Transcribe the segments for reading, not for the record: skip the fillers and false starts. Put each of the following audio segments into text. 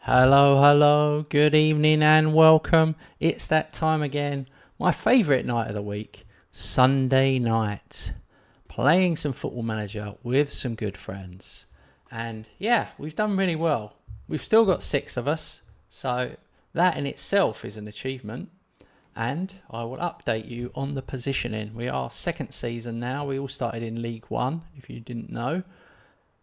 Hello, hello, good evening and welcome. It's that time again. My favourite night of the week, Sunday night. Playing some Football Manager with some good friends. And yeah, we've done really well. We've still got 6 of us, so that in itself is an achievement. And I will update you on the positioning. We are second season now. We all started in League One, if you didn't know.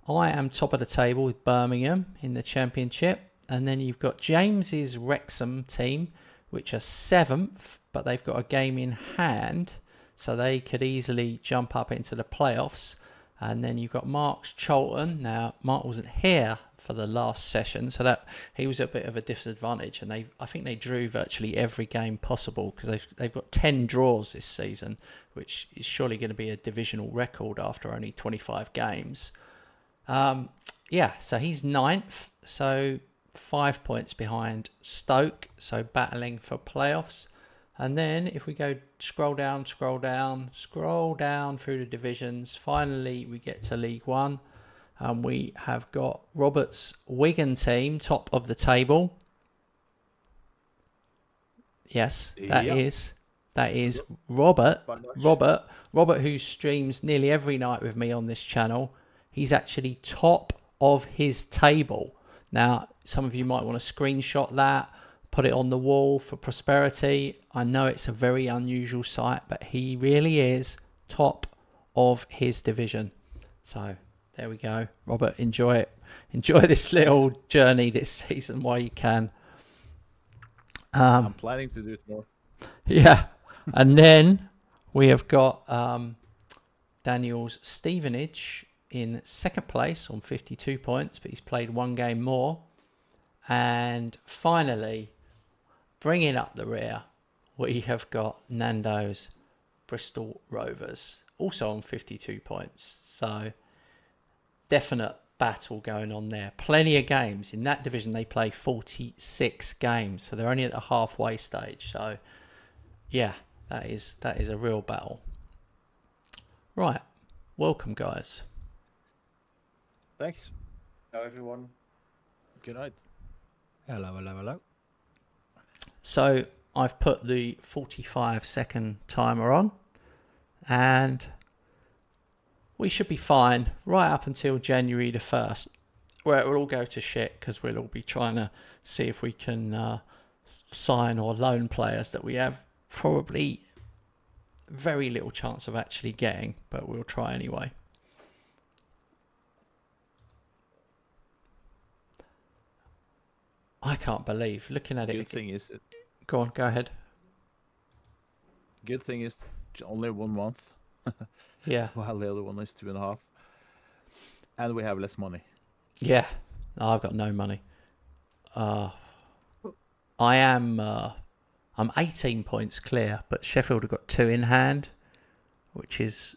I am top of the table with Birmingham in the Championship. And then you've got James's Wrexham team, which are 7th, but they've got a game in hand, so they could easily jump up into the playoffs. And then you've got Mark's Charlton. Now, Mark wasn't here for the last session, so that he was a bit of a disadvantage. And I think they drew virtually every game possible because they've got 10 draws this season, which is surely going to be a divisional record after only 25 games. So he's 9th, so 5 points behind Stoke, so battling for playoffs. And then if we go scroll down through the divisions, finally we get to League One, and we have got Robert's Wigan team top of the table. Yes, that is Robert, who streams nearly every night with me on this channel. He's actually top of his table. Now, some of you might want to screenshot that, put it on the wall for prosperity. I know it's a very unusual sight, but he really is top of his division. So there we go. Robert, enjoy it. Enjoy this little journey this season while you can. I'm planning to do it more. Yeah. And then we have got Daniel's Stevenage in second place on 52 points, but he's played one game more. And finally, bringing up the rear, we have got Nando's Bristol Rovers, also on 52 points. So definite battle going on there. Plenty of games. In that division, they play 46 games, so they're only at the halfway stage. So yeah, that is a real battle. Right, welcome guys. Thanks. Hello, everyone. Good night. Hello. So I've put the 45-second timer on, and we should be fine right up until January the 1st, where it will all go to shit because we'll all be trying to see if we can sign or loan players that we have probably very little chance of actually getting, but we'll try anyway. I can't believe looking at it. Good thing is, Go ahead. Good thing is only 1 month. Yeah. While the other one is 2.5, and we have less money. Yeah. I've got no money. I'm 18 points clear, but Sheffield have got 2 in hand, which is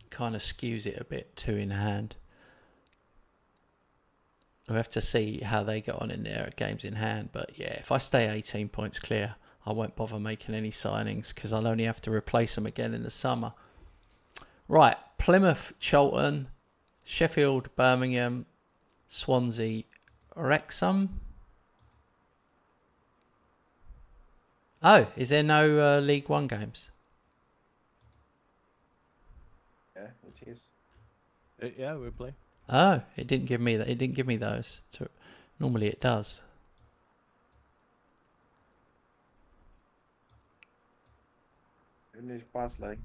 kind of skews it a bit. 2 in hand. We have to see how they get on in there at games in hand. But yeah, if I stay 18 points clear, I won't bother making any signings because I'll only have to replace them again in the summer. Right, Plymouth, Charlton, Sheffield, Birmingham, Swansea, Wrexham. Oh, is there no League One games? Yeah, it is. Yeah, we play. Oh, it didn't give me that. It didn't give me those. So normally it does. Even if pass like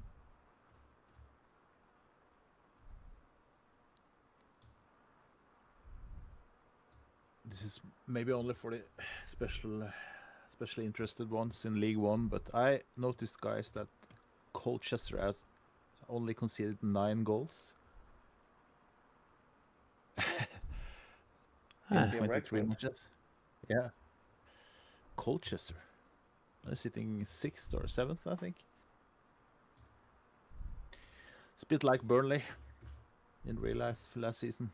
This is maybe only for the especially interested ones in League One, but I noticed, guys, that Colchester has only conceded 9 goals. Ah. In 23 Wrexham. matches. Yeah. Colchester. They're sitting 6th or 7th, I think. It's a bit like Burnley in real life last season.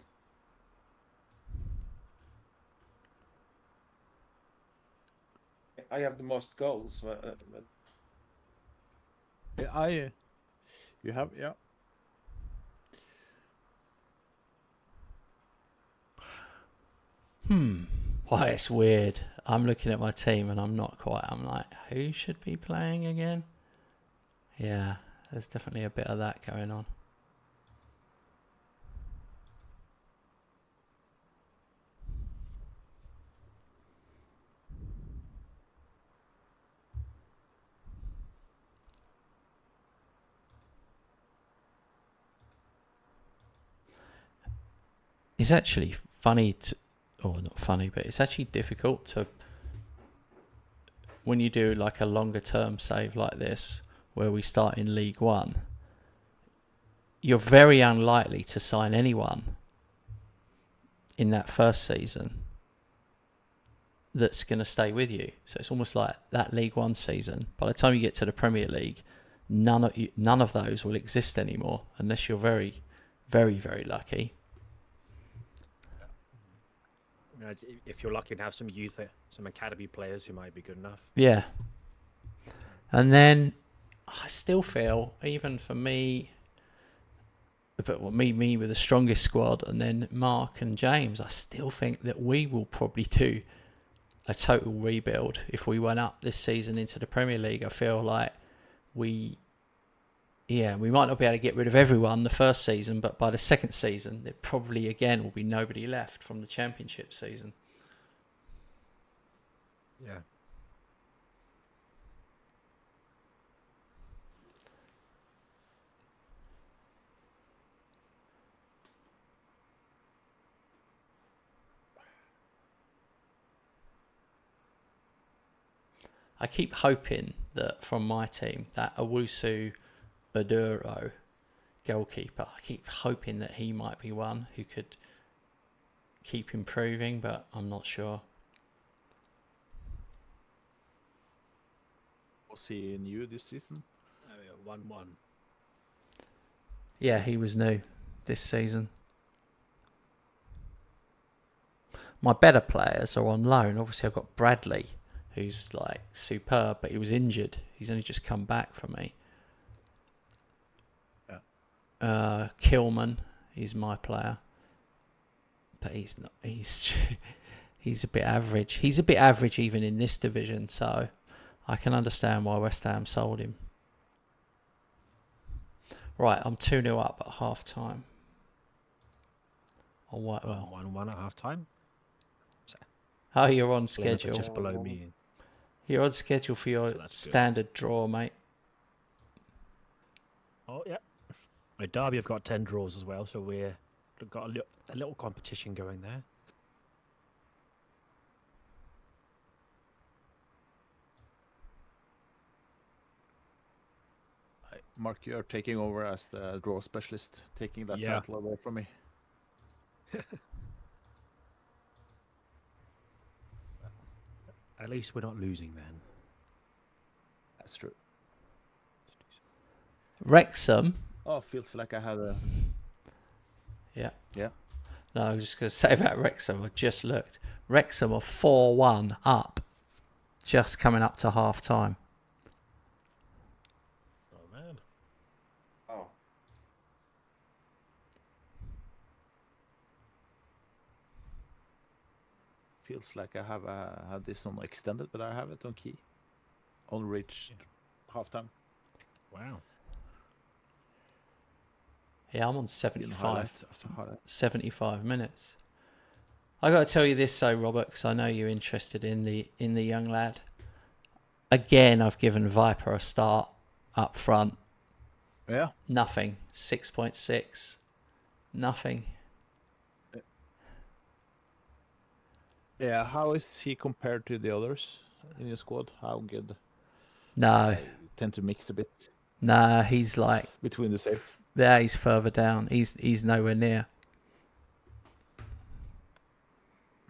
I have the most goals, but Yeah, you have, yeah. Why, it's weird. I'm looking at my team and I'm like, who should be playing again? Yeah, there's definitely a bit of that going on. It's actually funny or not funny, but it's actually difficult to, when you do like a longer term save like this, where we start in League One, you're very unlikely to sign anyone in that first season that's going to stay with you. So it's almost like that League One season. By the time you get to the Premier League, none of those will exist anymore unless you're very, very, very lucky. You know, if you're lucky to have some youth, some academy players who might be good enough. Yeah. And then I still feel, even for me, but me with the strongest squad, and then Mark and James, I still think that we will probably do a total rebuild if we went up this season into the Premier League. I feel like we might not be able to get rid of everyone the first season, but by the second season, there probably again will be nobody left from the Championship season. Yeah. I keep hoping that from my team, that Owusu Baduro goalkeeper, I keep hoping that he might be one who could keep improving, but I'm not sure. Was he new this season? 1-1. Yeah, he was new this season. My better players are on loan. Obviously, I've got Bradley, who's like superb, but he was injured. He's only just come back for me. Yeah. Kilman, he's my player, but he's not. He's a bit average. He's a bit average even in this division, so I can understand why West Ham sold him. Right, I'm 2-0 up at half time. On what? Well, 1-1 at half time. oh, you're on schedule. Just below me. You're on schedule for your So that's good. standard draw, mate. Oh yeah. At Derby, I've got 10 draws as well, so we've got a little competition going there. Mark, you are taking over as the draw specialist, taking that Yeah. title away from me. At least we're not losing then. That's true. Wrexham. Oh, feels like I had a... Yeah. Yeah. No, I was just going to say about Wrexham. I just looked. Wrexham are 4-1 up, just coming up to half time. Oh man. Oh, Feels like I have had this on extended, but I have it on key. Only reached halftime. Wow. Yeah, I'm on Still 75. highlight after highlight. 75 minutes. I got to tell you this, though, Robert, because I know you're interested in the young lad. Again, I've given Viper a start up front. Yeah. Nothing. 6.6. Nothing. Yeah, how is he compared to the others in your squad? How good? No. I tend to mix a bit Nah, he's like, between the saves. there, he's further down. He's nowhere near.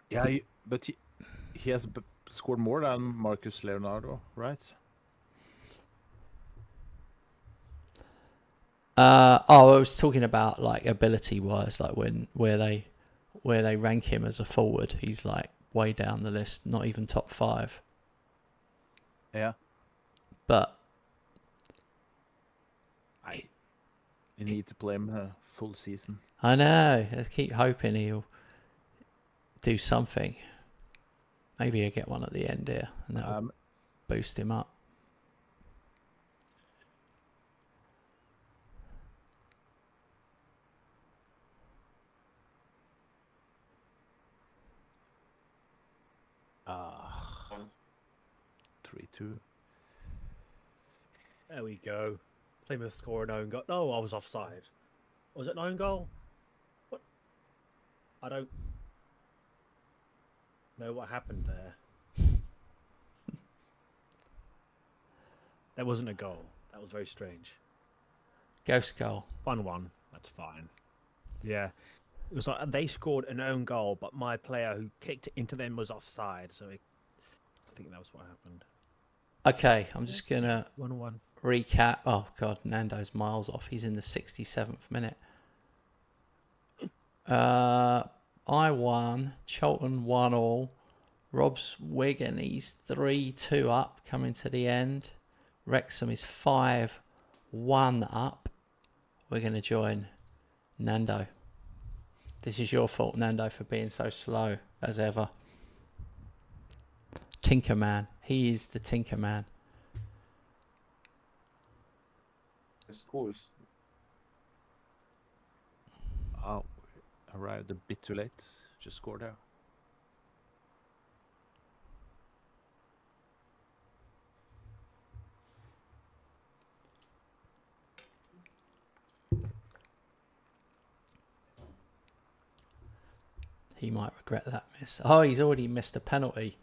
Yeah, but he has scored more than Marcus Leonardo, right? I was talking about like ability wise, like where they rank him as a forward. He's like way down the list, not even top 5. Yeah. But You need to play him a full season. I know. I keep hoping he'll do something. Maybe he'll get one at the end here, and that'll boost him up. Ah, 3-2. There we go. Plymouth score an own goal. No, I was offside. Was it an own goal? What? I don't know what happened there. There wasn't a goal. That was very strange. Ghost goal. 1-1. That's fine. Yeah. It was like they scored an own goal, but my player who kicked it into them was offside. So I think that was what happened. Okay, I'm just going to 1-1. recap. Oh, God, Nando's miles off. He's in the 67th minute. I won. Cholton 1-1. Rob's Wigan, he's 3-2 up coming to the end. Wrexham is 5-1 up. We're going to join Nando. This is your fault, Nando, for being so slow as ever. Tinkerman. He is the Tinkerman. The scores. Oh, arrived a bit too late. Just scored out. He might regret that miss. Oh, he's already missed a penalty.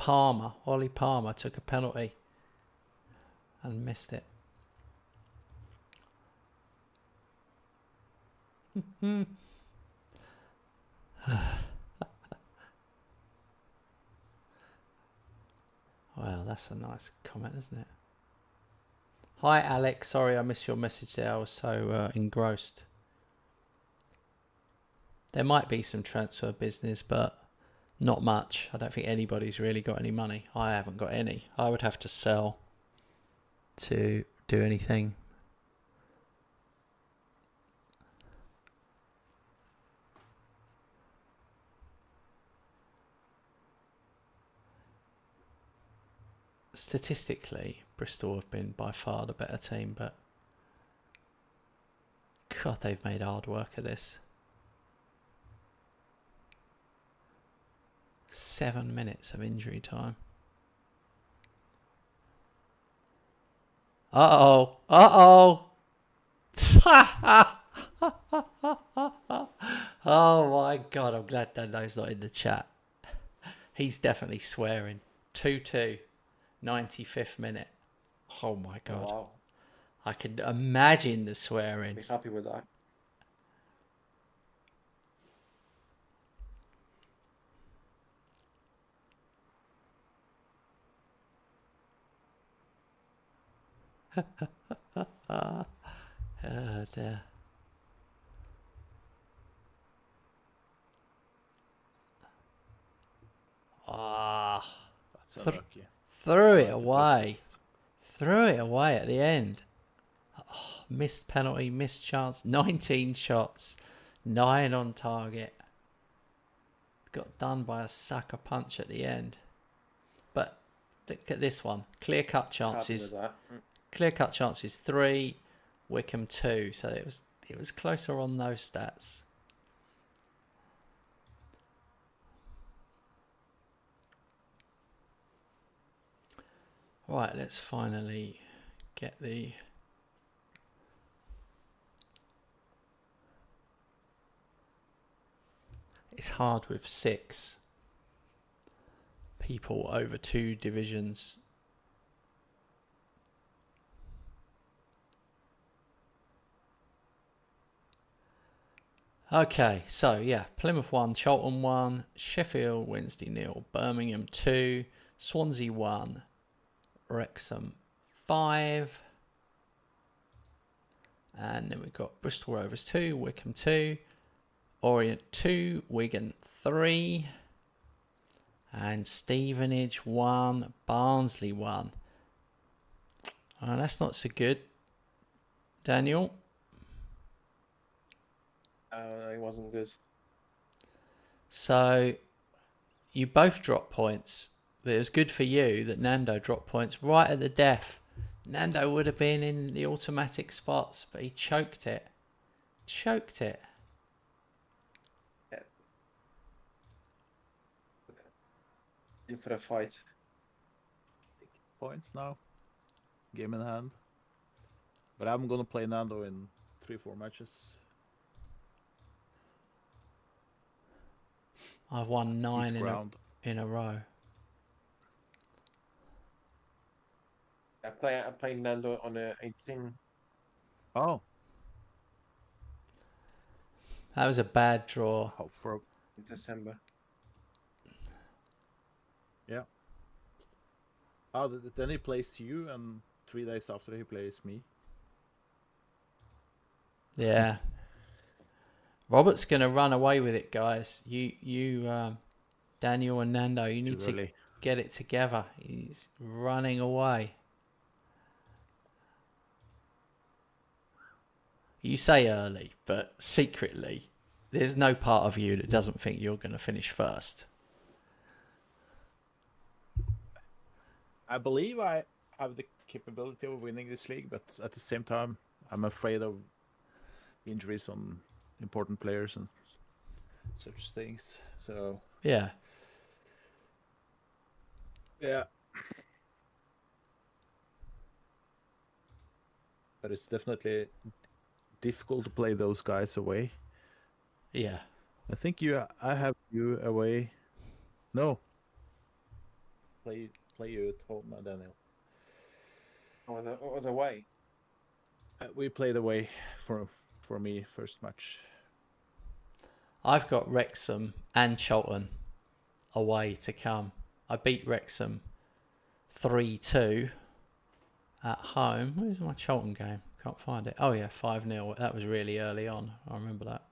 Ollie Palmer took a penalty and missed it. Well, that's a nice comment, isn't it? Hi, Alex. Sorry I missed your message there. I was so engrossed. There might be some transfer business, but not much. I don't think anybody's really got any money. I haven't got any. I would have to sell to do anything. Statistically, Bristol have been by far the better team, but God, they've made hard work of this. 7 minutes of injury time. Uh-oh. Uh-oh. Oh my God, I'm glad Nando's not in the chat. He's definitely swearing. 2-2. 95th minute. Oh my God. Wow. I can imagine the swearing. Be happy with that. Oh dear. Ah, That's unlucky. threw it Right, the away. pluses. Threw it away at the end. Oh, missed penalty, missed chance. 19 shots, 9 on target. Got done by a sucker punch at the end. But look at this one. Clear-cut Happy chances. with that. Clear-cut chances 3, Wickham 2. So it was closer on those stats. Right, let's finally get the it's hard with 6 people over 2 divisions. Okay, so yeah, Plymouth 1, Cholton 1, Sheffield Wednesday 0, Birmingham 2, Swansea 1, Wrexham 5, and then we've got Bristol Rovers 2, Wickham 2, Orient 2, Wigan 3, and Stevenage 1, Barnsley 1. Oh, that's not so good, Daniel. It wasn't good. So you both dropped points. But it was good for you that Nando dropped points right at the death. Nando would have been in the automatic spots, but he choked it. Choked it. In for a fight. Points now. Game in hand. But I'm gonna play Nando in 3-4 matches. I've won He's 9 ground. in a row. I play Nando on a 18 Oh, That was a bad draw. hope for in December. yeah. Oh, then he plays you, and 3 days after he plays me. Yeah. Robert's going to run away with it, guys. Daniel and Nando, you need to Really. get it together. He's running away. You say early, but secretly, there's no part of you that doesn't think you're going to finish first. I believe I have the capability of winning this league, but at the same time, I'm afraid of injuries on important players and such things. So Yeah. yeah, but it's definitely difficult to play those guys away. Yeah. I think I have you away. No. Play you at home, Daniel. What was away? We played away for me first match. I've got Wrexham and Charlton away to come. I beat Wrexham 3-2 at home. Where's my Charlton game? Can't find it. Oh yeah, 5-0. That was really early on. I remember that.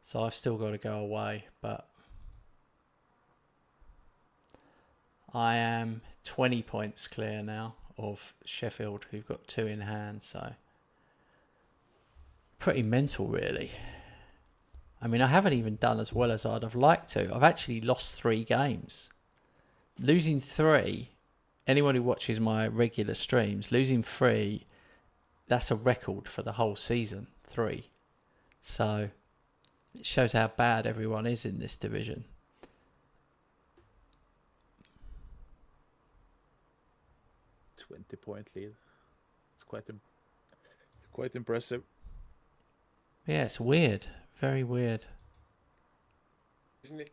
So I've still got to go away, but I am 20 points clear now of Sheffield, who've got 2 in hand. So pretty mental, really. I mean, I haven't even done as well as I'd have liked to. I've actually lost 3 games. Losing 3, anyone who watches my regular streams, losing 3, that's a record for the whole season, 3. So it shows how bad everyone is in this division. .20 lead. It's quite impressive. Yeah, it's weird. Very weird. Isn't it?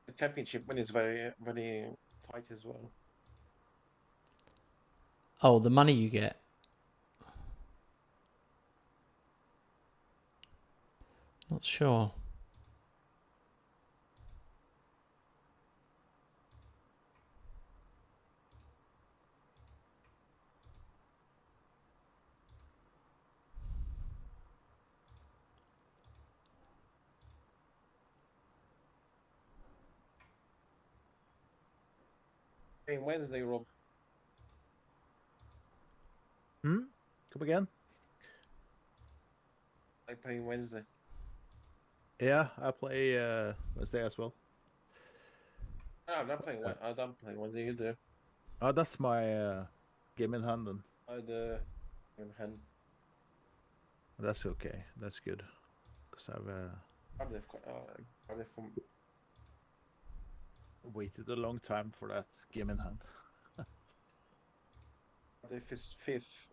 The championship win is very, very tight as well. Oh, the money you get. Not sure. Playing Wednesday, Rob. Come again? I play Wednesday. Yeah, I play Wednesday as well. No, I'm not playing. I don't play Wednesday. You do. Oh, that's my game in hand, then. The in hand. That's okay. That's good. Because I've Probably from waited a long time for that game in hand. the fifth.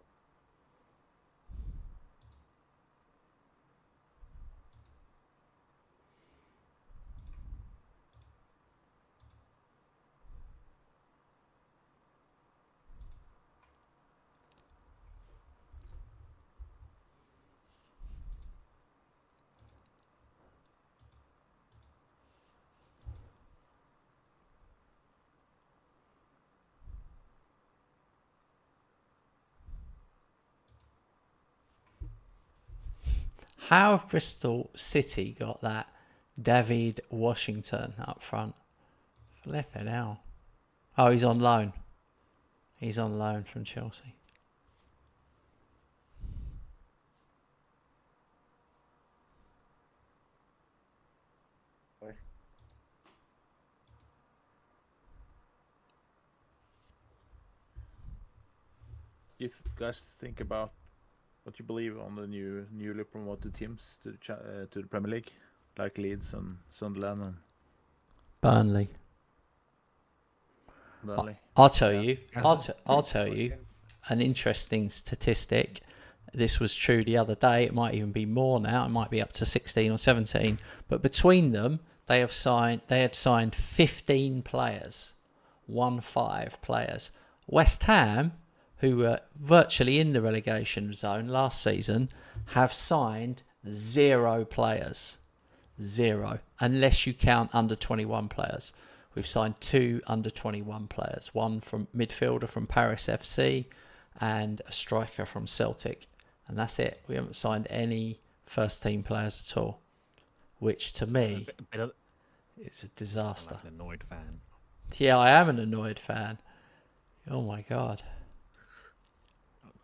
How have Bristol City got that David Washington up front? Flipping hell. Oh, he's on loan. He's on loan from Chelsea. guys think about what you believe on the newly promoted teams to the Premier League, like Leeds and Sunderland and Burnley. Burnley? I'll tell Yeah. you. I'll tell you an interesting statistic. This was true the other day. It might even be more now. It might be up to 16 or 17. But between them, they had signed 15 players. 15 players. West Ham, who were virtually in the relegation zone last season, have signed 0 players. 0. Unless you count under 21 players. We've signed 2 under 21 players. One from midfielder from Paris FC and a striker from Celtic. And that's it. We haven't signed any first team players at all. Which to me is a disaster. I'm like an annoyed fan. Yeah, I am an annoyed fan. Oh my God.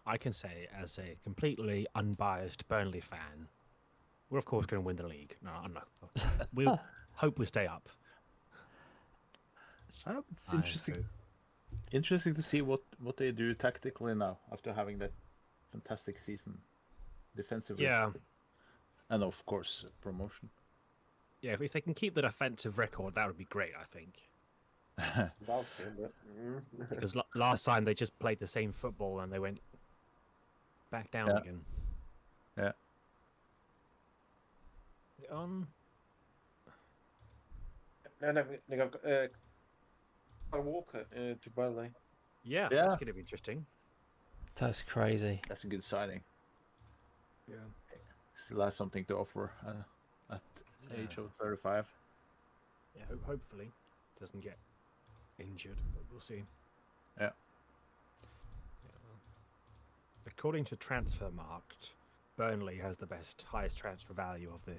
I can say, as a completely unbiased Burnley fan, we're of course going to win the league. No, I'm not. We'll hope we stay up. It's interesting to see what they do tactically now after having that fantastic season defensively. Yeah. And of course, promotion. Yeah, if they can keep the defensive record, that would be great, I think. Because last time they just played the same football and they went back down again. Yeah. And they got Kyle Walker to Burnley. Yeah, Yeah. that's going to be interesting. That's crazy. That's a good signing. Yeah. Still has something to offer at age of 35. Yeah, hopefully doesn't get injured, but we'll see. Yeah. According to Transfermarkt, Burnley has the highest transfer value of the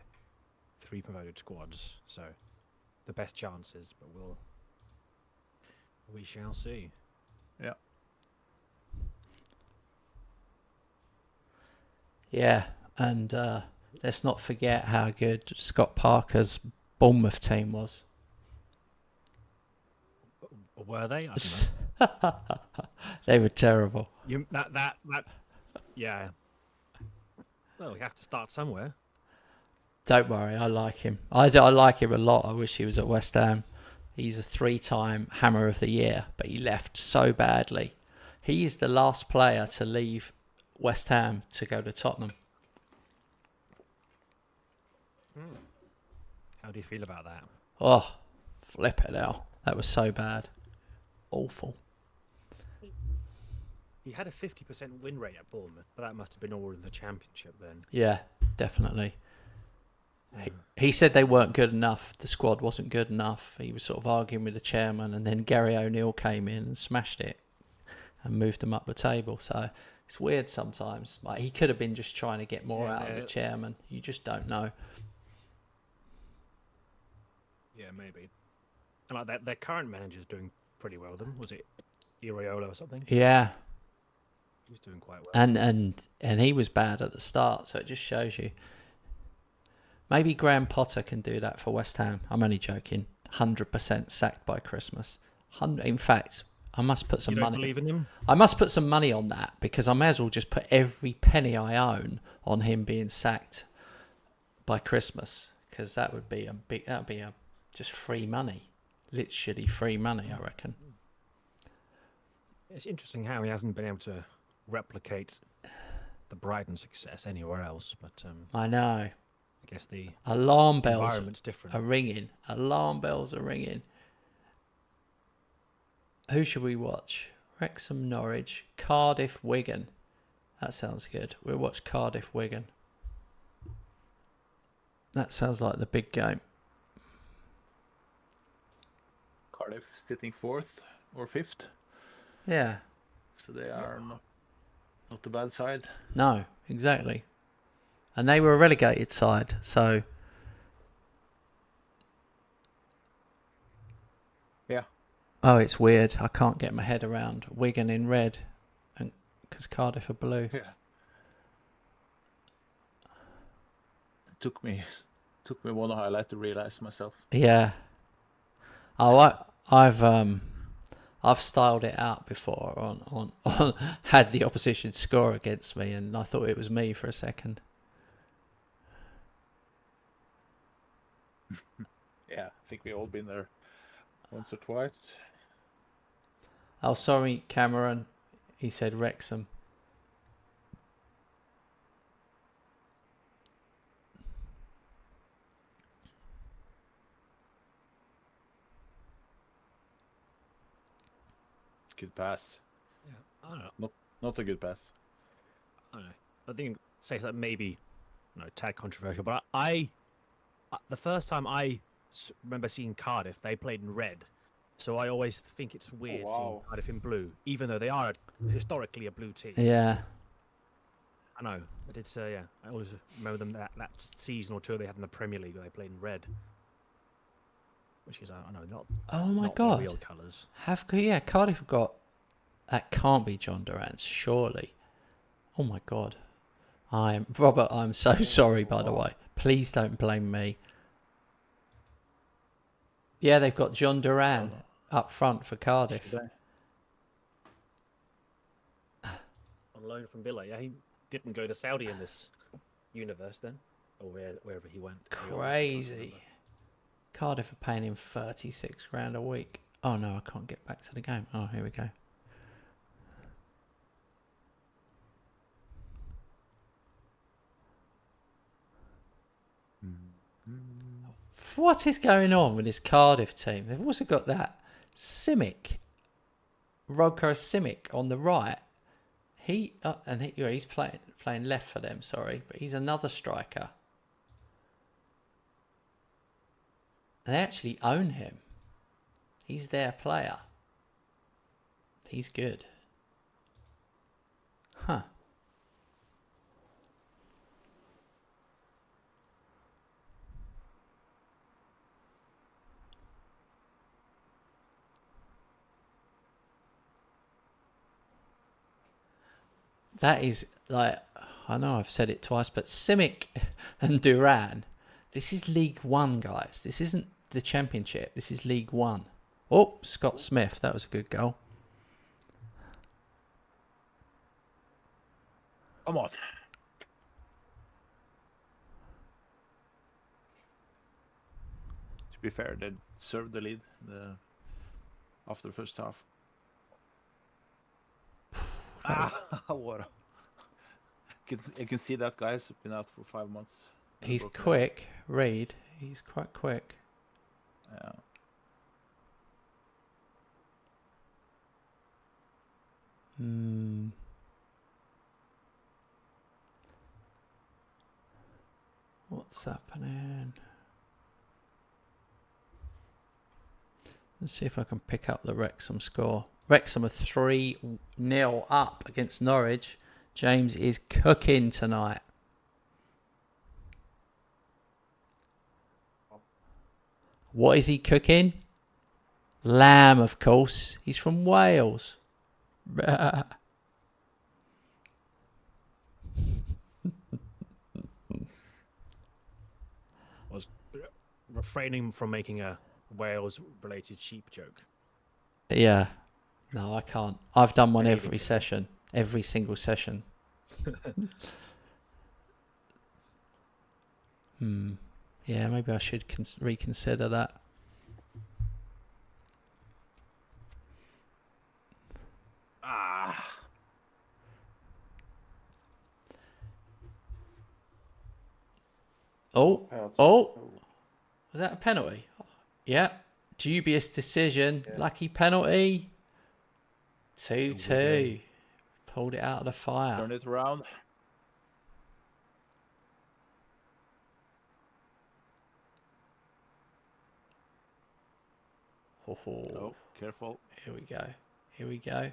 3 promoted squads, so the best chances, but we shall see. Yeah. Yeah, and let's not forget how good Scott Parker's Bournemouth team was. Were they? I don't know. They were terrible. Yeah. Well, we have to start somewhere. Don't worry, I like him. I like him a lot. I wish he was at West Ham. He's a 3-time Hammer of the Year, but he left so badly. He's the last player to leave West Ham to go to Tottenham. How do you feel about that? Oh, flip it out. That was so bad. Awful. He had a 50% win rate at Bournemouth, but that must have been all in the Championship then. Yeah, definitely. He said they weren't good enough. The squad wasn't good enough. He was sort of arguing with the chairman, and then Gary O'Neill came in and smashed it and moved them up the table. So it's weird sometimes. Like, he could have been just trying to get more out of the chairman. You just don't know. Yeah, maybe. And like their current manager's doing pretty well. Then was it Iraola or something? Yeah, He's doing quite well. and he was bad at the start, so it just shows you. Maybe Graham Potter can do that for West Ham. I'm only joking. 100% sacked by Christmas. In fact, I must put some You don't money. believe in him? I must put some money on that, because I may as well just put every penny I own on him being sacked by Christmas, because that would be just free money, literally free money, I reckon. It's interesting how he hasn't been able to replicate the Brighton success anywhere else, but I know. I guess the Alarm bells environment's different. are ringing. Alarm bells are ringing. Who should we watch? Wrexham, Norwich, Cardiff, Wigan. That sounds good. We'll watch Cardiff, Wigan. That sounds like the big game. Cardiff sitting 4th or 5th, Yeah. so they are not the bad side. No, exactly. And they were a relegated side, so... Yeah. Oh, it's weird. I can't get my head around Wigan in red, and because Cardiff are blue. Yeah. It took me one highlight to realize myself. Yeah. Oh, I've I've styled it out before on had the opposition score against me, and I thought it was me for a second. Yeah, I think we've all been there once or twice. Oh, sorry, Cameron. He said Wrexham. Good pass. Yeah, I don't know. Not a good pass. I don't know. I think say that maybe, tad controversial, but I the first time I remember seeing Cardiff, they played in red, so I always think it's weird seeing wow. Cardiff in blue, even though they are historically a blue team. Yeah. I know, but it's yeah. I always remember them that season or two they had in the Premier League where they played in red, which is I know not. Oh my not their God. real colours. Cardiff have got. That can't be John Durant's, surely. Oh my God. Robert, I'm so sorry, by the way. Please don't blame me. Yeah, they've got John Durant up front for Cardiff. On loan from Villa, yeah, he didn't go to Saudi in this universe then, or wherever he went. Crazy. Cardiff are paying him 36 grand a week. Oh no, I can't get back to the game. Oh, here we go. What is going on with this Cardiff team? They've also got that Simic, Rodko Simic on the right. He's playing left for them. Sorry, but he's another striker. They actually own him. He's their player. He's good. Huh. That is like, I know I've said it twice, but Simic and Duran, this is League One, guys. This isn't the Championship. This is League One. Oh, Scott Smith. That was a good goal. Come on. To be fair, they served the lead after the first half. What? You can see that guy's been out for 5 months. He's quick, Reed. He's quite quick. Yeah. What's happening? Let's see if I can pick up the Wrexham score. Wrexham are 3-0 up against Norwich. James is cooking tonight. What is he cooking? Lamb, of course. He's from Wales. Was refraining from making a Wales-related sheep joke. Yeah. No, I can't. I've done one every session. Every single session. Yeah, maybe I should reconsider that. Oh, Penalty. was that a penalty? Yeah. Dubious decision. Yeah. Lucky penalty. 2-2. Pulled it out of the fire. Turn it around. Oh, careful. Here we go. Here we go.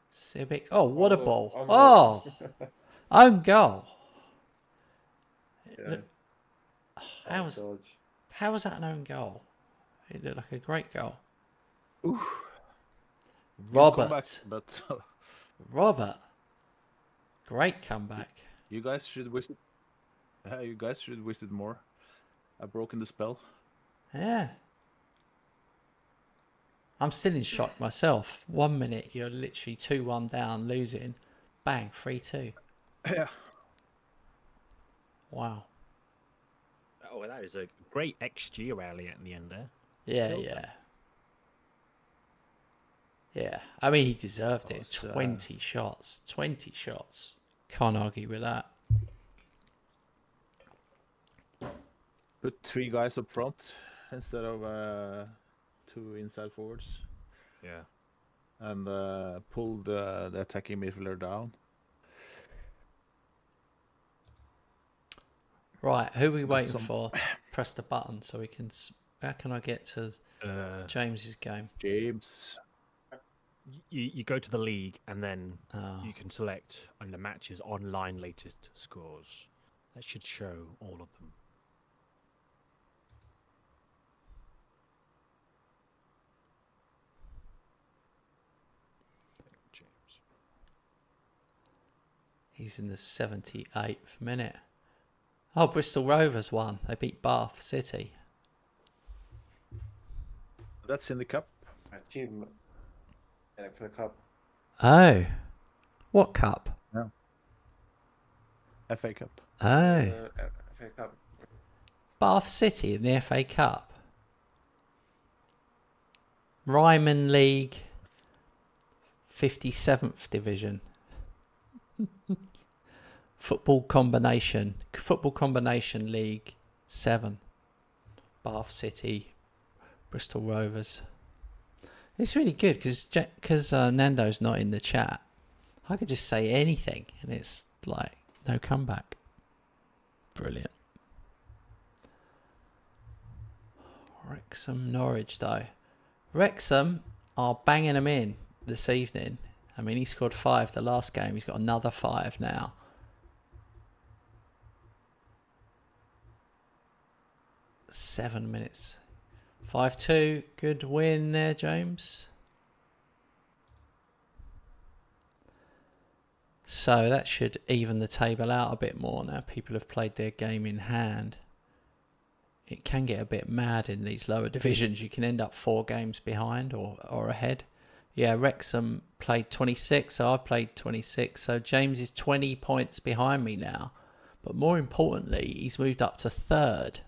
Civic. Oh, what a Oh, ball. own Oh, own goal. Yeah. How was that an own goal? It looked like a great goal. Oof. Robert. Comeback, but Robert. Great comeback. you guys should visit. You guys should visit more. I've broken the spell. Yeah. I'm still in shock myself. 1 minute, you're literally 2-1 down, losing. Bang, 3-2. Yeah. Wow. Oh, that is a great XG rally at the end there. Yeah, Well yeah. done. Yeah. I mean, he deserved it. It's, 20 shots. 20 shots. Can't argue with that. Put 3 guys up front instead of 2 inside forwards, Yeah. and pulled the attacking midfielder down. Right, who are we Got waiting some- for to press the button so we can... How can I get to James's game? James. You go to the league and then Oh. you can select on the matches online latest scores. That should show all of them. James. He's in the 78th minute. Oh, Bristol Rovers won. They beat Bath City. That's in the cup. Achievement. For the cup. Oh. What cup? FA Cup. Oh. FA Cup. Bath City in the FA Cup. Ryman League, 57th Division. Football Combination League 7. Bath City, Bristol Rovers. It's really good because Nando's not in the chat. I could just say anything and it's like no comeback. Brilliant. Wrexham Norwich though. Wrexham are banging them in this evening. I mean, he scored 5 the last game. He's got another 5 now. Seven minutes. 5-2. Good win there, James. So that should even the table out a bit more now. People have played their game in hand. It can get a bit mad in these lower divisions. You can end up 4 games behind or ahead. Yeah, Wrexham played 26, so I've played 26. So James is 20 points behind me now. But more importantly, he's moved up to 3rd.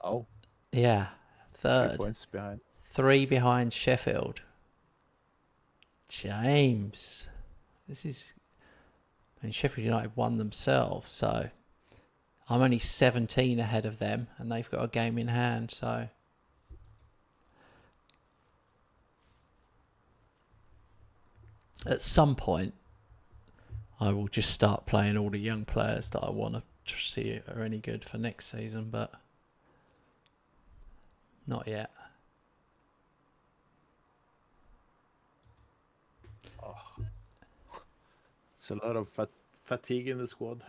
Oh, Yeah, 3 3rd. points behind. 3 behind Sheffield. James. This is... And Sheffield United won themselves, so... I'm only 17 ahead of them, and they've got a game in hand, so... At some point, I will just start playing all the young players that I want to see are any good for next season, but... Not yet. It's a lot of fatigue in the squad.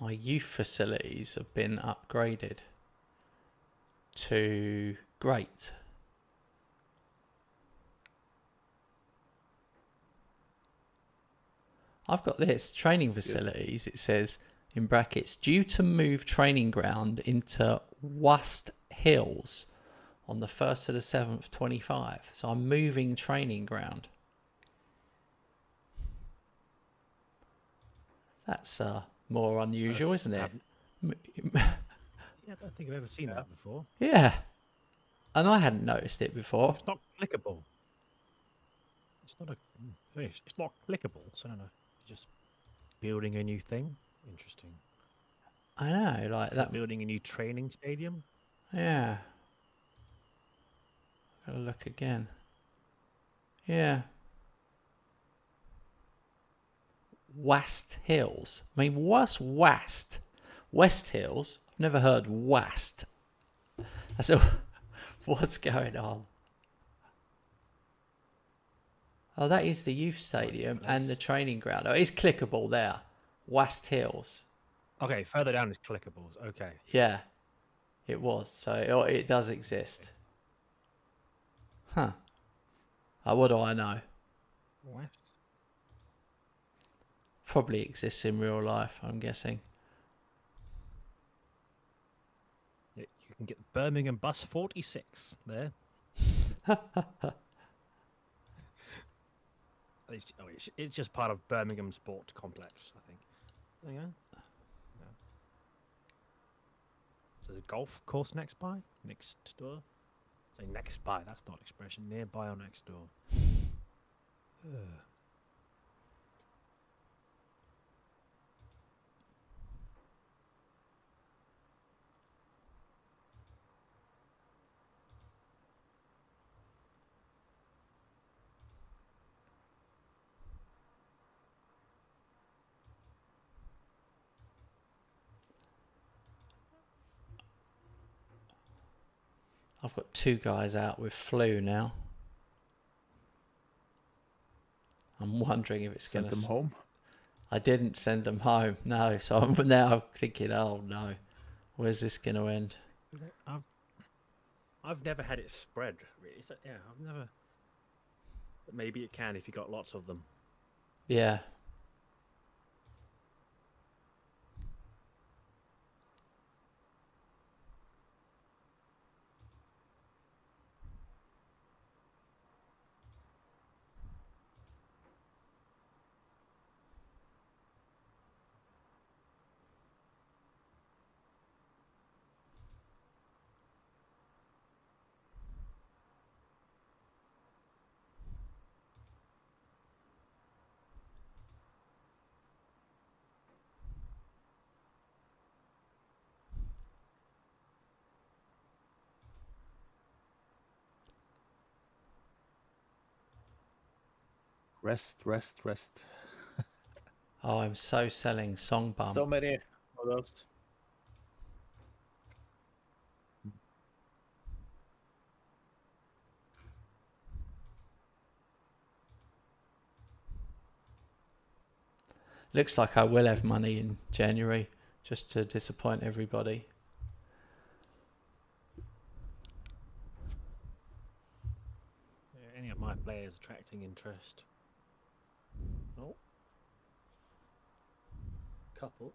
My youth facilities have been upgraded to great. I've got this training facilities. It says in brackets, due to move training ground into West Hills on the 1st to the 7th, 25. So I'm moving training ground. That's more unusual, isn't it? Yeah, I don't think I've ever seen that before. Yeah. And I hadn't noticed it before. It's not clickable. It's not it's not clickable. So I don't know. Just building a new thing. Interesting. I know, like that. Building a new training stadium. Yeah. Gotta look again. Yeah. West Hills. I mean, what's West? West Hills. never heard WAST. I said, what's going on? Oh, that is the youth stadium and the training ground. Oh, it's clickable there. Wast Hills. Okay, further down is clickables. Okay. Yeah, it was. So it does exist. Huh. Oh, what do I know? West. Probably exists in real life, I'm guessing. Yeah, you can get Birmingham Bus 46 there. It's just part of Birmingham Sport Complex, I think. There you go. Yeah. So there's a golf course next door. Say next by, that's not an expression. Nearby or next door. I've got 2 guys out with flu now. I'm wondering if it's going to... Send them home. I didn't send them home, no. So I'm now thinking, oh no, where's this going to end? I've never had it spread. Really. Yeah, I've never. But maybe it can if you got lots of them. Yeah. Rest. Oh, I'm so selling Song Bum. So many of those. Looks like I will have money in January, just to disappoint everybody. Yeah, any of my players attracting interest. Oh. Couple.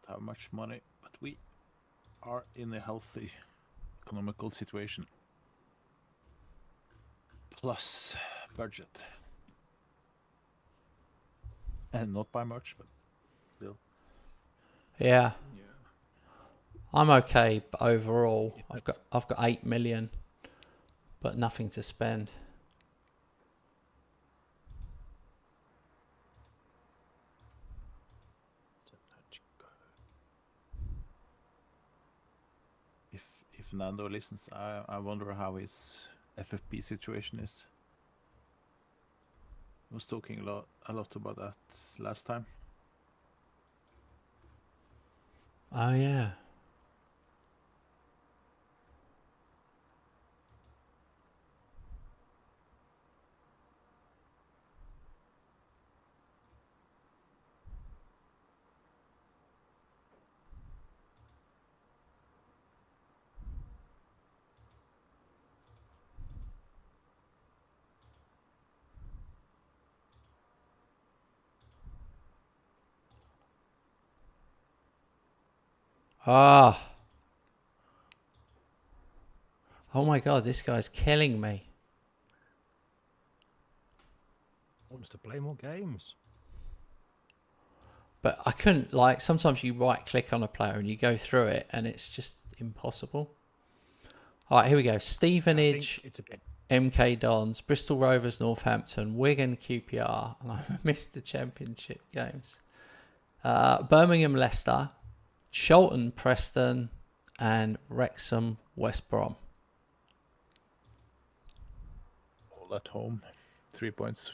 Don't have much money, but we are in a healthy economical situation. Plus budget. And not by much, but still. Yeah. I'm okay overall. I've got 8 million, but nothing to spend. If Nando listens, I wonder how his FFP situation is. I was talking a lot about that last time. Oh yeah. Ah. Oh my god, this guy's killing me. Wants to play more games. But I couldn't, like, sometimes you right click on a player and you go through it and it's just impossible. All right, here we go. Stevenage. It's a bit. MK Dons, Bristol Rovers, Northampton, Wigan, QPR, and I missed the Championship games. Birmingham, Leicester, Charlton, Preston, and Wrexham, West Brom. All at home. 3 points.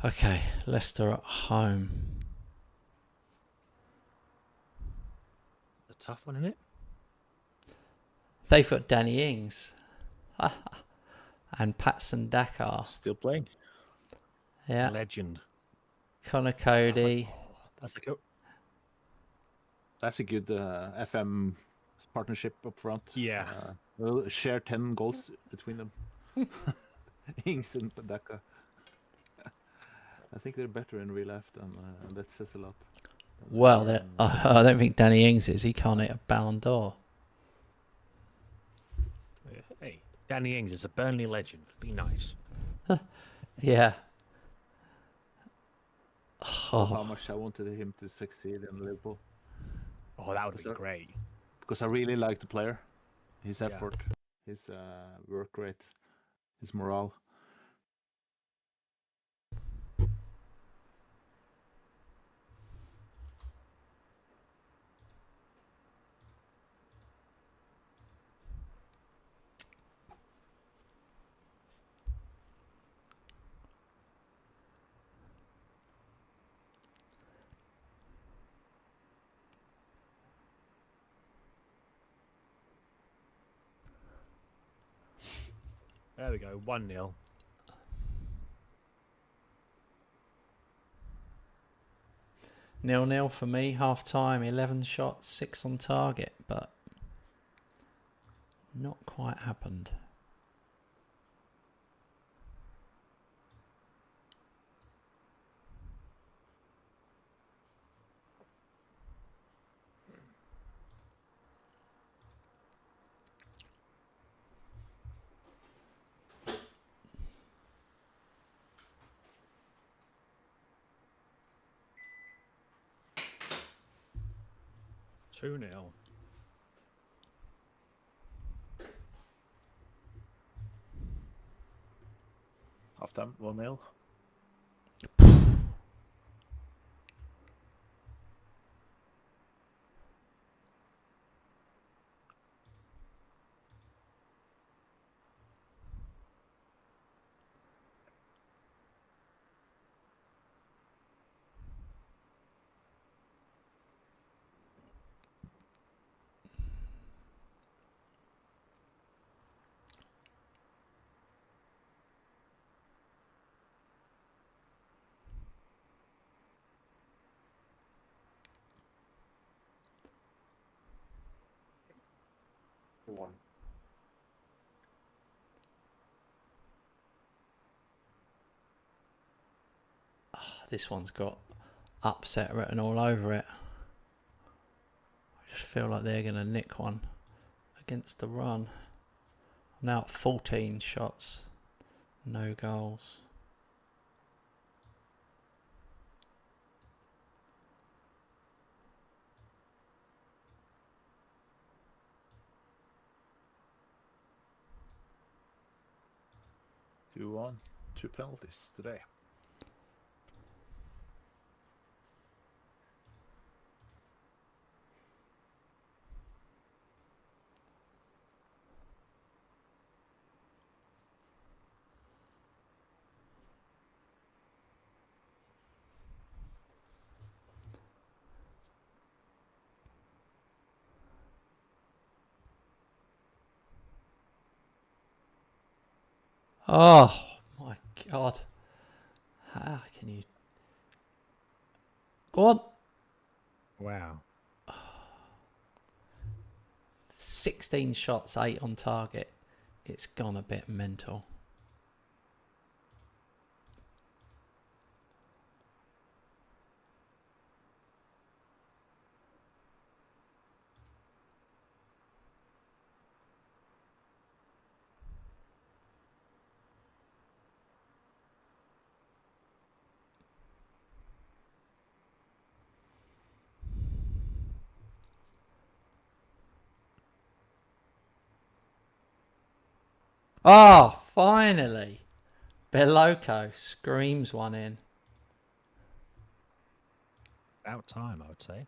Okay, Leicester at home. A tough one, isn't it? They've got Danny Ings and Patson Dakar. Still playing. Yeah, Legend. Connor Cody. That's like a That's a good FM partnership up front. Yeah. We'll share 10 goals between them. Ings and Padaka. I think they're better in real life, and that says a lot. Well, I don't think Danny Ings is. He can't hit a Ballon d'Or. Hey, Danny Ings is a Burnley legend. Be nice. Yeah. How much I wanted him to succeed in Liverpool. Oh, that would be Sir. great. Because I really like the player. His Yeah. effort, his work rate, his morale. There we go. 1-0. Nil-nil for me, half time, 11 shots, 6 on target, but not quite happened. Two 0. Half time, 1-0. One. This one's got upset written all over it. I just feel like they're going to nick one against the run. Now at 14 shots, no goals. Two 2-1. 2 penalties today. Oh my God. How can you? Go on. Wow. 16 shots, 8 on target. It's gone a bit mental. Oh, finally. Beloco screams one in. About time, I would say.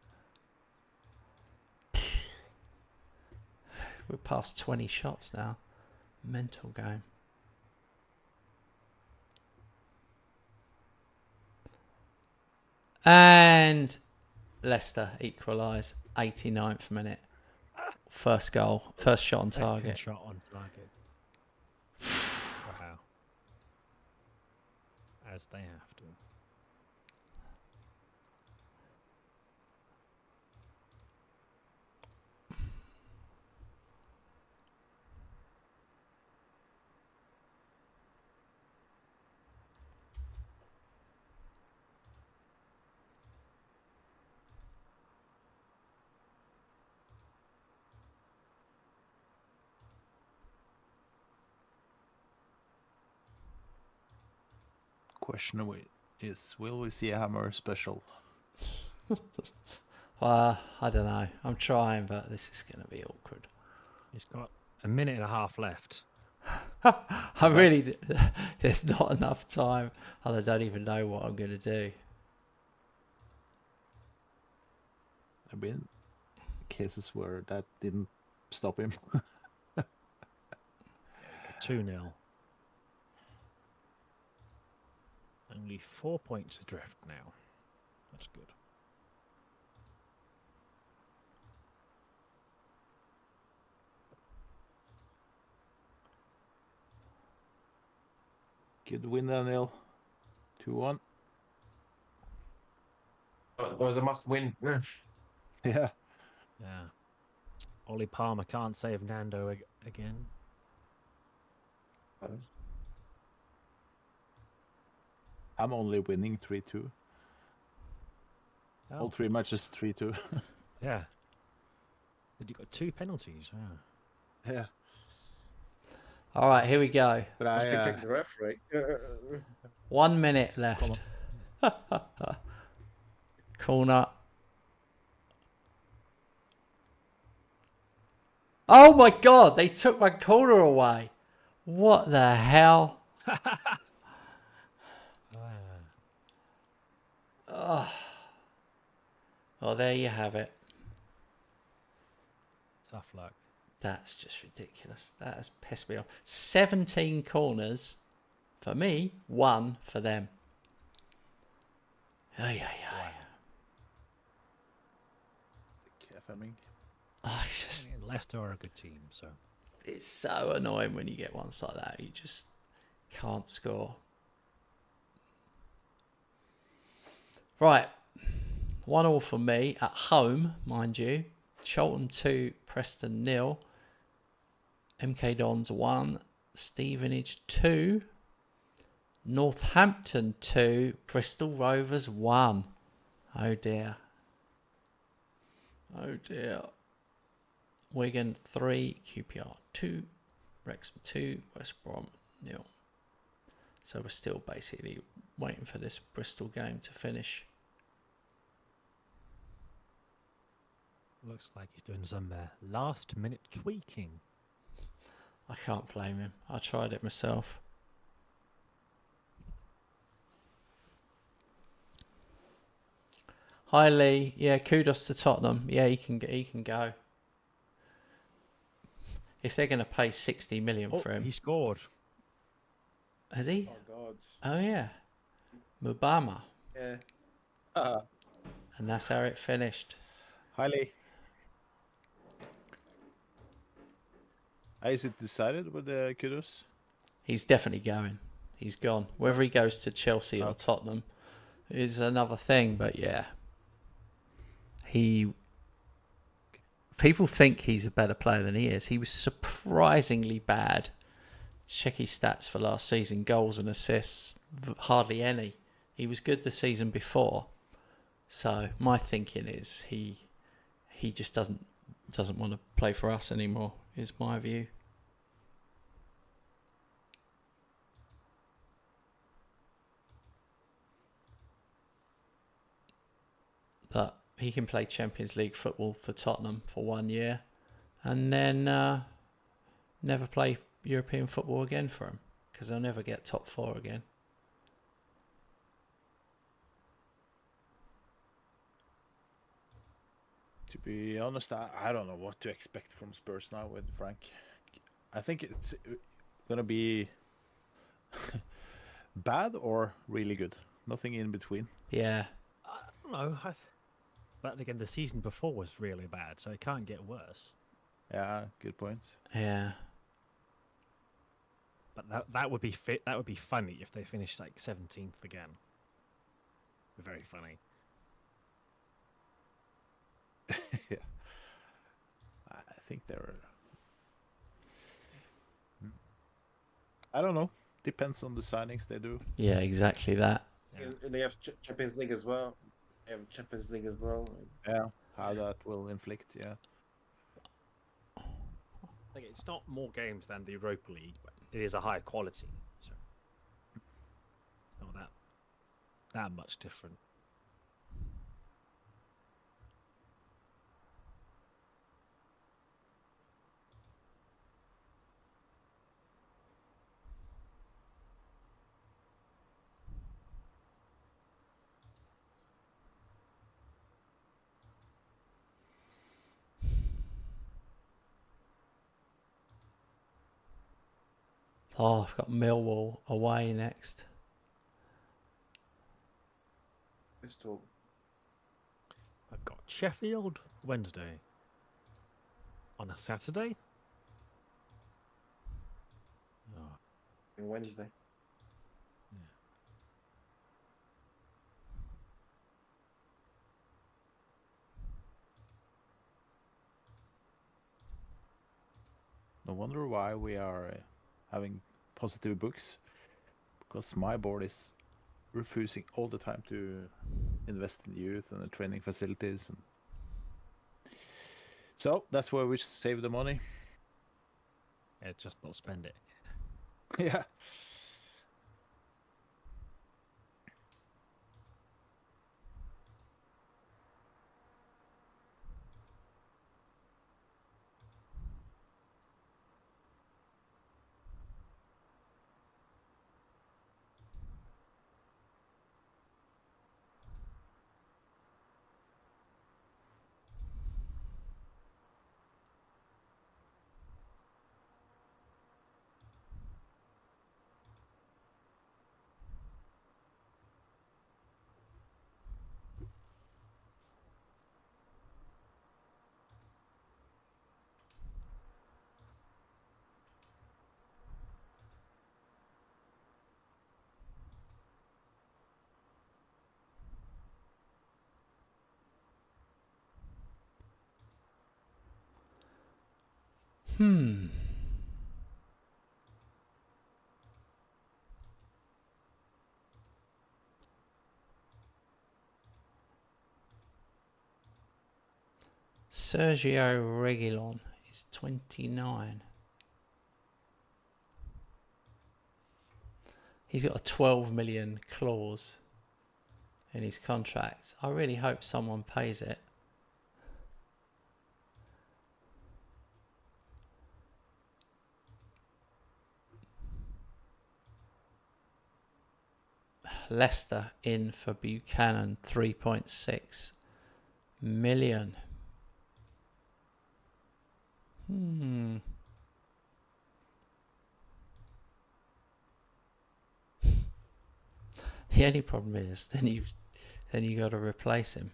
We're past 20 shots now. Mental game. And Leicester equalise. 89th minute. First goal. First shot on Second target. shot on target. Wow. As they have to. Question is, will we see a hammer special? I don't know. I'm trying, but this is going to be awkward. He's got a minute and a half left. I really, there's not enough time, and I don't even know what I'm going to do. There have been cases where that didn't stop him. 2-0. Only 4 points adrift now. That's good. Good win, Daniel. 2-1. That was a must win. Yeah. Yeah. Ollie Palmer can't save Nando again. I'm only winning 3-2. Oh, All 3 matches 3-2. yeah. But you got 2 penalties. Yeah. Yeah. All right, here we go. But Must be I, picking the referee. 1 minute left. Corner. Oh my God, they took my corner away. What the hell? Well, there you have it. Tough luck. That's just ridiculous. That has pissed me off. 17 corners for me, 1 for them. Ay, ay, ay. Fleming. Oh, it's just, Leicester are a good team, so it's so annoying when you get ones like that. You just can't score. Right. 1-1 for me at home, mind you. Charlton 2, Preston 0. MK Dons 1, Stevenage 2. Northampton 2, Bristol Rovers 1. Oh dear. Oh dear. Wigan 3, QPR 2, Wrexham 2, West Brom 0. So we're still basically waiting for this Bristol game to finish. looks like he's doing some last minute tweaking. I can't blame him. I tried it myself. Hi Lee. Yeah, kudos to Tottenham. Yeah, he can go. If they're going to pay 60 million for him. He scored. Has he? Oh God. Oh yeah. Mubama. Yeah. And that's how it finished. Highly. Is it decided with the kudos? he's definitely going. He's gone. Whether he goes to Chelsea or Okay. Tottenham is another thing. But yeah, people think he's a better player than he is. He was surprisingly bad. Check his stats for last season: goals and assists, hardly any. He was good the season before. So my thinking is he just doesn't want to play for us anymore. Is my view. But he can play Champions League football for Tottenham for 1 year, and then never play European football again for him, because they'll never get top 4 again. To be honest, I don't know what to expect from Spurs now with Frank. I think it's gonna be bad or really good. Nothing in between. Yeah, I don't know. But again, the season before was really bad, so it can't get worse. Yeah, good point. yeah. But that would be fit. That would be funny if they finished like 17th again. Very funny. Yeah. I think they're. I don't know. Depends on the signings they do. Yeah, exactly that. Yeah. And they have Champions League as well. They have Champions League as well. Yeah, how that will inflict. Yeah. Like, it's not more games than the Europa League, but it is a higher quality. So it's not that much different. Oh, I've got Millwall away next. Crystal. I've got Sheffield Wednesday. On a Saturday? Oh, On Wednesday. No wonder why we are having positive books, because my board is refusing all the time to invest in youth and the training facilities. And so that's where we save the money. yeah, just not spend it. Yeah. Sergio Reguilon is 29. He's got a 12 million clause in his contract. I really hope someone pays it. Leicester in for Buchanan, 3.6 million. The only problem is then you got to replace him.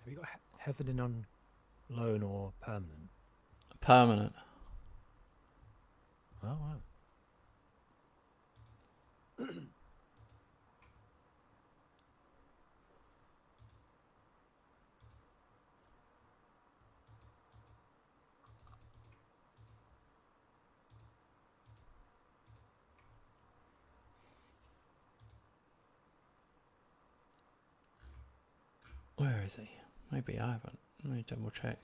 Have you got Heaven on loan or permanent? Permanent. Oh, wow. Where is he? Maybe I haven't. Let me double check.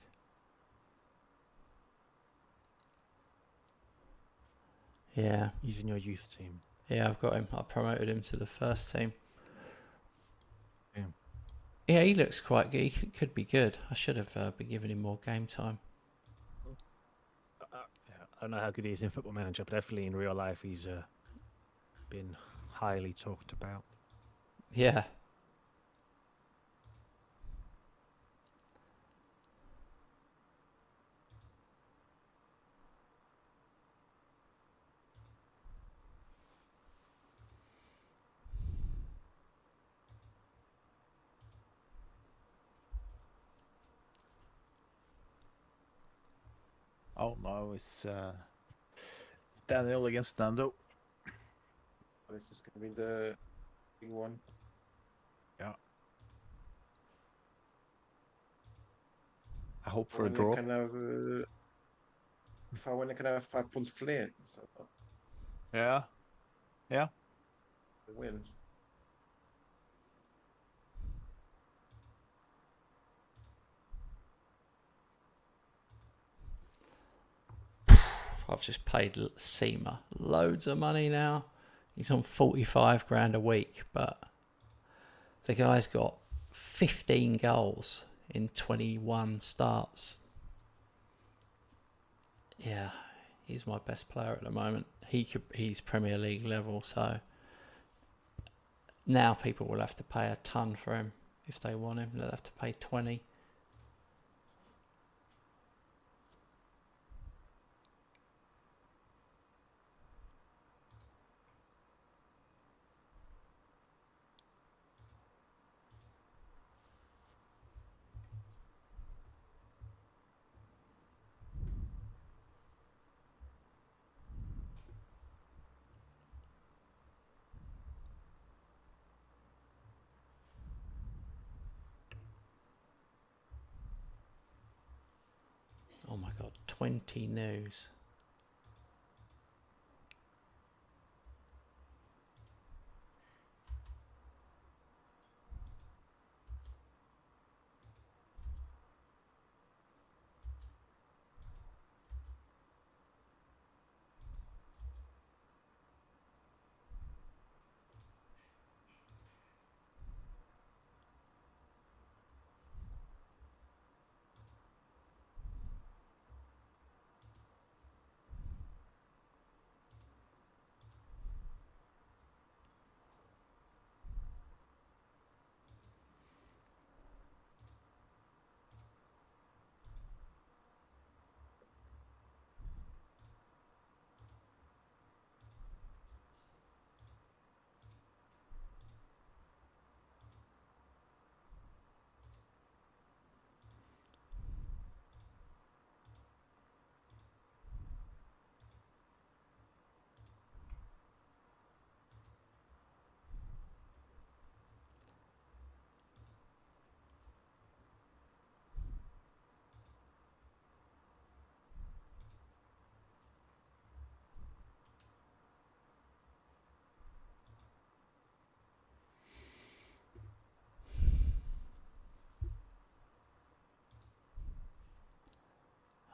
Yeah. He's in your youth team. Yeah, I've got him. I promoted him to the first team. Yeah. Yeah, he looks quite good. He could be good. I should have been giving him more game time. Yeah, I don't know how good he is in Football Manager, but definitely in real life he's been highly talked about. Yeah. Oh, no, it's Daniel against Nando. This is going to be the big one. Yeah. I hope for a When draw. Kan have, when kan have 5 points clear. So Yeah. Yeah. the win. I've just paid Seema loads of money now. He's on 45 grand a week, but the guy's got 15 goals in 21 starts. Yeah, he's my best player at the moment. He's Premier League level, so now people will have to pay a ton for him if they want him. They'll have to pay 20. Oh my god, 20 news.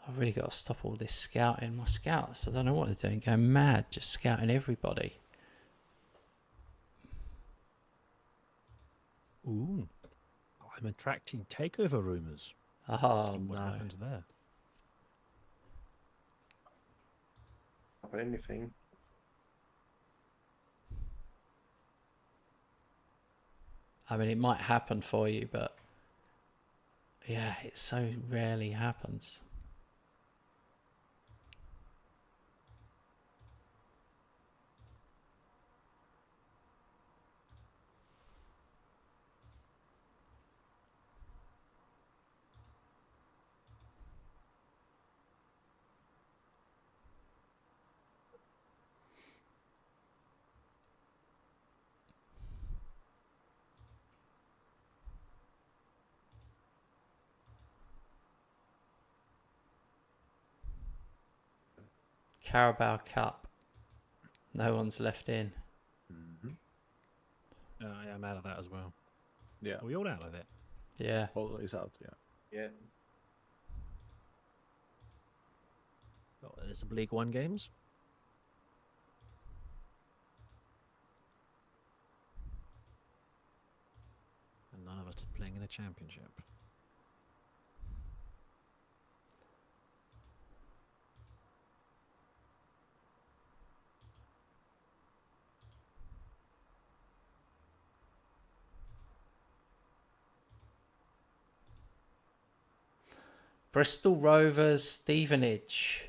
I've really got to stop all this scouting. My scouts, I don't know what they're doing, going mad, just scouting everybody. Ooh. I'm attracting takeover rumours. Oh, See what no. happens there. But anything. I mean, it might happen for you, but yeah, it so rarely happens. Carabao Cup. No one's left in. Mm-hmm. Yeah, I'm out of that as well. Yeah. Are we all out of it? Yeah. All is out. Yeah. Yeah. Oh, there's some League One games. And none of us are playing in the Championship. Bristol Rovers, Stevenage,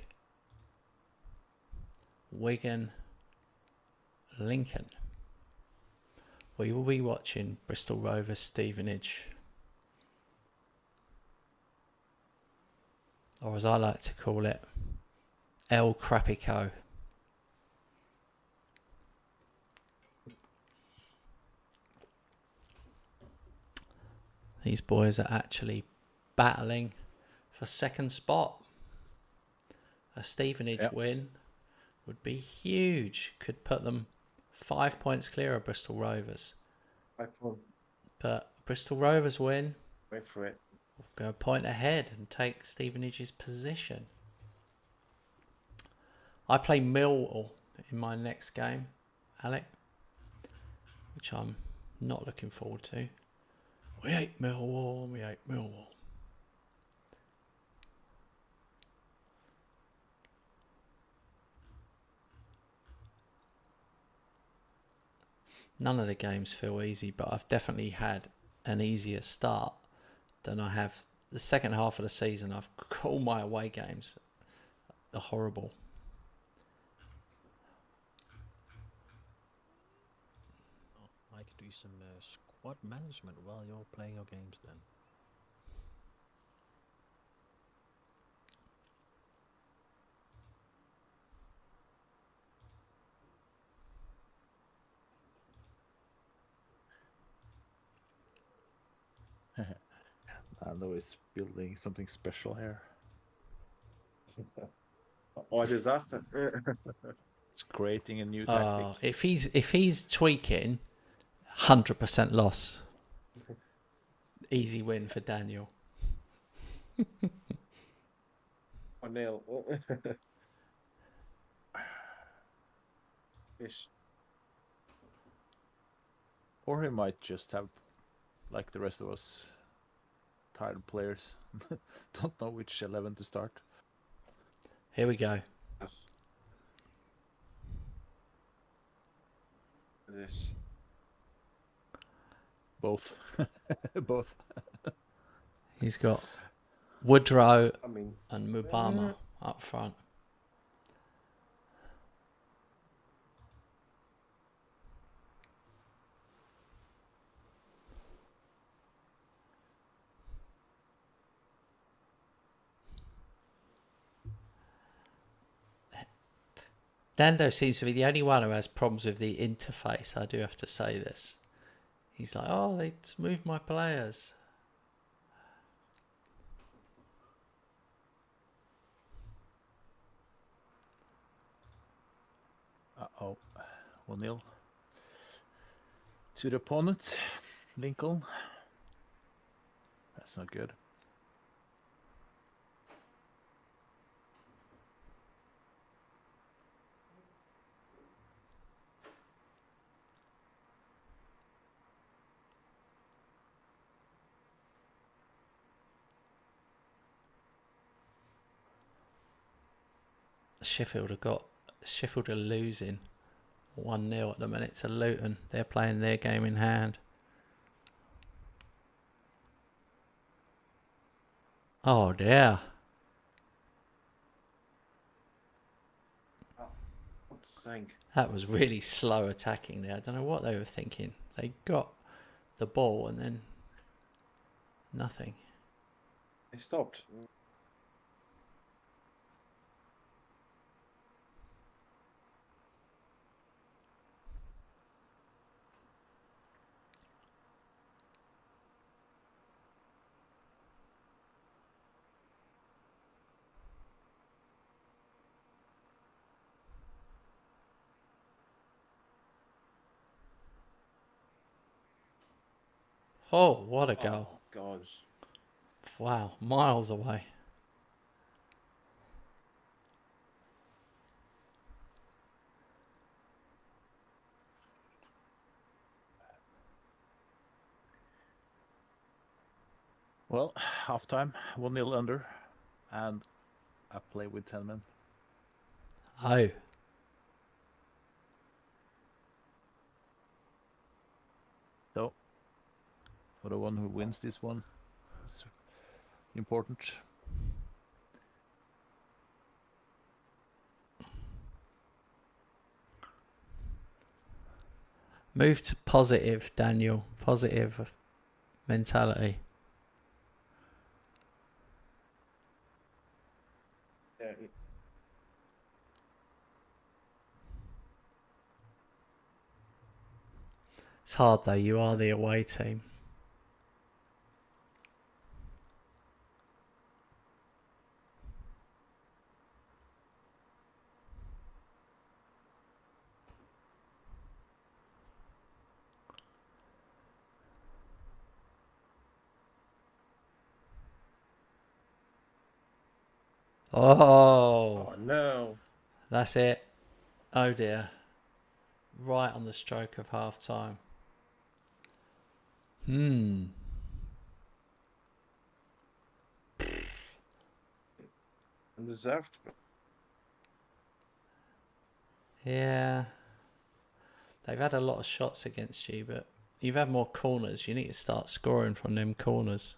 Wigan, Lincoln. We will be watching Bristol Rovers, Stevenage. Or as I like to call it, El Crapico. These boys are actually battling for second spot. A Stevenage win would be huge. Could put them 5 points clear of Bristol Rovers. 5 points. But Bristol Rovers win. Wait for it. Go a point ahead and take Stevenage's position. I play Millwall in my next game, Alec, which I'm not looking forward to. We hate Millwall, we hate Millwall. None of the games feel easy, but I've definitely had an easier start than I have the second half of the season. I've all my away games are horrible. Oh, I could do some squad management while you're playing your games then. Nando is building something special here. Oh, disaster. It's creating a new tactic. If he's tweaking, 100% loss. Easy win for Daniel. 1-0. Fish. Or he might just have, like the rest of us, tired players. Don't know which 11 to start. Here we go. This. Both. Both. He's got Woodrow I mean, and Mubama up front. Nando seems to be the only one who has problems with the interface. I do have to say this. He's like, oh, they just moved my players. Uh-oh. 1-0. To the opponent, Lincoln. That's not good. Sheffield are losing 1-0 at the minute to Luton. They're playing their game in hand. Oh dear. sank. That was really slow attacking there. I don't know what they were thinking. They got the ball and then nothing. They stopped. Oh, what a Oh goal. God. Wow, miles away. Well, half time, 1-0 under, and I play with 10 men. Oh, So, for the one who wins this one, it's important. move to positive, Daniel. Positive mentality. Yeah. It's hard though. You are the away team. Oh, Oh no. that's it. Oh dear. Right on the stroke of half time. Undeserved. Yeah. They've had a lot of shots against you, but you've had more corners. You need to start scoring from them corners.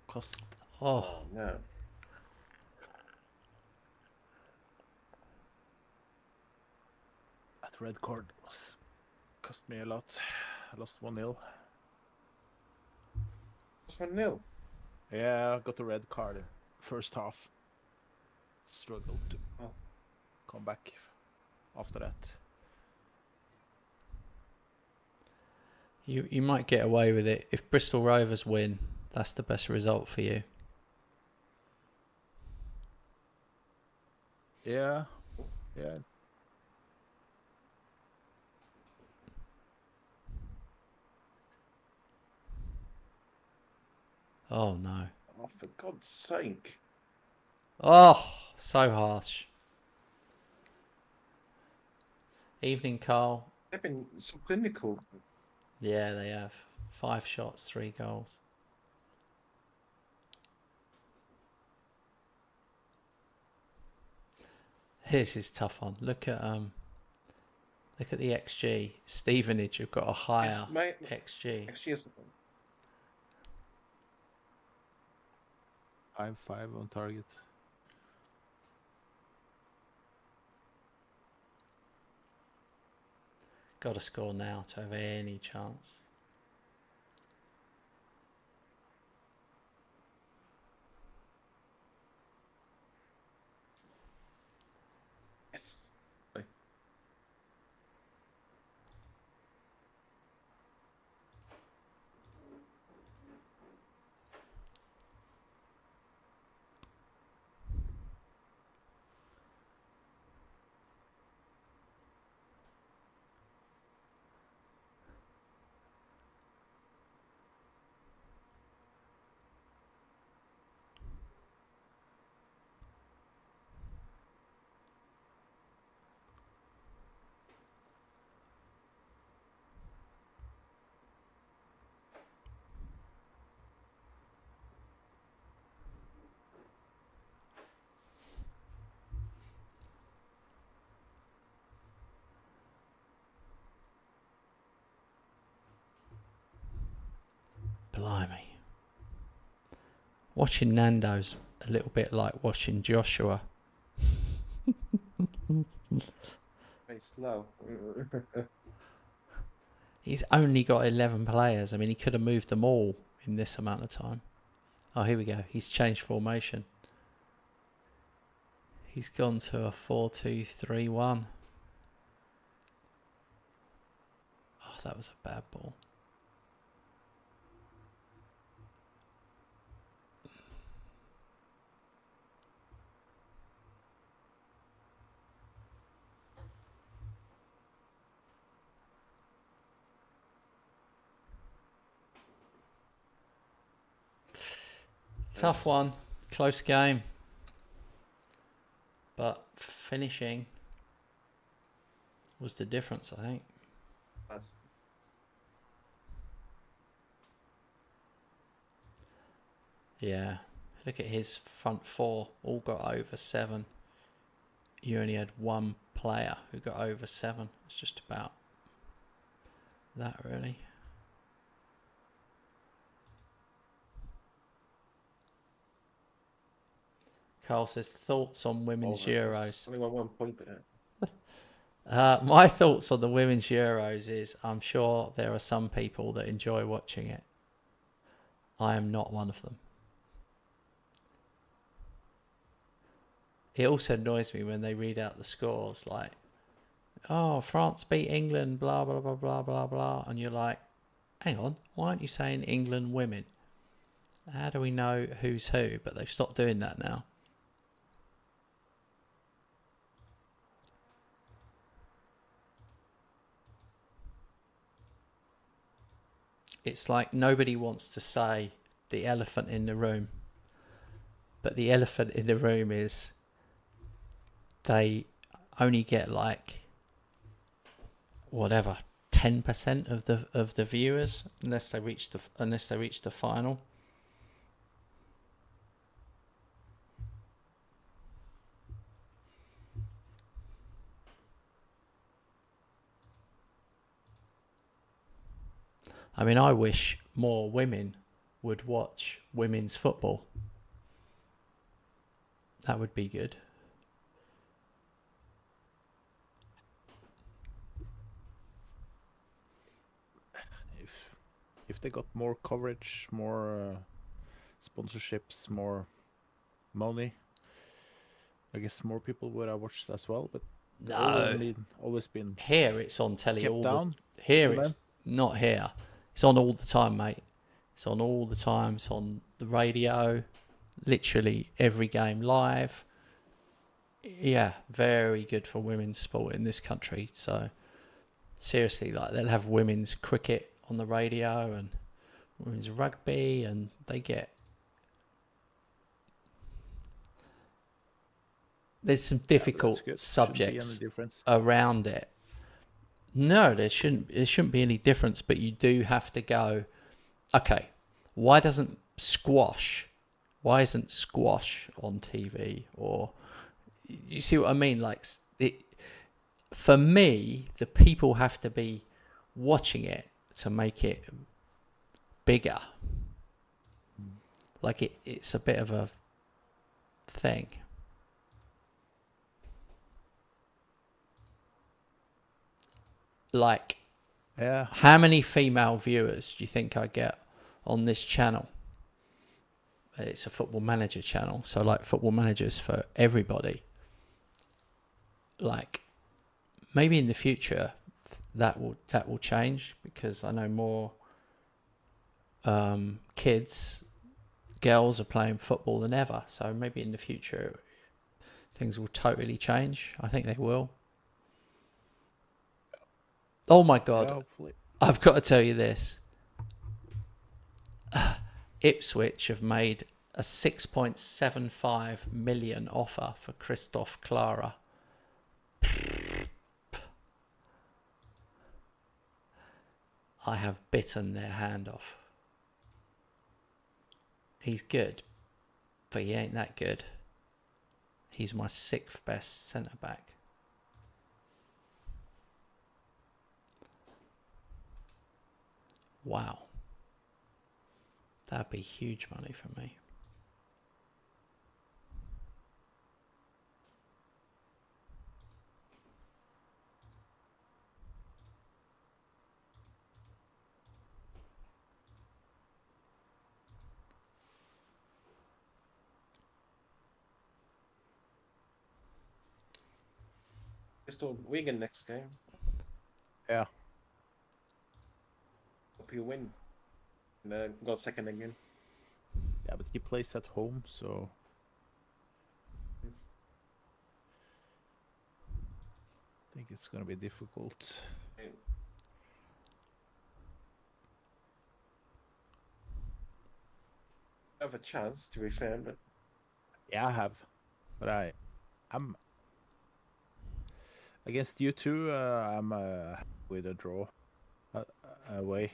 Cost Oh, Oh no. that red card was cost me a lot. I lost 1-0. It's 1-0. Yeah, I got a red card in first half. Struggled to Oh. come back after that. you might get away with it. If Bristol Rovers win, that's the best result for you. Yeah, yeah. Oh no. Oh, for God's sake. Oh, so harsh. Evening, Carl. They've been so clinical. Yeah, they have. 5 shots, 3 goals. Here's his tough one. Look at the XG. Stevenage have got a higher Yes, mate. XG. Actually, yes. 5-5 on target. Got to score now to have any chance. Yes. Blimey. Watching Nando's a little bit like watching Joshua. Very slow. He's only got 11 players. I mean, he could have moved them all in this amount of time. Oh, here we go. He's changed formation. He's gone to a 4-2-3-1. Oh, that was a bad ball. Tough one. Close game. But finishing was the difference, I think. That's Yeah. Look at his front four. All got over 7. You only had one player who got over 7. It's just about that, really. Carl says, thoughts on women's Euros. only 1 point there. My thoughts on the women's Euros is I'm sure there are some people that enjoy watching it. I am not one of them. It also annoys me when they read out the scores like, oh, France beat England, blah, blah, blah, blah, blah, blah. And you're like, hang on, why aren't you saying England women? How do we know who's who? But they've stopped doing that now. It's like nobody wants to say the elephant in the room. But the elephant in the room is they only get like whatever 10% of the viewers unless they reach the final. I mean, I wish more women would watch women's football. That would be good. If they got more coverage, more sponsorships, more money, I guess more people would have watched as well. But No, always been here it's on telly kept all down. here for it's them. not here. It's on all the time, mate. It's on all the time. It's on the radio, literally every game live. Yeah, very good for women's sport in this country. So seriously, like they'll have women's cricket on the radio and women's rugby, and they get. There's some difficult That's good. subjects Shouldn't be any difference. around it. No, there shouldn't be any difference, but you do have to go, okay, why isn't squash on TV? Or you see what I mean? Like it, for me, the people have to be watching it to make it bigger. Like it's a bit of a thing. Like, Yeah, how many female viewers do you think I get on this channel? It's a Football Manager channel, so like Football Managers for everybody. Like, maybe in the future that will change, because I know more girls are playing football than ever. So maybe in the future things will totally change. I think they will. Oh my God. yeah, hopefully. I've got to tell you this. Ipswich have made a 6.75 million offer for Christoph Clara. I have bitten their hand off. He's good, but he ain't that good. He's my 6th best centre back. Wow. That'd be huge money for me. Crystal Wigan next game. Yeah. Hope you win. And then go second again. Yeah, but he plays at home, so I think it's gonna be difficult. Have a chance, to be fair, but Yeah, I have, but I'm against you two. I'm with a draw away,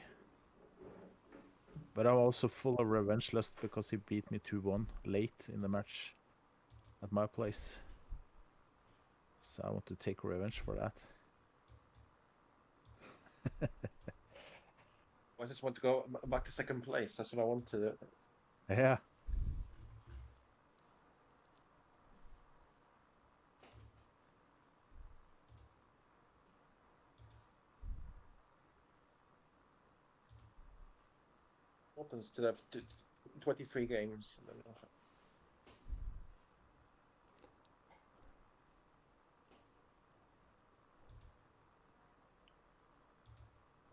but I'm also full of revenge lust because he beat me 2-1 late in the match at my place. So I want to take revenge for that. I just want to go back to second place. That's what I want to do. Yeah. Want instead of 23 games. And then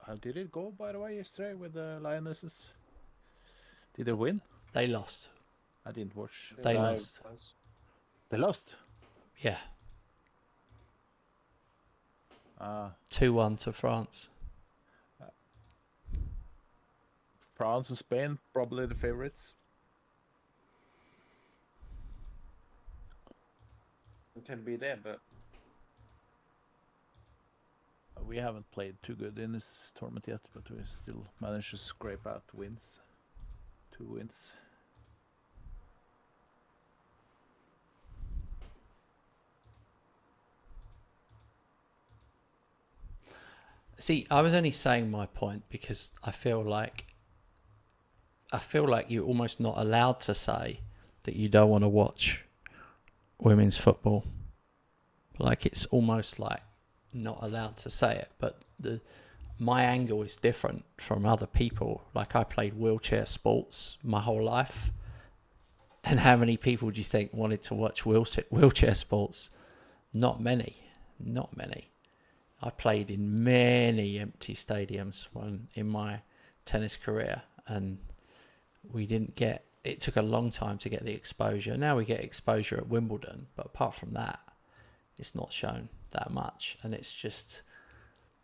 How did it go, by the way, yesterday with the Lionesses? Did they win? They lost. I didn't watch. They live lost. plans. They lost. Yeah. Ah, 2-1 to France. France and Spain probably the favorites. It can be there, but We haven't played too good in this tournament yet, but we still managed to scrape out wins. 2 wins. See, I was only saying my point because I feel like you're almost not allowed to say that you don't want to watch women's football. Like it's almost like not allowed to say it, but my angle is different from other people. Like I played wheelchair sports my whole life, and how many people do you think wanted to watch wheelchair sports? Not many. I played in many empty stadiums in my tennis career, and we didn't get. It took a long time to get the exposure. Now we get exposure at Wimbledon, but apart from that, it's not shown that much, and it's just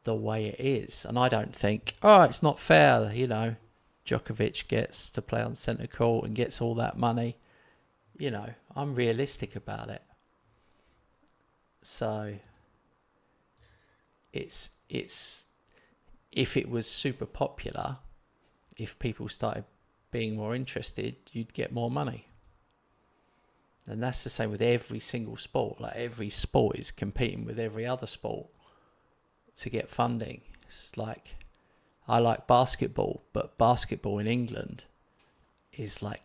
the way it is. And I don't think, it's not fair, Djokovic gets to play on centre court and gets all that money. I'm realistic about it. So it's if it was super popular, if people started being more interested, you'd get more money. And that's the same with every single sport. Like every sport is competing with every other sport to get funding. It's like, I like basketball, but basketball in England is like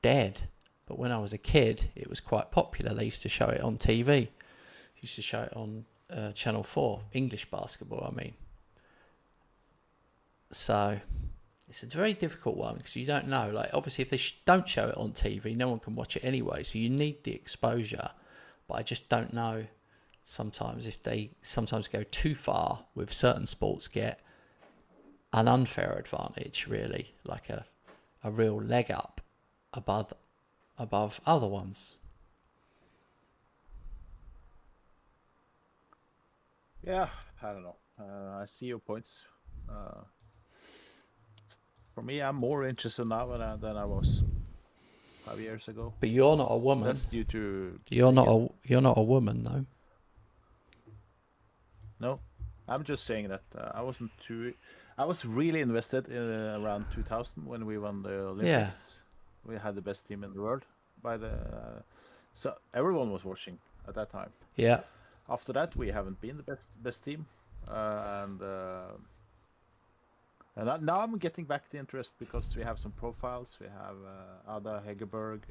dead. But when I was a kid, it was quite popular. They used to show it on TV. Used to show it on Channel 4, English basketball, I mean. So it's a very difficult one because you don't know. Like obviously if they don't show it on TV, no one can watch it anyway. So you need the exposure. But I just don't know sometimes if they sometimes go too far with certain sports, get an unfair advantage, really, like a real leg up above other ones. Yeah, I don't know. I see your points. For me, I'm more interested now than I was 5 years ago. But you're not a woman. That's due to You're not a woman, though. No, I'm just saying that I was really invested in around 2000 when we won the Olympics. Yeah. We had the best team in the world so everyone was watching at that time. Yeah. After that, we haven't been the best team, and And now I'm getting back the interest because we have some profiles. We have Ada Hegerberg,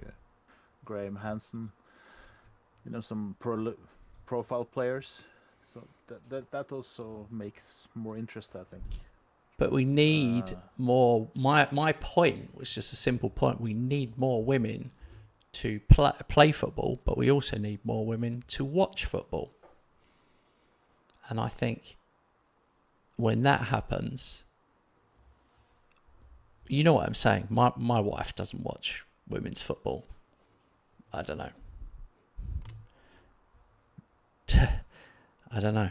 Graham Hansen, some profile players. So that also makes more interest, I think. But we need more. My point was just a simple point. We need more women to play football, but we also need more women to watch football. And I think when that happens, you know what I'm saying. My wife doesn't watch women's football. I don't know. I don't know.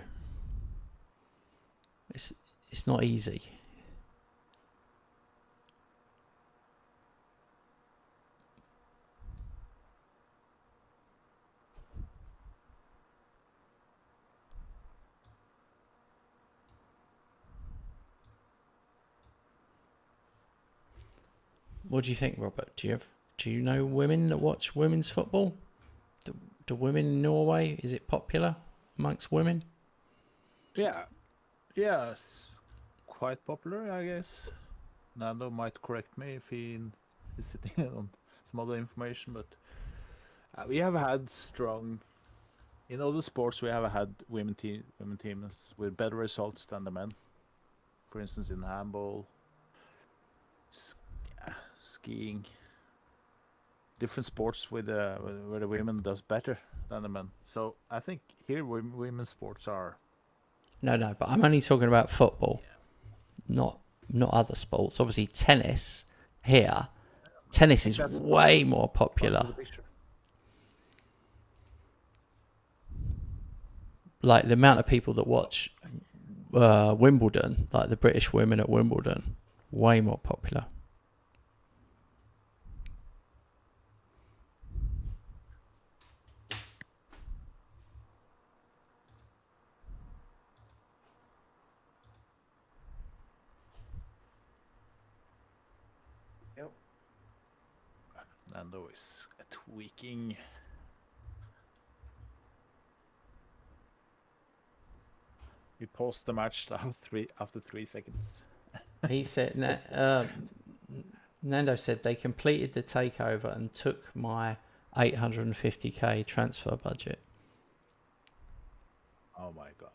It's not easy. What do you think, Robert? Do you know women that watch women's football? Do women in Norway, is it popular amongst women? Yeah, it's quite popular, I guess. Nando might correct me if he is sitting on some other information, but we have had strong. In other sports, we have had women teams with better results than the men. For instance, in handball, skiing, different sports where the women does better than the men. So I think here women's sports are. No, but I'm only talking about football, not other sports. Obviously, tennis here. Tennis is way more popular. Like the amount of people that watch Wimbledon, like the British women at Wimbledon, way more popular. Yep. Nando is tweaking. We paused the match after 3 seconds. He said, Nando said they completed the takeover and took my 850k transfer budget. Oh my god.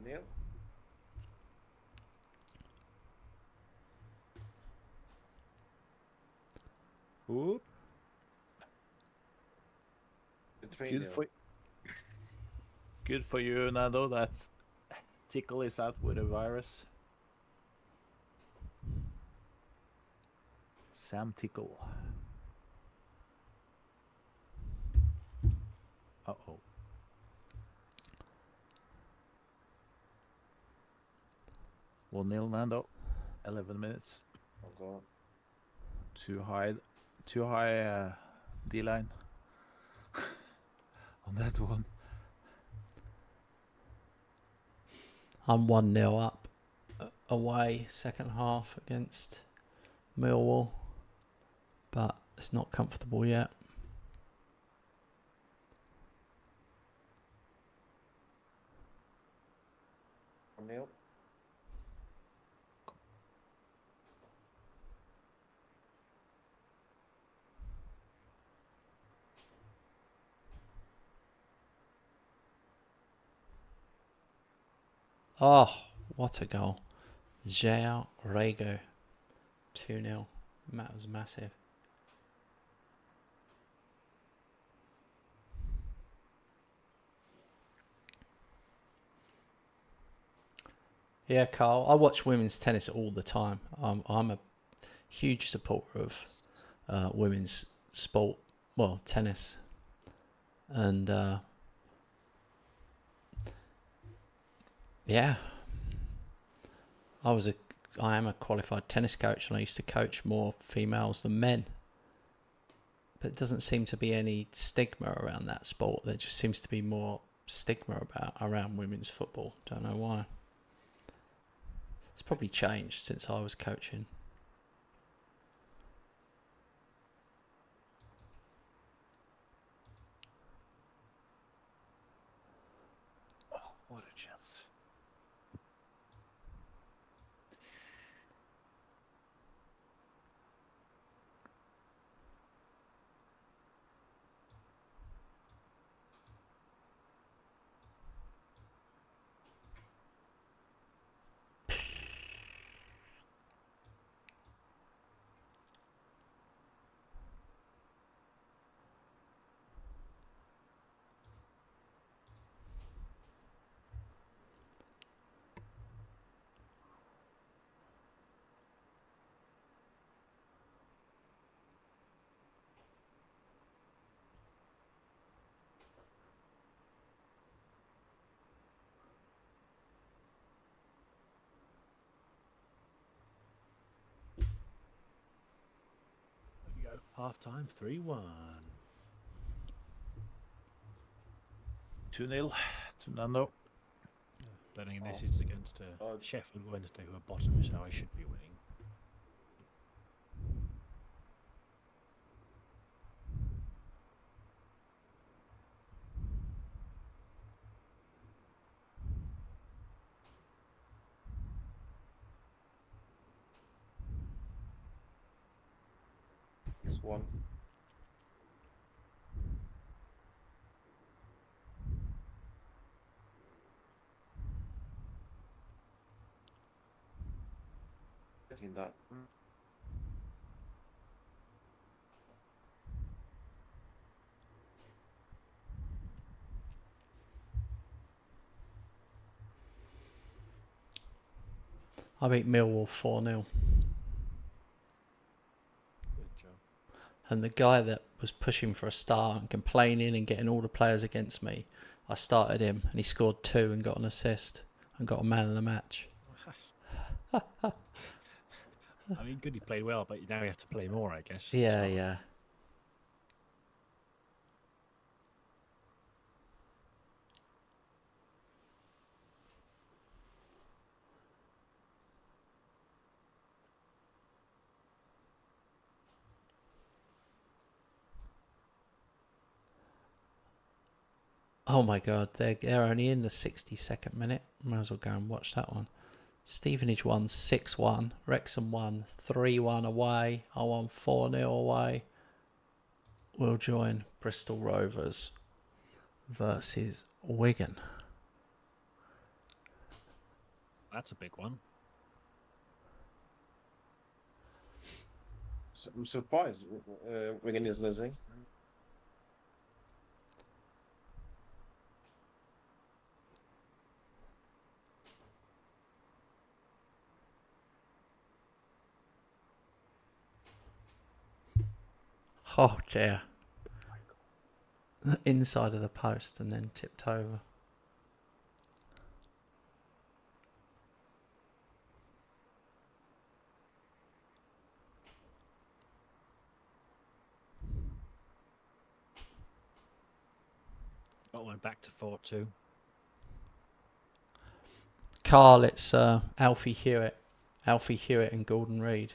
Neil? Whoop. Good for you, Nando. That Tickle is out with a virus. Sam Tickle. Uh-oh. Well, nil, Nando. 11 minutes. Oh god. Too high D-line on that one. I'm 1-0 up away second half against Millwall, but it's not comfortable yet. Neil? Oh, what a goal. João Rego. 2-0. That was massive. Yeah, Carl, I watch women's tennis all the time. I'm a huge supporter of women's sport, well, tennis. And yeah, I am a qualified tennis coach, and I used to coach more females than men. But it doesn't seem to be any stigma around that sport. There just seems to be more stigma around women's football. Don't know why. It's probably changed since I was coaching. Oh, what a chance. There we go. Half time, 3-1. 2-0 to Nando. Betting this is against Sheffield Wednesday, who are bottom, so I should be winning. It's one. Getting that. I beat Millwall 4-0. Good job. And the guy that was pushing for a start and complaining and getting all the players against me, I started him and he scored 2 and got an assist and got a man of the match. I mean, good he played well, but now you have to play more, I guess. Yeah, So, yeah. Oh my God, they're only in the 62nd minute. Might as well go and watch that one. Stevenage won 6-1. Wrexham won 3-1 away. I won 4-0 away. We'll join Bristol Rovers versus Wigan. that's a big one. I'm surprised Wigan is losing. Oh dear. Inside of the post and then tipped over. Got one back to 4-2. Carl, it's Alfie Hewitt. Alfie Hewitt and Gordon Reed.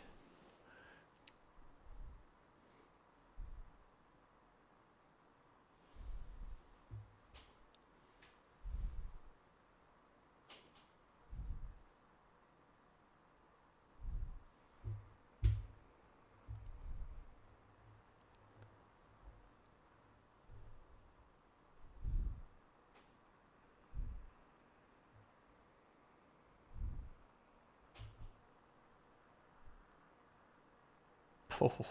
Oh,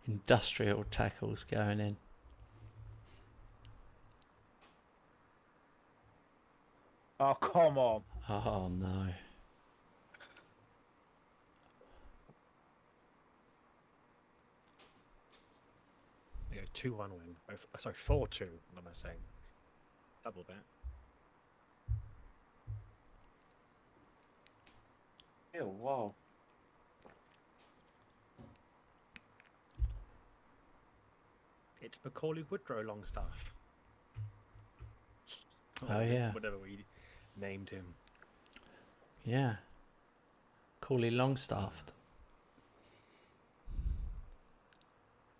industrial tackles going in. Oh, come on. Oh no. There you go, 2-1 win. Oh, sorry, 4-2. What am I saying? Double bet. Oh, wow. It's Macaulay Woodrow Longstaff. Oh, yeah. Whatever we named him. Yeah. Cooley Longstaffed.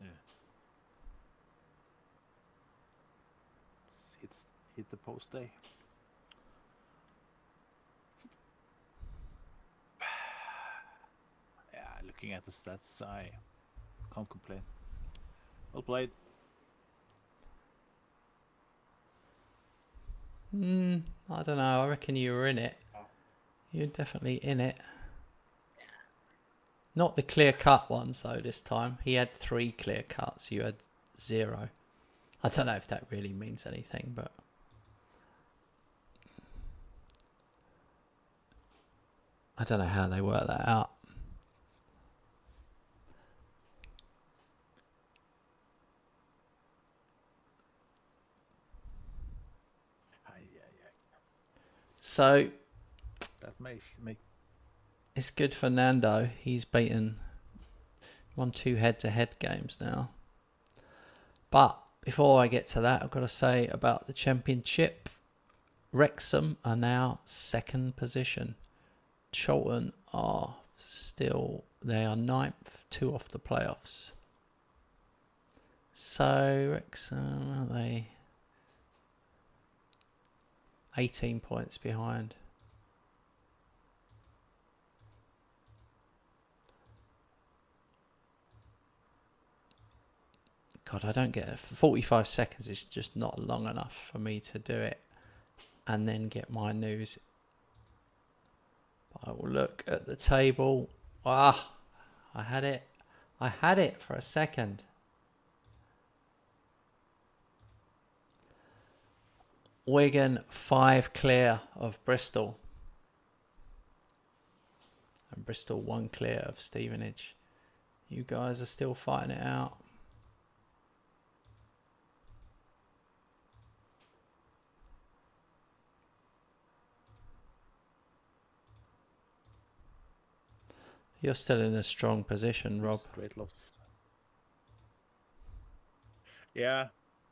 Yeah. It's hit the post day. Yeah, looking at the stats, I can't complain. Well played. I don't know. I reckon you were in it. Oh. You're definitely in it. Not the clear-cut ones, though, this time. He had 3 clear cuts. You had 0. I don't know if that really means anything, but... I don't know how they work that out. So... That makes It's good for Nando. He's beaten 1-2 head-to-head games now. But before I get to that, I've got to say about the championship. Wrexham are now 2nd position. Charlton are still, they are 9th, 2 off the playoffs. So Wrexham, are they 18 points behind? God, I don't get it. 45 seconds is just not long enough for me to do it and then get my news. I will look at the table. Ah, I had it. I had it for a second. Wigan 5 clear of Bristol. And Bristol 1 clear of Stevenage. You guys are still fighting it out. You're still in a strong position, Rob. straight loss. Yeah,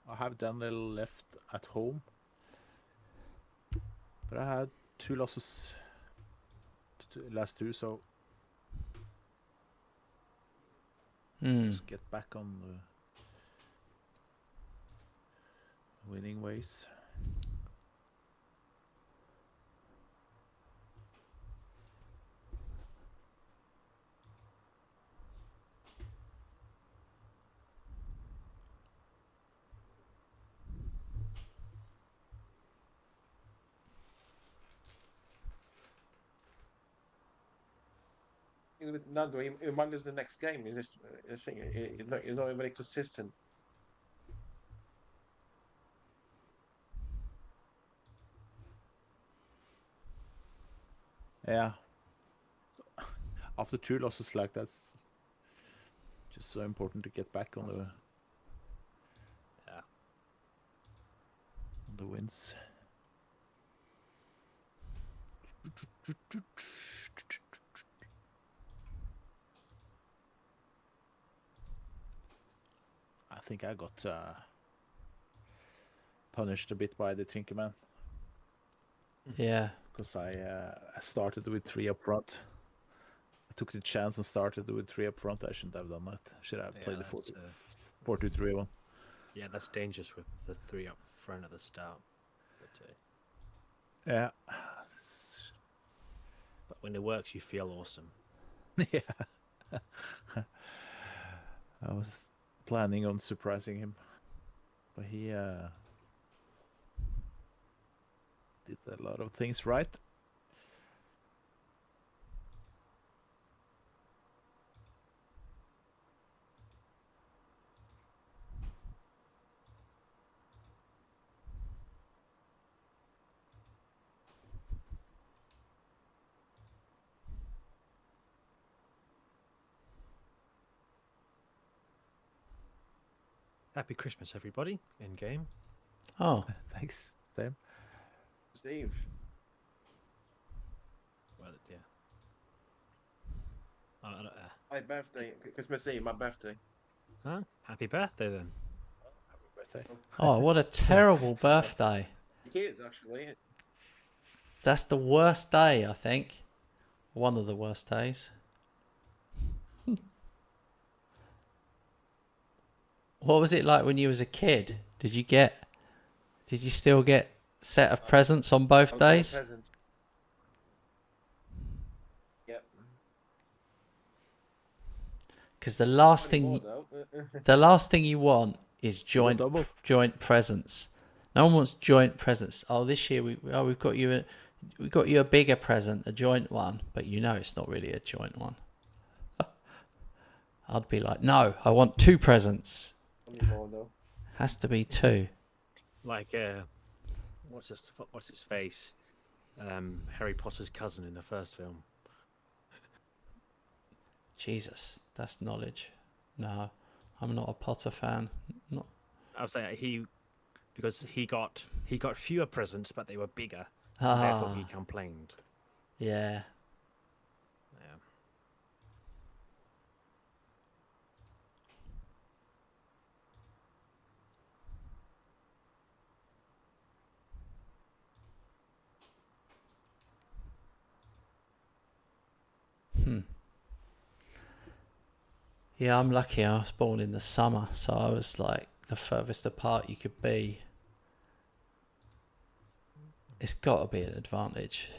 I have done a little left at home. But I had 2 losses last 2, so just get back on the winning ways. Nando, you might lose the next game. You're just you're not very consistent. Yeah. After 2 losses like that's just so important to get back on the wins. I think I got punished a bit by the Tinkerman. Yeah. Because I started with 3 up front. I took the chance and started with 3 up front. I shouldn't have done that. Should have played the 4-2-3 one. Yeah, that's dangerous with the 3 up front at the start. But, Yeah. but when it works, you feel awesome. Yeah. I was planning on surprising him, but he did a lot of things right. Happy Christmas, everybody, in game. Oh, Thanks, Sam. Steve. Well, yeah. My birthday, Christmas Eve, my birthday. Huh? Happy birthday then. Happy birthday. oh, what a terrible birthday. It is actually. That's the worst day, I think. One of the worst days. What was it like when you was a kid? Did you still get set of presents on both Outdoor days? presents. Yep. Because the last Not anymore, thing though. the last thing you want is joint double. presents. No one wants joint presents. Oh, this year we've got you a bigger present, a joint one, but you know it's not really a joint one. I'd be like, no, I want 2 presents. Not anymore, though. Has to be 2. Like, what's his face? Harry Potter's cousin in the first film. Jesus, that's knowledge. No, I'm not a Potter fan. Not. I would say because he got fewer presents, but they were bigger. And therefore, he complained. Yeah. Yeah. Yeah, I'm lucky. I was born in the summer, so I was like the furthest apart you could be. It's got to be an advantage.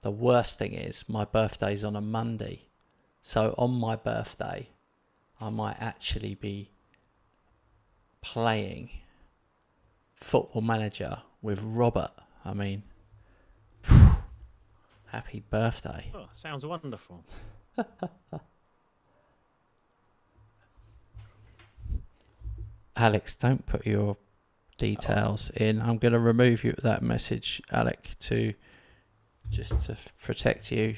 The worst thing is my birthday's on a Monday. So on my birthday, I might actually be playing Football Manager with Robert. I mean, happy birthday. Oh, sounds wonderful. Alex, don't put your details in. I'm going to remove you that message, Alec, just to protect you.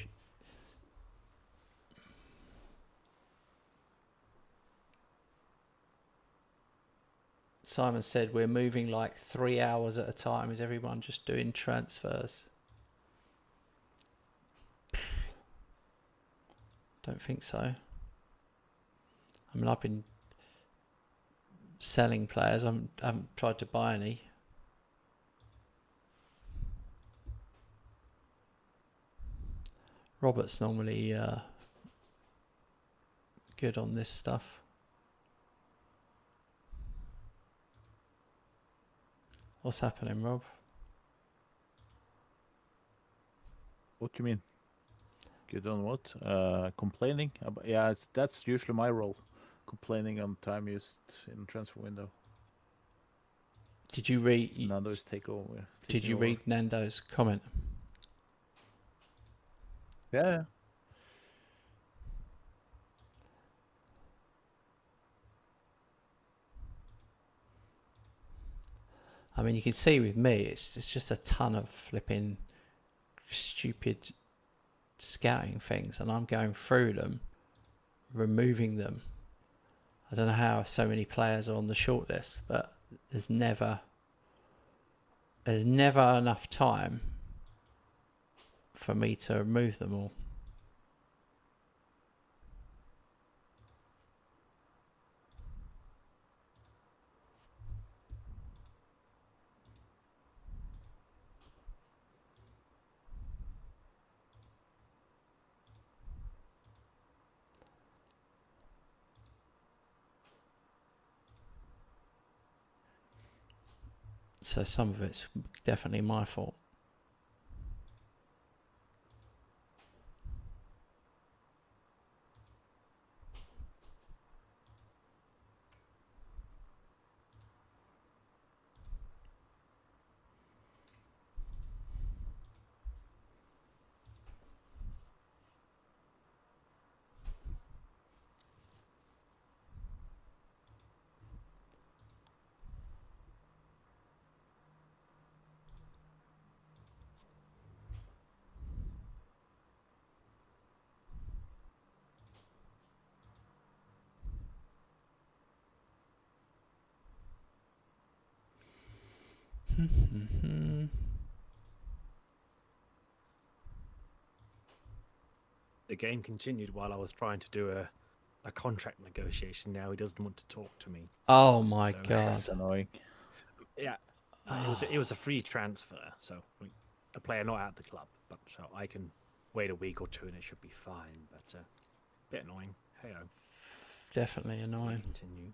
Simon said we're moving like 3 hours at a time. Is everyone just doing transfers? Don't think so. I mean, I've been selling players. I haven't tried to buy any. Robert's normally good on this stuff. What's happening, Rob? What do you mean? Good on what? Complaining? Yeah, that's usually my role. Complaining on time used in transfer window. Did you read? Nando's takeover. Did you read Nando's comment? Yeah. I mean, you can see with me, it's just a ton of flipping stupid scouting things, and I'm going through them, removing them. I don't know how so many players are on the shortlist, but there's never enough time for me to remove them all. So some of it's definitely my fault. the game continued while I was trying to do a contract negotiation. Now he doesn't want to talk to me. Oh my So- god. That's annoying. Yeah, it was a free transfer, so a player not at the club, but so I can wait a week or two and it should be fine. But a bit annoying. Hey, Definitely annoying. continue.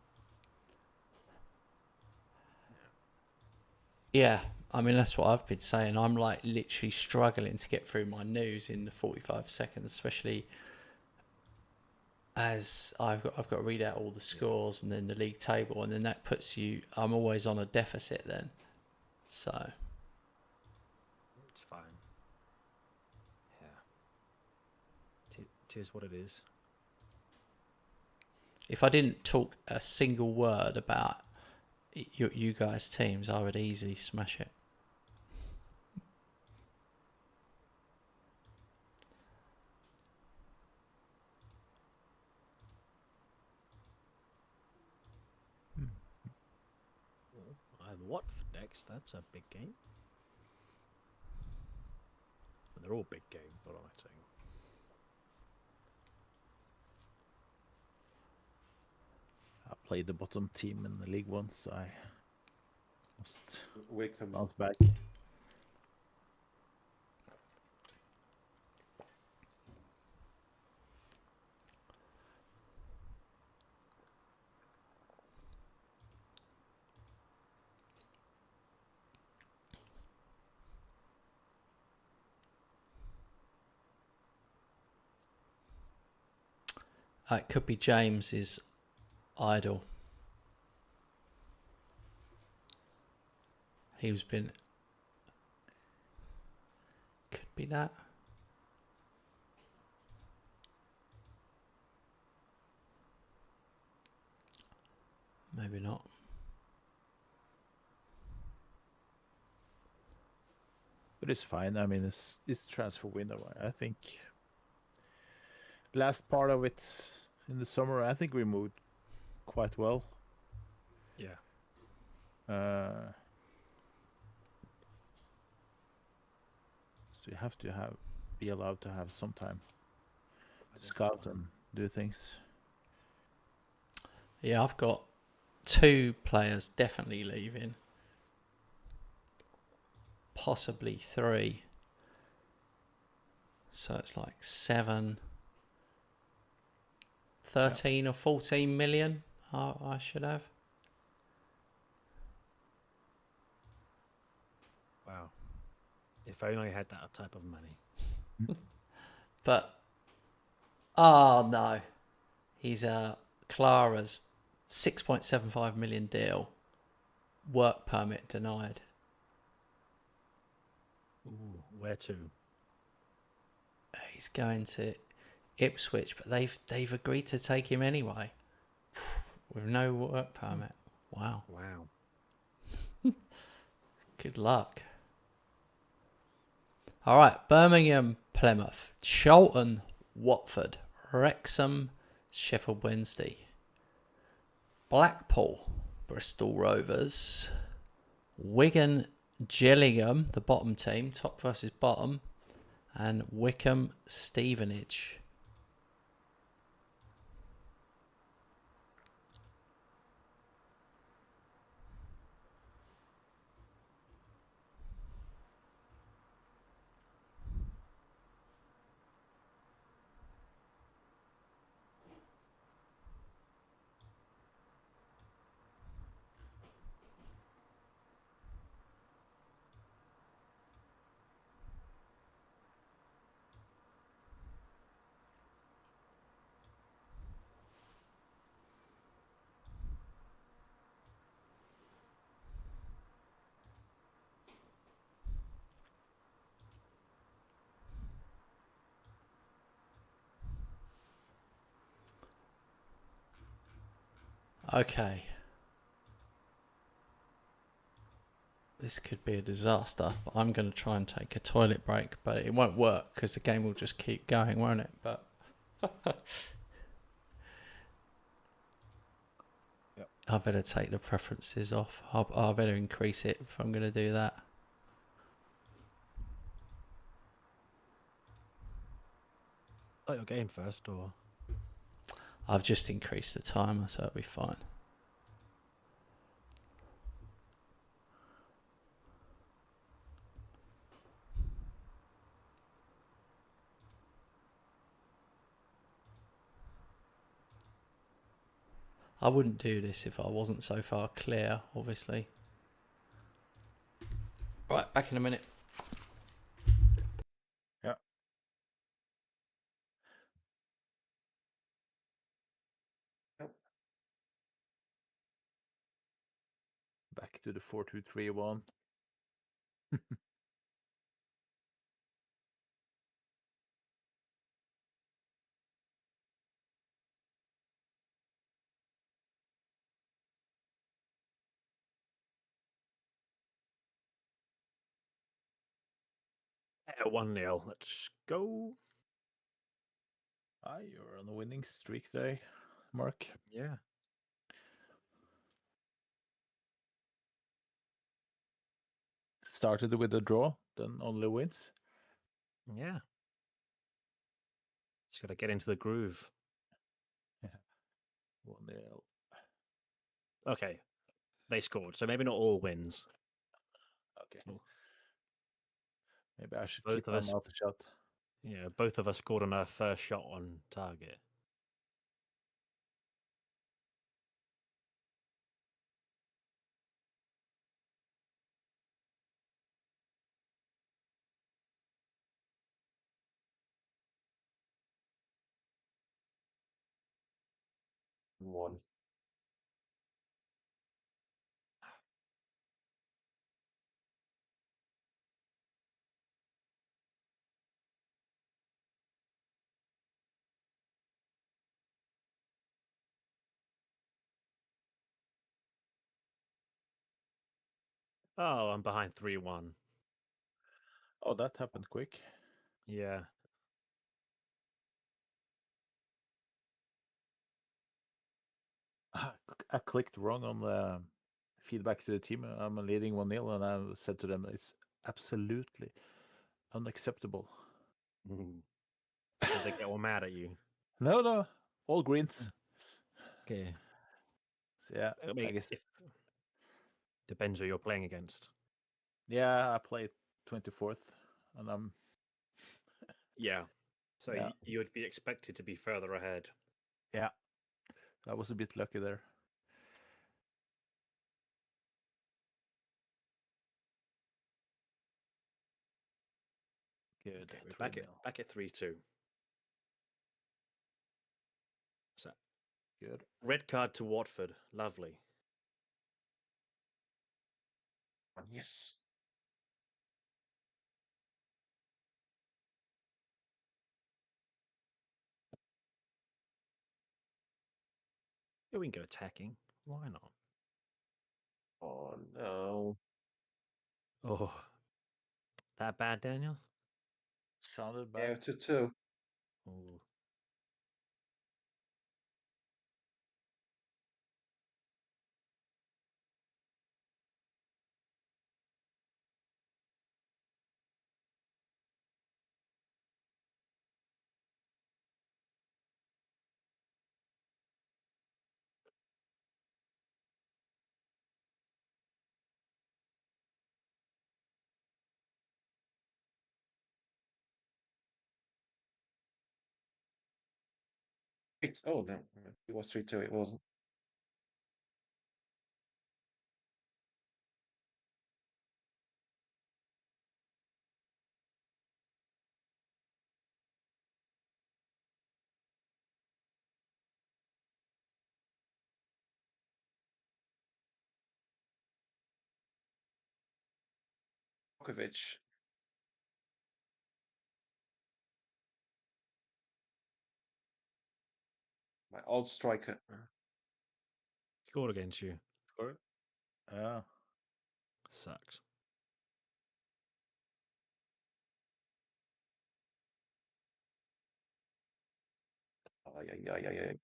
Yeah, I mean that's what I've been saying. I'm like literally struggling to get through my news in the 45 seconds, especially as I've got to read out all the scores and then the league table, and then that puts you. I'm always on a deficit then, so It's fine. Yeah. Tis what it is. if I didn't talk a single word about you guys' teams, I would easily smash it. I have Watford next. That's a big game. They're all big games, what am I saying? I played the bottom team in the League One, so I must Wickham. bounce back. It could be James's idol. He's been. Could be that. Maybe not. But it's fine. I mean, it's transfer window. I think last part of it in the summer, I think we moved quite well. Yeah. So you have to be allowed to have some time I to think scout so. and do things. Yeah, I've got 2 players definitely leaving. Possibly 3. So it's like 7, 13 or 14 million I should have. Wow. If only I had that type of money. But, oh no. He's Clara's 6.75 million deal. Work permit denied. Ooh, where to? He's going to Ipswich, but they've agreed to take him anyway. With no work permit. Wow. Wow. Good luck. All right, Birmingham, Plymouth, Charlton, Watford, Wrexham, Sheffield Wednesday, Blackpool, Bristol Rovers, Wigan, Gillingham, the bottom team, top versus bottom, and Wycombe, Stevenage. Okay. This could be a disaster. But I'm going to try and take a toilet break, but it won't work because the game will just keep going, won't it? But Yep. I better take the preferences off. I better increase it if I'm going to do that. Oh, your game first, or? I've just increased the timer, so it'll be fine. I wouldn't do this if I wasn't so far clear, obviously. Right, back in a minute. Yeah. Back to the 4-2-3-1. Yeah, 1-0. Let's go. You're on a winning streak today, Mark. Yeah. Started with a draw, then only wins. Yeah. Just got to get into the groove. 1-0. Okay. They scored, so maybe not all wins. Okay. Oh. Maybe I should Both keep of my us- mouth shut. Yeah, both of us scored on our first shot on target. One. Oh, I'm behind 3-1. Oh, that happened quick. Yeah. I clicked wrong on the feedback to the team. I'm leading 1-0, and I said to them, it's absolutely unacceptable. So they get all mad at you. No, all greens. Okay. So, yeah, I mean, I guess. if depends who you're playing against. Yeah, I played 24th, and I'm. Yeah. So Yeah. you would be expected to be further ahead. Yeah, I was a bit lucky there. Good. Okay, we're 3-0. back at 3-2. So Good. red card to Watford. Lovely. Yes. Yeah, we can go attacking. Why not? Oh no. Oh, that bad, Daniel? Sounded Yeah, bad. 2-2. Oh. Oh no, it was 3-2. It wasn't. Djokovic. My old striker. Scored against you. Score. Yeah. Sucks. Ay, ay, ay, ay, ay.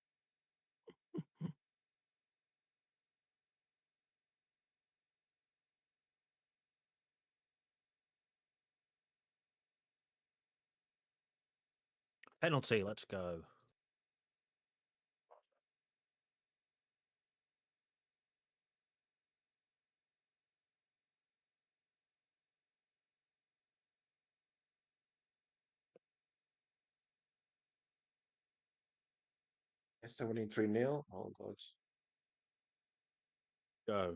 Penalty, let's go. It's 3-0. Oh, God. Go.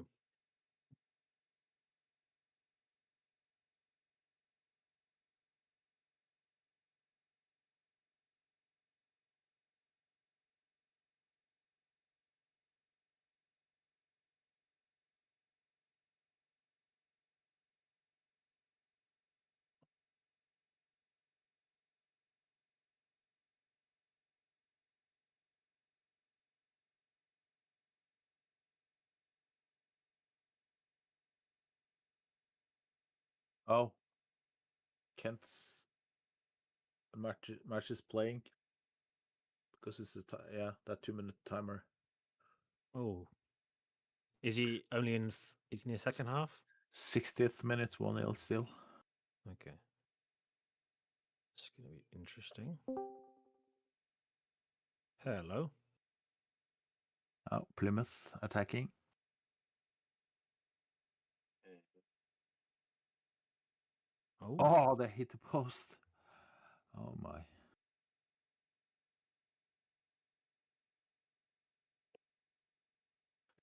Oh, Kent's match is playing because it's that 2-minute timer. Oh. Is he only in? Is he in the second half? 60th minute, 1-0 still. Okay. It's going to be interesting. Hello. Oh, Plymouth attacking. Oh. Oh, they hit the post. Oh my.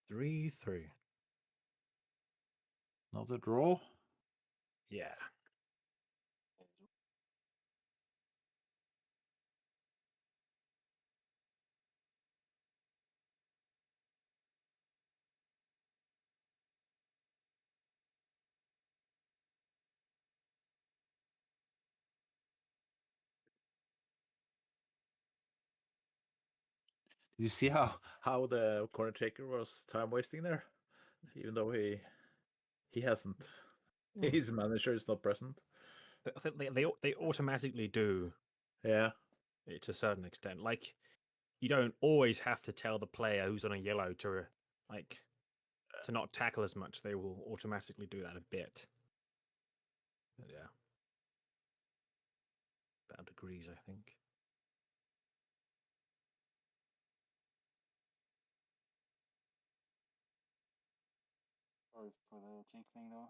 Three. Another draw. Yeah. Did you see how the corner taker was time wasting there? Even though he hasn't. His manager is not present. I think they automatically do Yeah. it to a certain extent. Like, you don't always have to tell the player who's on a yellow to not tackle as much. They will automatically do that a bit. But yeah. About degrees, I think. Sorry for the tinkling though.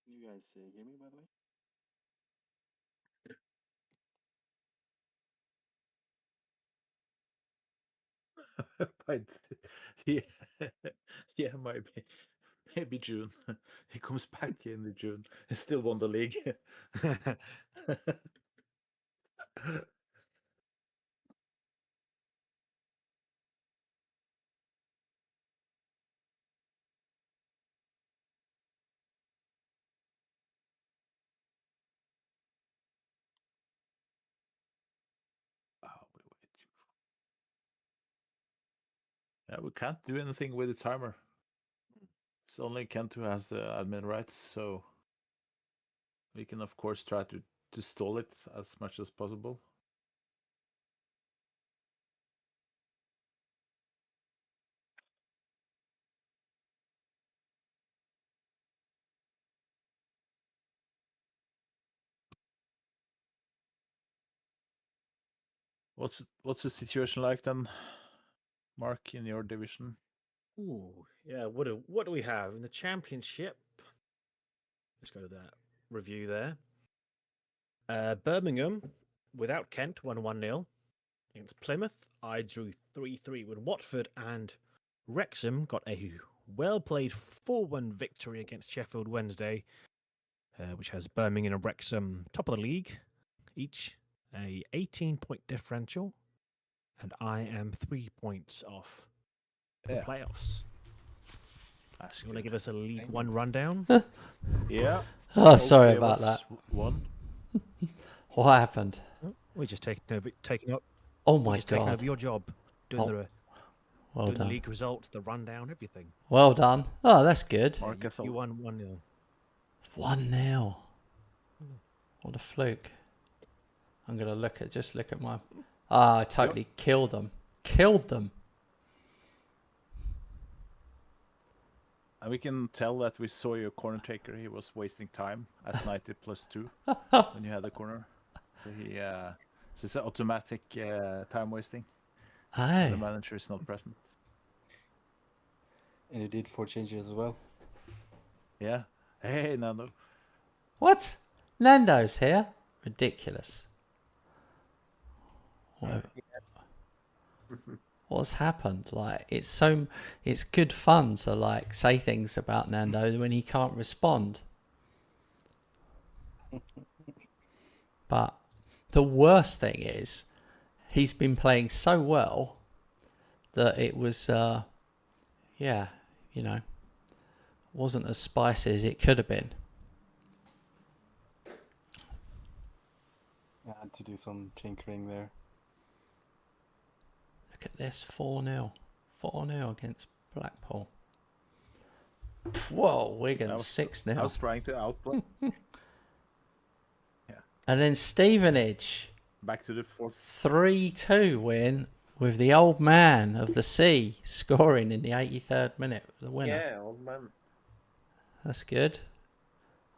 You guys hear me by the way? But yeah, yeah, maybe June. He comes back in the June. He still won the league. Oh, wait. Yeah, we can't do anything with the timer. It's only Kent who has the admin rights, so we can of course try to stall it as much as possible. What's the situation like then, Mark, in your division? Ooh, yeah. What do we have in the championship? Let's go to that review there. Birmingham, without Kent, won 1-0 against Plymouth. I drew 3-3 with Watford, and Wrexham got a well-played 4-1 victory against Sheffield Wednesday, which has Birmingham and Wrexham top of the league, each a 18-point differential, and I am 3 points off the playoffs. That's You want to good. give us a League One rundown? Yeah. Oh, sorry Okay, about that. what's One. What happened? We're just taking up. Oh We're my just taking god. over your job, doing Oh, the well doing the done. league results, the rundown, everything. Well done. Oh, that's good. Yeah, Marcus, you won 1-0. 1-0. What a fluke. I'm gonna look at my. Ah, I totally killed them. Killed them. and we can tell that we saw your corner taker. He was wasting time at 90+2 when you had the corner. So so it's an automatic time wasting when the Oh, manager is not present. And you did 4 changes as well. Yeah. Hey, Nando. what? Nando's here? Ridiculous. What, what's happened? Like it's good fun to like say things about Nando when he can't respond. But the worst thing is he's been playing so well that it was wasn't as spicy as it could have been. I had to do some tinkering there. Look at this, 4-0. 4-0 against Blackpool. Whoa, Wigan I was 6-0. trying to outplay. And then Stevenage, Back to the fourth. 3-2 win with the old man of the sea scoring in the 83rd minute, the winner. Yeah, old man. That's good.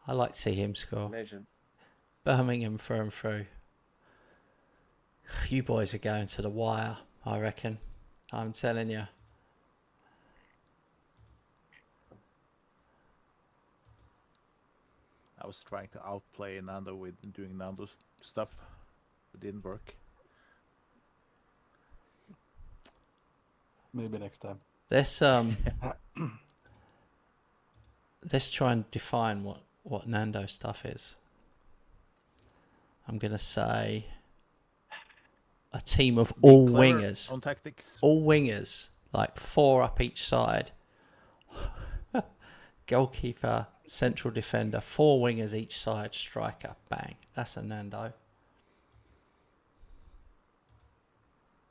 I like to see him score. Legend. Birmingham through and through. You boys are going to the wire, I reckon. I'm telling you. I was trying to outplay Nando with doing Nando's stuff. It didn't work. Maybe next time. Let's try and define what Nando stuff is. I'm gonna say a team of Be all clever wingers. on tactics. All wingers, like 4 up each side. Goalkeeper, central defender, 4 wingers each side, striker. Bang. That's a Nando.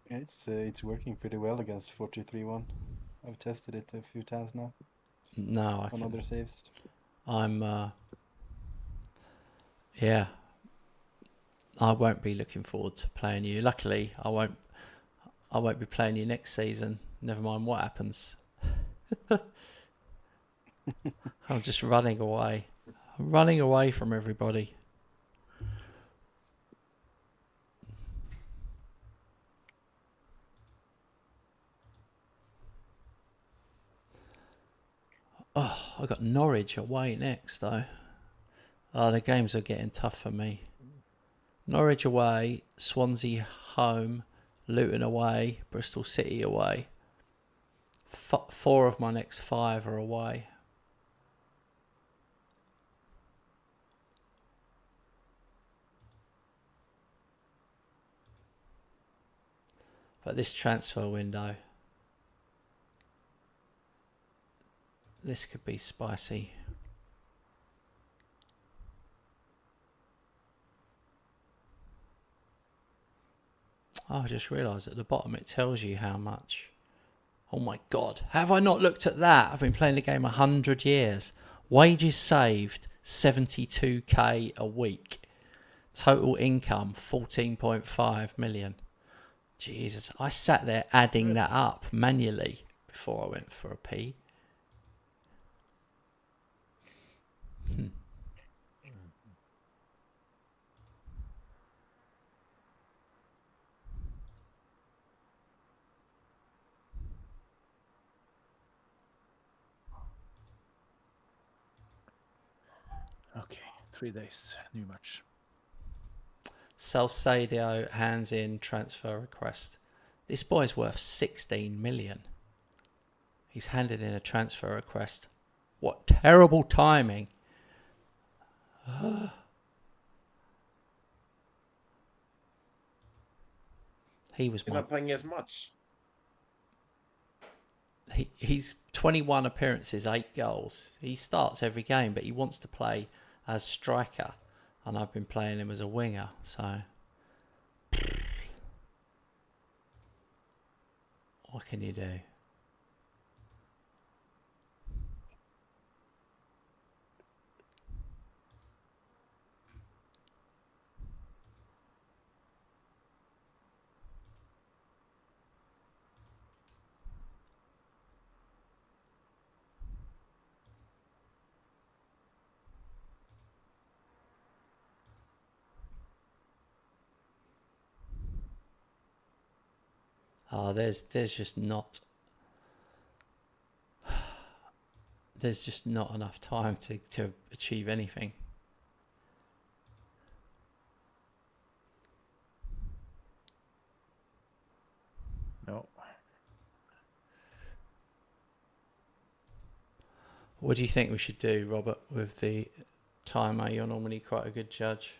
It's working pretty well against 4-2-3-1. I've tested it a few times now No, I on can. other saves. I'm. Yeah. I won't be looking forward to playing you. Luckily, I won't be playing you next season. Never mind what happens. I'm just running away. I'm running away from everybody. Oh, I got Norwich away next though. Oh, the games are getting tough for me. Norwich away, Swansea home, Luton away, Bristol City away. 4 of my next 5 are away. But this transfer window, this could be spicy. Oh, I just realised at the bottom it tells you how much. Oh my God, have I not looked at that? I've been playing the game 100 years. Wages saved, 72k a week. Total income, 14.5 million. Jesus, I sat there adding that up manually before I went for a pee. Okay, 3 days, new match. Salcedo hands in transfer request. This boy's worth 16 million. He's handed in a transfer request. What terrible timing. He was You're not playing as much. he's 21 appearances, 8 goals. He starts every game, but he wants to play as striker, and I've been playing him as a winger. So what can you do? Oh, there's just not enough time to achieve anything. No. What do you think we should do, Robert, with the timer? You're normally quite a good judge.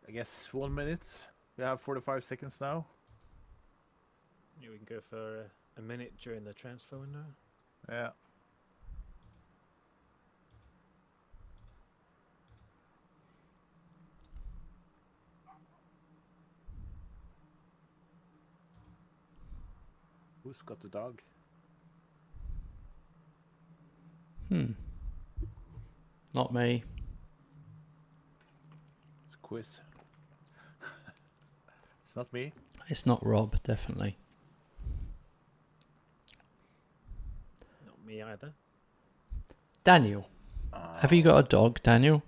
I guess 1 minute. We have 45 seconds now. Yeah, we can go for a minute during the transfer window. Yeah. Who's got the dog? Not me. It's a quiz. It's not me. It's not Rob, definitely. Not me either. Daniel. Have you got a dog, Daniel?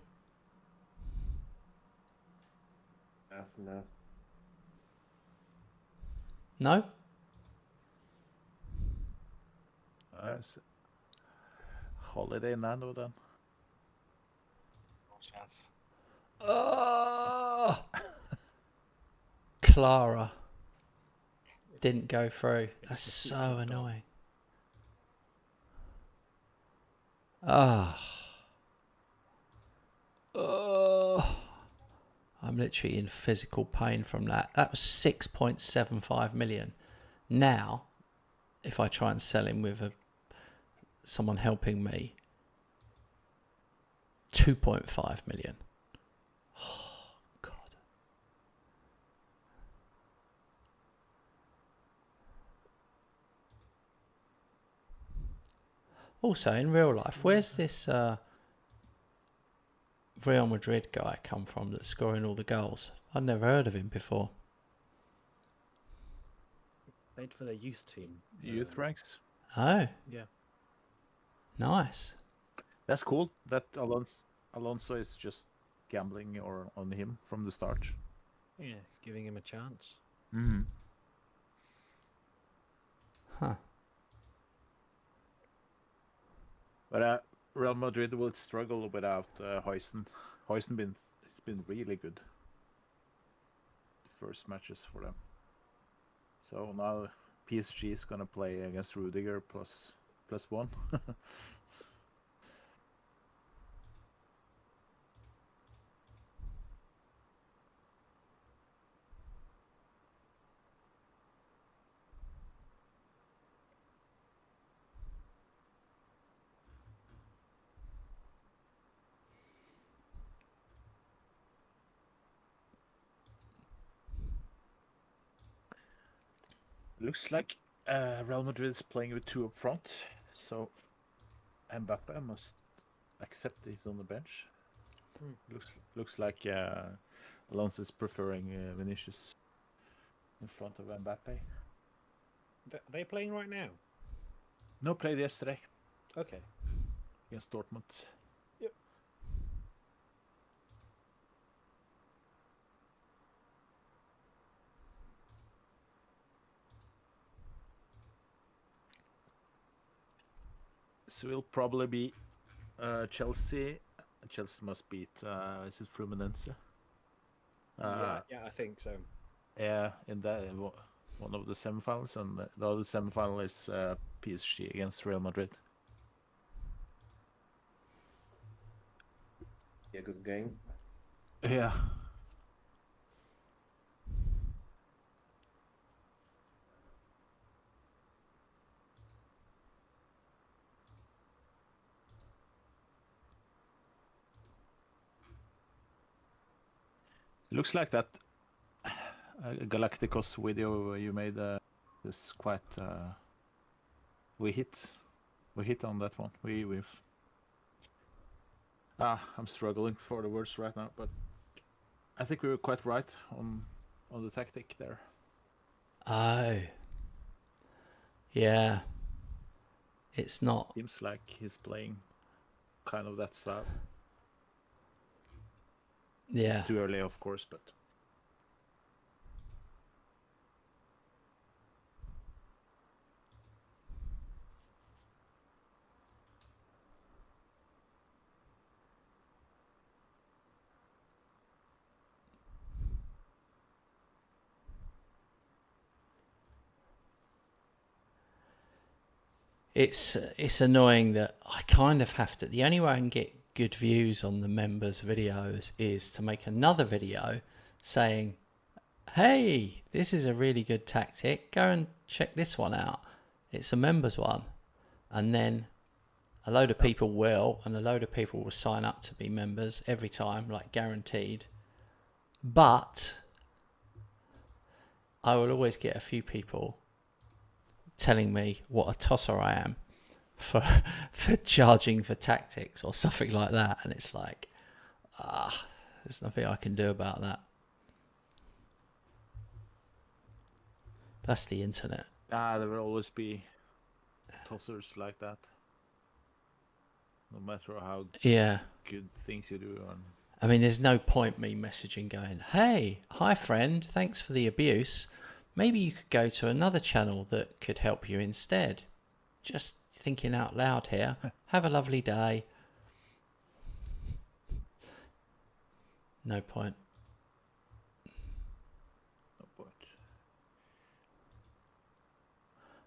No. No? It's holiday nano then. No chance. Oh! Clara didn't go through. That's so annoying. Ah. Oh. I'm literally in physical pain from that. That was 6.75 million. Now, if I try and sell him with someone helping me, 2.5 million. Oh, God. Also, in real life, where's this Real Madrid guy come from that's scoring all the goals? I'd never heard of him before. Played for their youth team. Youth ranks. Oh, Yeah. nice. That's cool. That Alonso is just gambling or on him from the start. Yeah, giving him a chance. Mm-hmm. Huh. But Real Madrid will struggle without Huijsen. It's been really good. The first matches for them. So now PSG is gonna play against Rudiger plus one. Looks like Real Madrid is playing with 2 up front, so Mbappe must accept he's on the bench. Looks like Alonso is preferring Vinicius in front of Mbappe. Are they playing right now? No, played yesterday Okay. against Dortmund. Yep. So it'll probably be Chelsea. Chelsea must beat. Is it Fluminense? yeah, I think so. Yeah, in that one of the semifinals, and the other semifinal is PSG against Real Madrid. Yeah, good game. Yeah. It looks like that Galacticos video you made is quite. We hit on that one. I'm struggling for the words right now, but I think we were quite right on the tactic there. Oh. Yeah. It's not. Seems like he's playing kind of that style. Yeah. It's too early, of course, but. It's annoying that I kind of have to. The only way I can get good views on the members' videos is to make another video saying, hey, this is a really good tactic. Go and check this one out. It's a members one. And then a load of people will, and a load of people will sign up to be members every time, like guaranteed. But I will always get a few people telling me what a tosser I am for charging for tactics or something like that, and it's like, there's nothing I can do about that. That's the internet. There will always be tossers like that, no matter how good things you do. I mean, there's no point me messaging going, hey, hi friend, thanks for the abuse. Maybe you could go to another channel that could help you instead. Just thinking out loud here. Have a lovely day. No point. No point.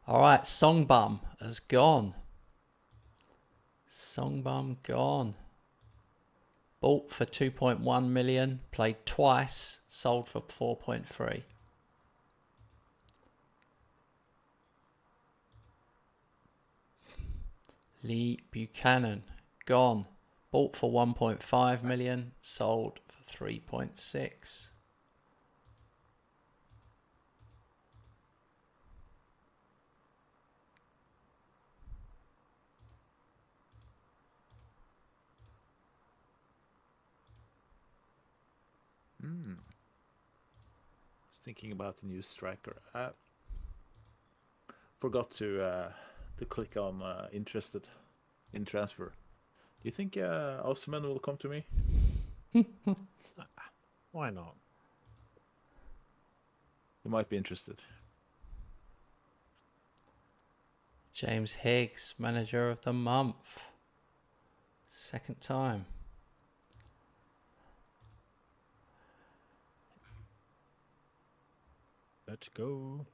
All right, Songbum has gone. Songbum gone. Bought for 2.1 million, played twice, sold for 4.3. Lee Buchanan, gone. Bought for 1.5 million, sold for 3.6. I was thinking about a new striker. I forgot to click on interested in transfer. Do you think Osman will come to me? Why not? You might be interested. James Higgs, manager of the month. Second time. Let's go.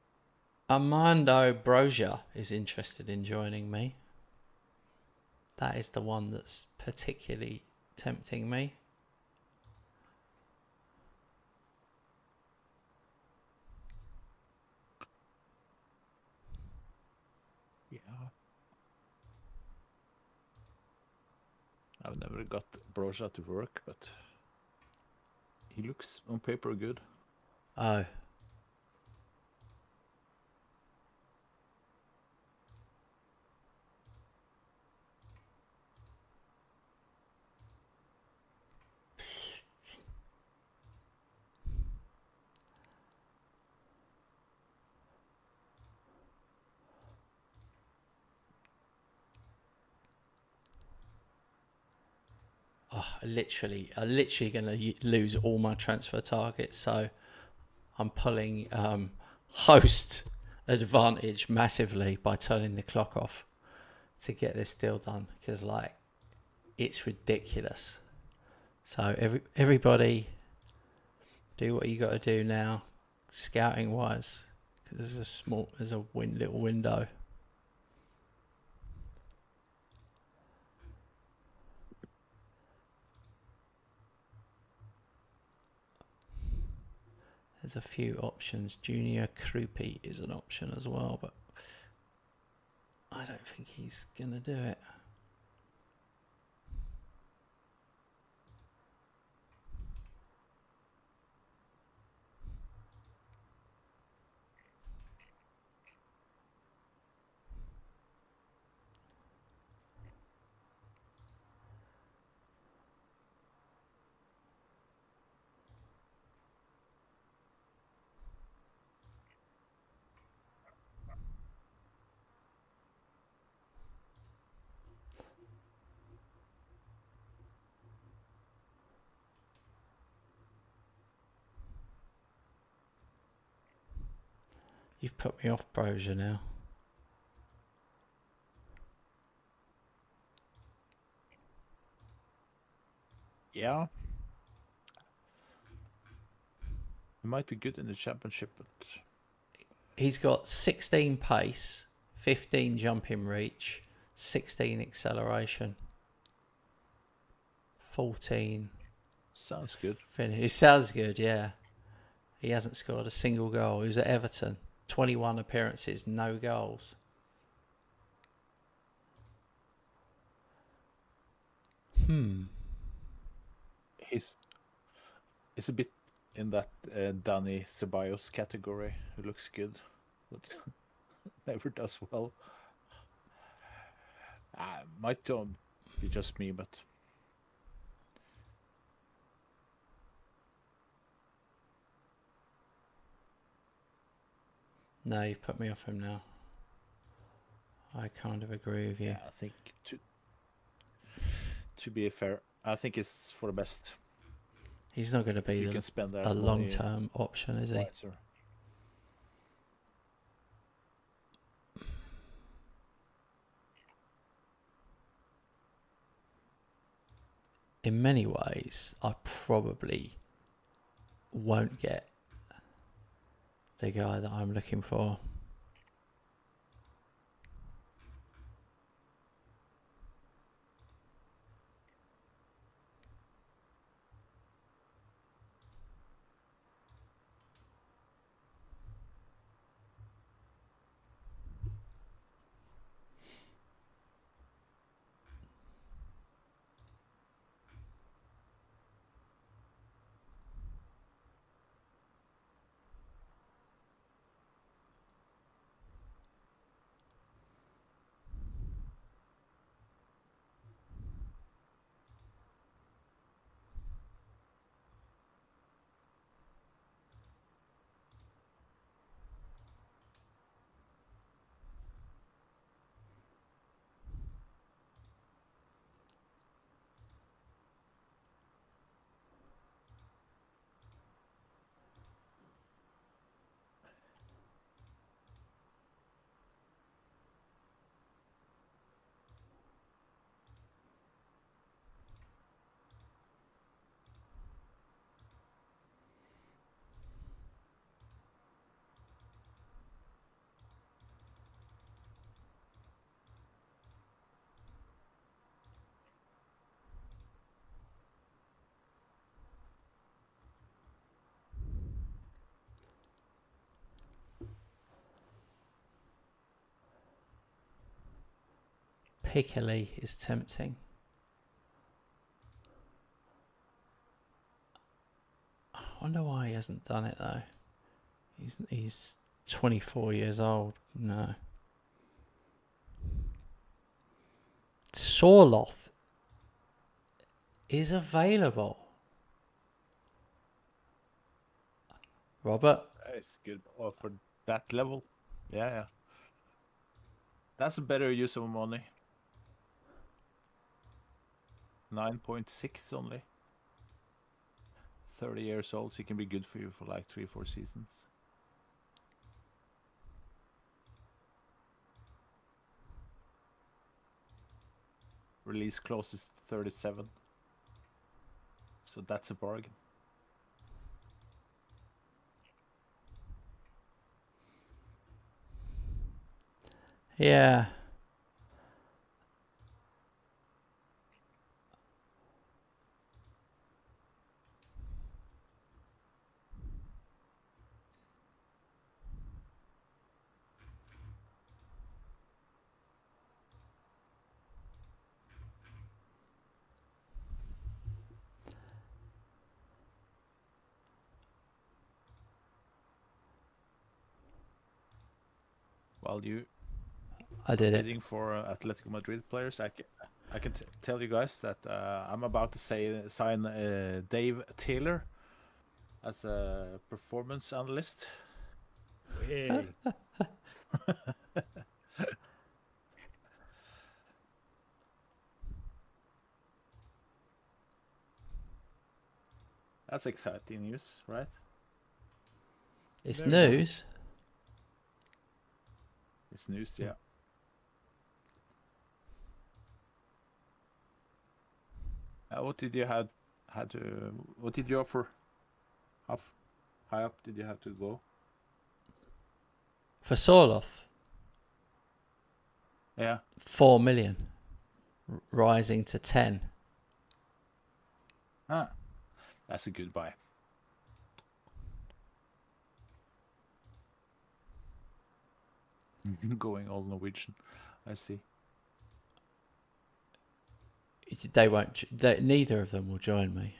Armando Broja is interested in joining me. That is the one that's particularly tempting me. Yeah. I've never got Broja to work, but he looks on paper good. Oh. I'm literally going to lose all my transfer targets, so I'm pulling host advantage massively by turning the clock off to get this deal done, because like it's ridiculous. So everybody do what you got to do now, scouting wise, because there's a little window. There's a few options. Junior Krupi is an option as well, but I don't think he's going to do it. You've put me off Brozier now. Yeah. He might be good in the championship, but He's got 16 pace, 15 jumping reach, 16 acceleration, 14 sounds good. finish. It sounds good, yeah. He hasn't scored a single goal. He was at Everton. 21 appearances, no goals. He's a bit in that Danny Ceballos category, who looks good, but never does well. Might be just me, but No, you put me off him now. I kind of agree with you. yeah, I think to be fair, I think it's for the best. He's not going to be You can spend that a money long-term option, is he? wiser. In many ways, I probably won't get the guy that I'm looking for. Piccoli is tempting. I wonder why he hasn't done it though. He's 24 years old. No. Sorloth is available. Robert, It's good. Well, for that level, yeah. That's a better use of money. 9.6 only. 30 years old, so he can be good for you for like 3-4 seasons. Release clause is 37. So that's a bargain. yeah. While you I did it. bidding for Atletico Madrid players, I can tell you guys that I'm about to sign Dave Taylor as a performance analyst. Hey. That's exciting news, right? It's Very news. It's news, yeah. What did you had to? What did you offer? How high up did you have to go? For Sorloth, Yeah. 4 million, rising to 10. Ah, that's a good buy. Going all Norwegian, I see. They won't. Neither of them will join me.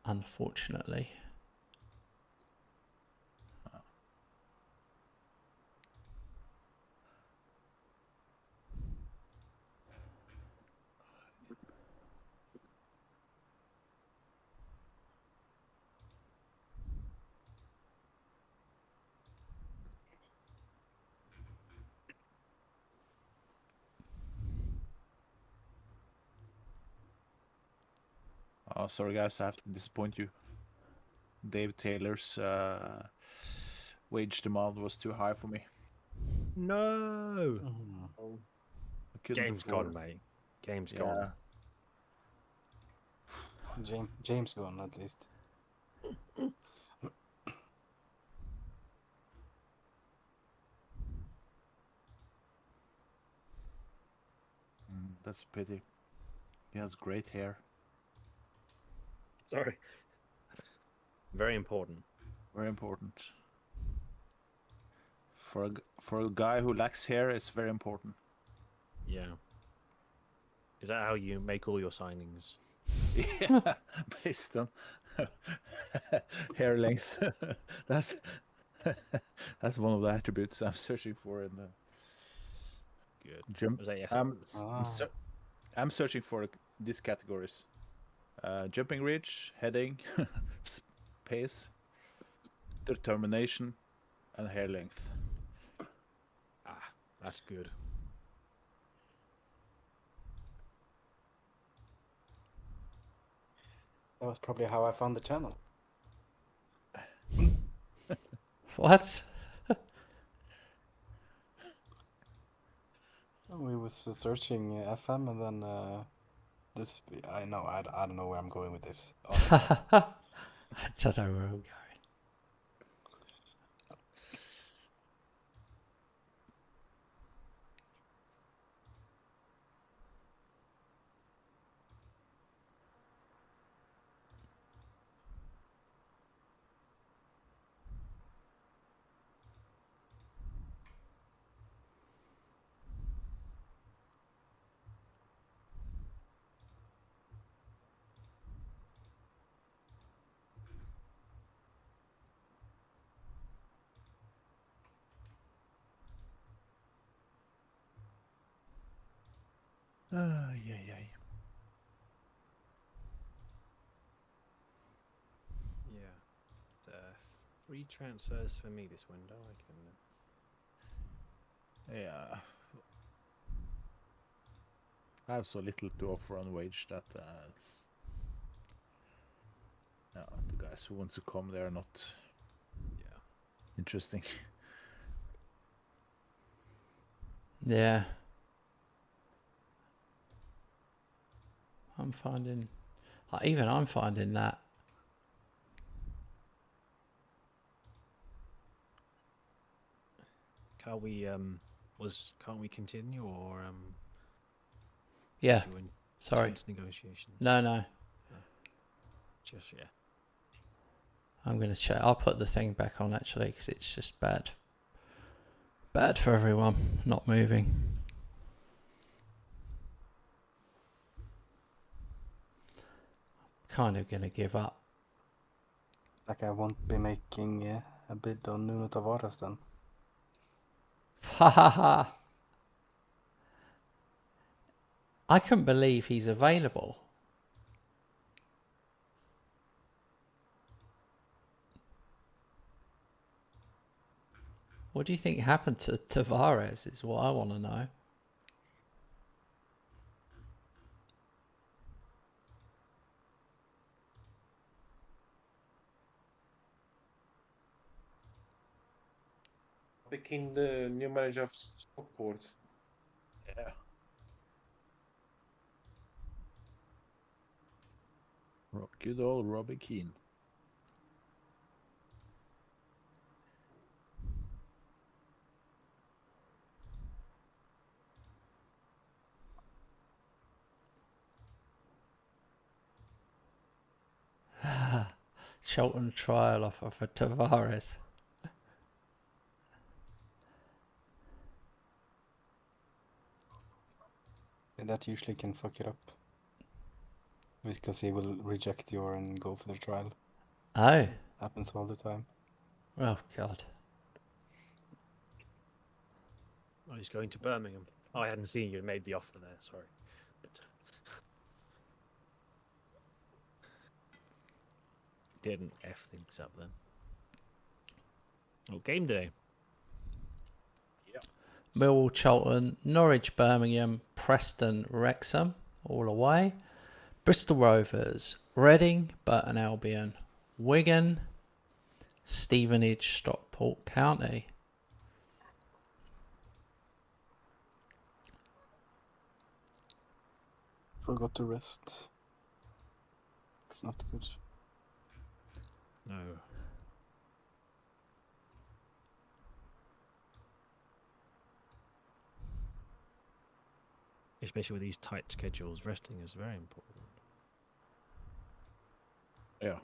Unfortunately. Oh, sorry guys, I have to disappoint you. Dave Taylor's wage demand was too high for me. No. Oh, I couldn't Game's afford gone, mate. Game's Yeah. gone. James gone at least. That's a pity. He has great hair. Sorry. Very important. Very important. For a guy who lacks hair, it's very important. Yeah. Is that how you make all your signings? Yeah, based on hair length. that's that's one of the attributes I'm searching for in the Good. jump. Was that yes? I'm searching for these categories: jumping reach, heading, pace, determination, and hair length. Ah, that's good. That was probably how I found the channel. What? We was searching FM and then this. I know. I don't know where I'm going with this. honestly. I don't know where I'm going. Yeah. Yeah. Free transfers for me this window. I can. Yeah. I have so little to offer on wage that it's. No, the guys who want to come, they are not Yeah. interesting. Yeah. I'm finding that. Can't we can't we continue or Yeah. should we enter Sorry. into negotiations? No. Just yeah. I'm going to check. I'll put the thing back on actually because it's just bad. Bad for everyone not moving. Kind of going to give up. Like I won't be making a bid on Nuno Tavares then. Ha ha ha. I couldn't believe he's available. What do you think happened to Tavares is what I want to know. became the new manager of Stockport. Yeah. Good old Robbie Keane. Charlton trial offer for Tavares. And that usually can fuck it up. Because he will reject you and go for the trial. Oh, Happens all the time. oh God. Oh, he's going to Birmingham. Oh, I hadn't seen you made the offer there. Sorry. But didn't F things up then. Oh, game day. Millwall, Charlton, Norwich, Birmingham, Preston, Wrexham, all away. Bristol Rovers, Reading, Burton Albion, Wigan, Stevenage, Stockport County. Forgot to rest. It's not good. No. Especially with these tight schedules, resting is very important. Yeah.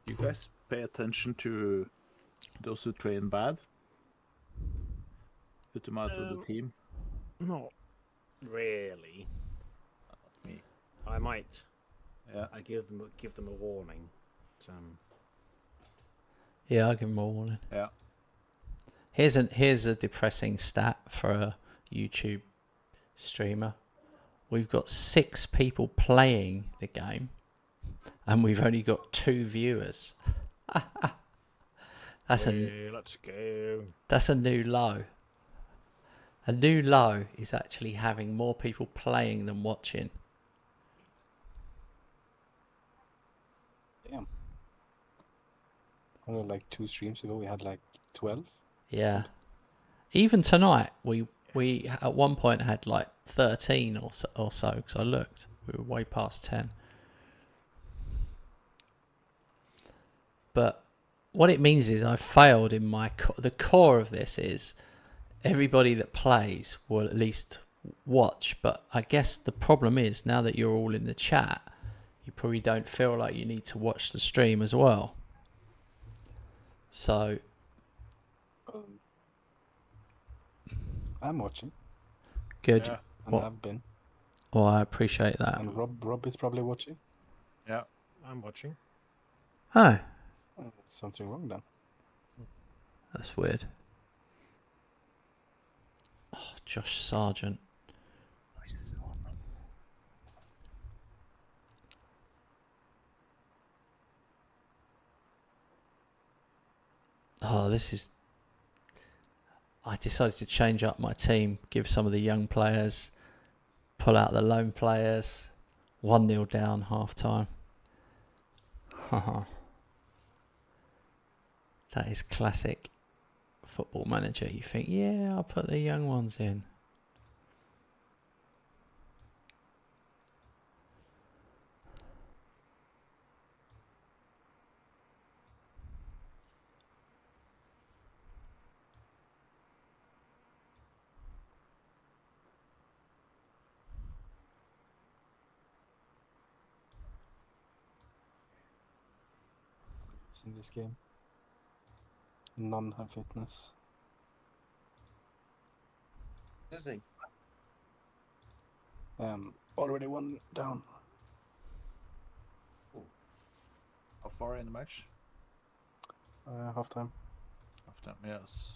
You guys pay attention to those who train bad? Put them out of the team? Not really. Me. I might. Yeah. I give them a warning. But, Yeah, I'll give them a warning. Yeah. Here's a depressing stat for a YouTube streamer. We've got 6 people playing the game, and we've only got 2 viewers. That's let's go. a new low. A new low is actually having more people playing than watching. Damn. Only like 2 streams ago we had like 12. Yeah. Even tonight, we at one point had like 13 or so, because I looked. We were way past 10. But what it means is I've failed in my... the core of this is everybody that plays will at least watch. But I guess the problem is now that you're all in the chat, you probably don't feel like you need to watch the stream as well. So... I'm watching. good. Yeah. And What? I've been. Well, I appreciate that. And Rob is probably watching. Yeah. I'm watching. Oh, Oh, there's something wrong then. that's weird. Oh, Josh Sargent. Nice. Oh, this is... I decided to change up my team, give some of the young players, pull out the lone players. 1-0 down, half time. That is classic Football Manager, you think, yeah, I'll put the young ones in. In this game. None have fitness. Listening. Already one down. How far in the match? Halftime. Halftime, yes.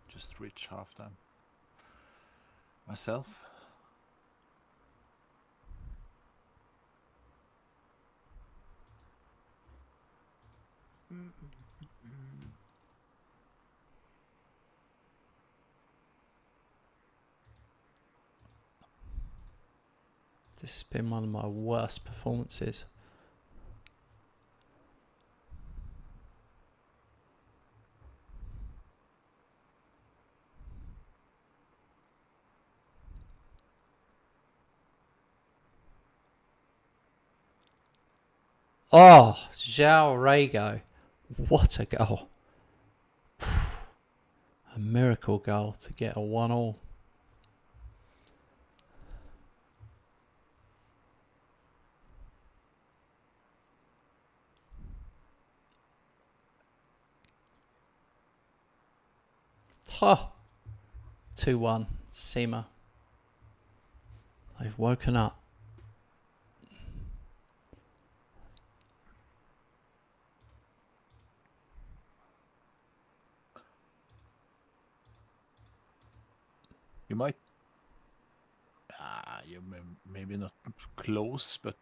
Just reach halftime. Myself. This has been one of my worst performances. Oh, João Rego. What a goal. A miracle goal to get a 1-1. Oh, 2-1. Sima. They've woken up. You might. Maybe not close, but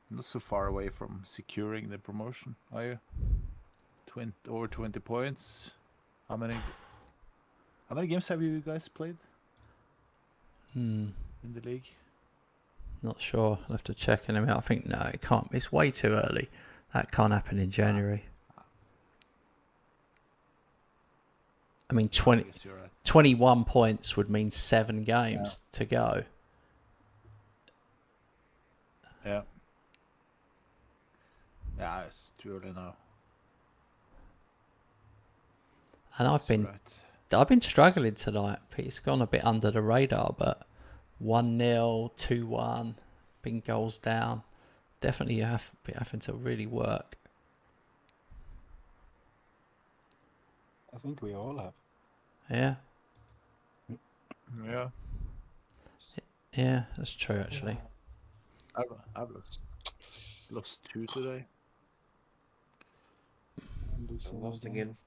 not so far away from securing the promotion, are you? 20 points. How many games have you guys played in the league? Not sure. I'll have to check in a minute. I think no, it can't. It's way too early. That can't happen in January. I mean, I guess you're right. 21 points would mean 7 games to go. Yeah. Yeah, it's too early now. And I've been struggling tonight. It's gone a bit under the radar, but 1-0, 2-1, been goals down. Definitely you have been having to really work. I think we all have. Yeah. Yeah. Yeah, that's true actually. I've lost 2 today. Lost again.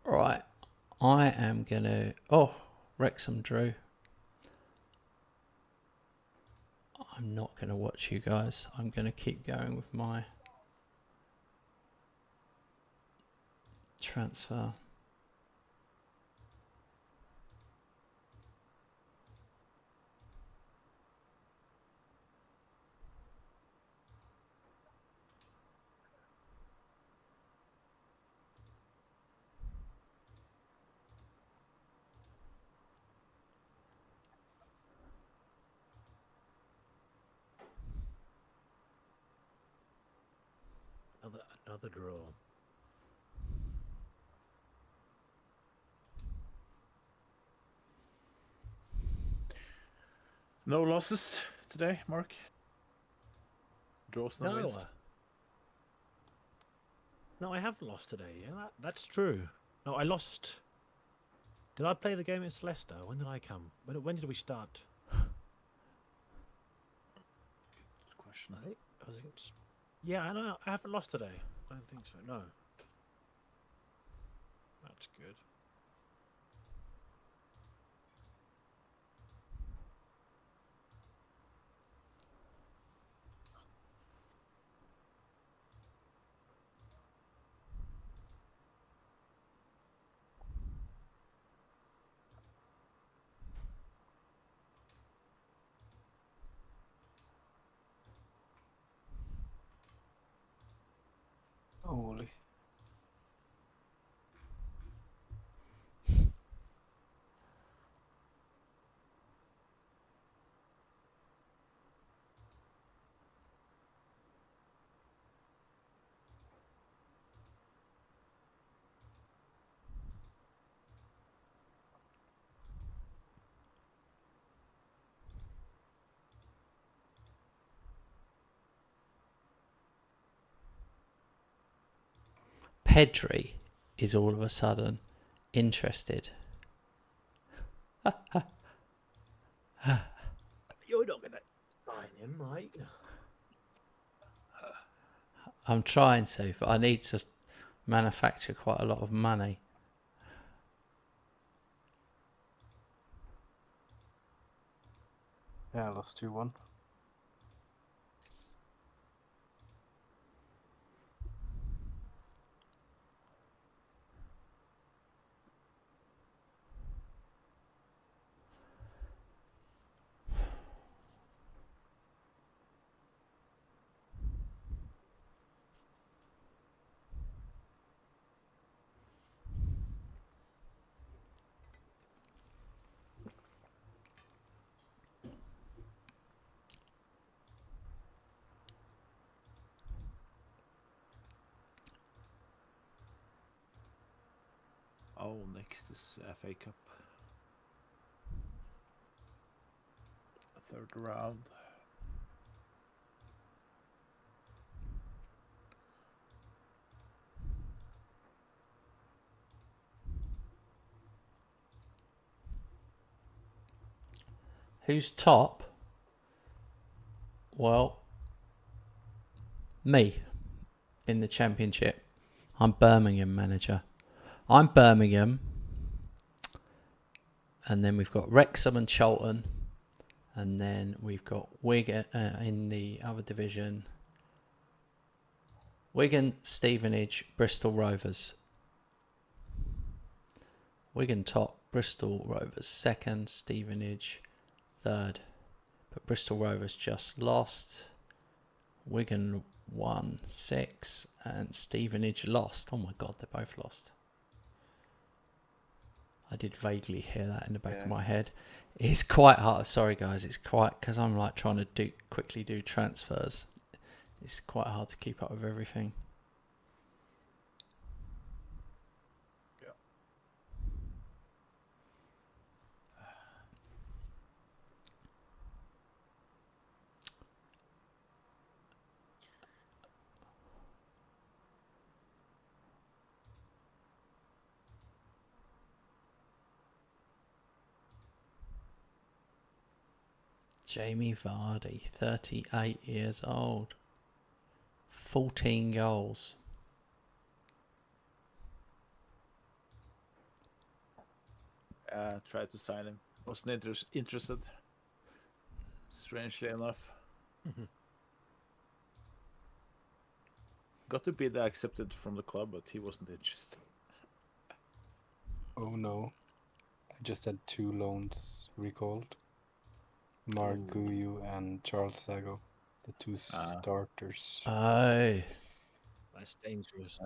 Right. I am gonna Wrexham drew. I'm not gonna watch you guys. I'm gonna keep going with my transfer. Another draw. No losses today, Mark? Draws, no wins? No, I have lost today. Yeah, that's true. No, I lost. Did I play the game against Leicester? When did I come? When did we start? Good question. I think I was against. Yeah, I know. I haven't lost today. I don't think so. No. That's good. Holy. Pedri is all of a sudden interested. You're not gonna sign him, right? I'm trying to, but I need to manufacture quite a lot of money. Yeah, I lost 2-1. Oh, next is FA Cup. Third round. Who's top? Well, me in the Championship. I'm Birmingham manager. I'm Birmingham. And then we've got Wrexham and Charlton. And then we've got Wigan in the other division. Wigan, Stevenage, Bristol Rovers. Wigan top, Bristol Rovers second, Stevenage third. But Bristol Rovers just lost. Wigan won 6 and Stevenage lost. Oh my God, they both lost. I did vaguely hear that in the back of my head. It's quite hard. Sorry guys, it's quite, because I'm like trying to quickly do transfers. It's quite hard to keep up with everything. Jamie Vardy, 38 years old. 14 goals. Tried to sign him. Wasn't interested. Strangely enough. Got to bid accepted from the club, but he wasn't interested. Oh no. I just had 2 loans recalled. Mark Guyu and Charles Sago. The 2 starters. Oh. That's dangerous.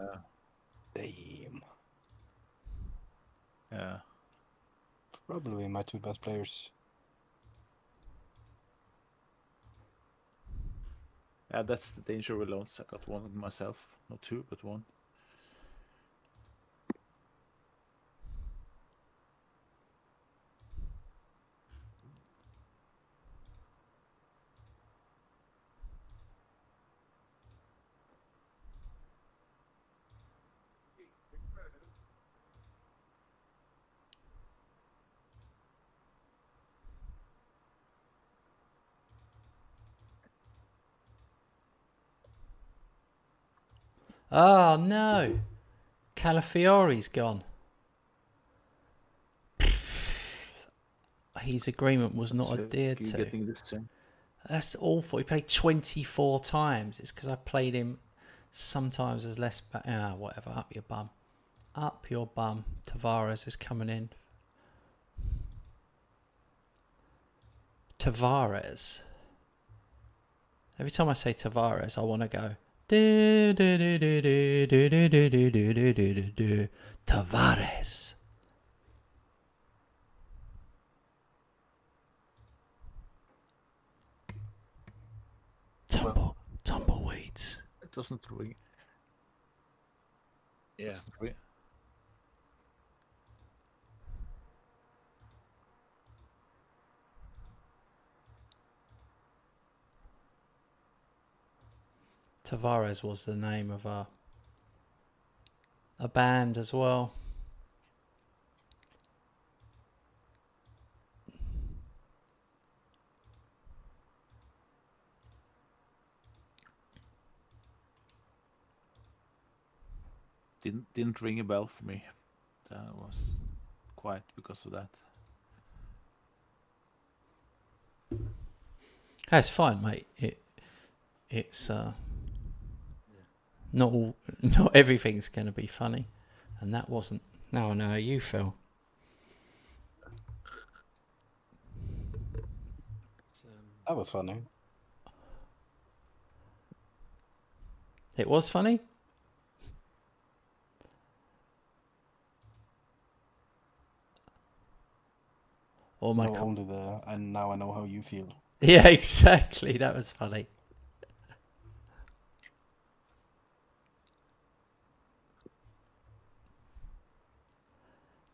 Damn. Yeah. Probably my 2 best players. Yeah, that's the danger with loans. I got one myself. Not 2, but 1. Oh no. Calafiori's gone. His agreement was not adhered to. Getting this thing. That's awful. He played 24 times. It's because I played him sometimes as less. Whatever. Up your bum. Up your bum. Tavares is coming in. Tavares. Every time I say Tavares, I want to go. Tavares. Tumbleweeds. It doesn't ring. Yeah. Doesn't ring. Tavares was the name of a a band as well. Didn't ring a bell for me. That was quiet because of that. That's fine, mate. It's not everything's going to be funny, and that wasn't. Now I know how you feel. That was funny. It was funny. Or my No, only and now I know how you feel. Yeah, exactly. That was funny.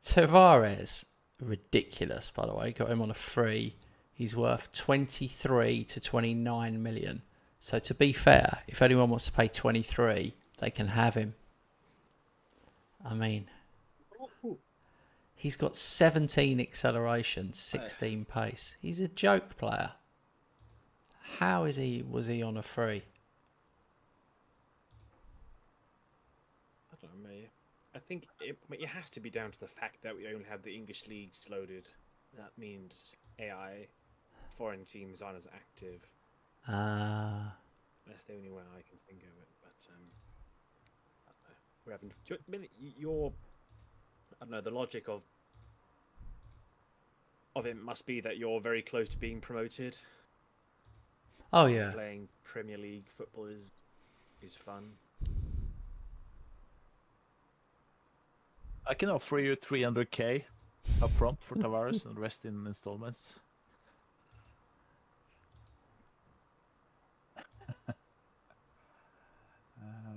Tavares, ridiculous, by the way. Got him on a free. He's worth 23 to 29 million. So to be fair, if anyone wants to pay 23, they can have him. I mean, he's got 17 acceleration, 16 pace. He's a joke player. How was he on a free? I don't know, mate. I think it has to be down to the fact that we only have the English leagues loaded. That means AI, foreign teams aren't as active. That's the only way I can think of it. But I don't know. We're having your I don't know, the logic of it must be that you're very close to being promoted. Oh yeah. Playing Premier League football is fun. I can offer you 300k up front for Tavares and the rest in installments.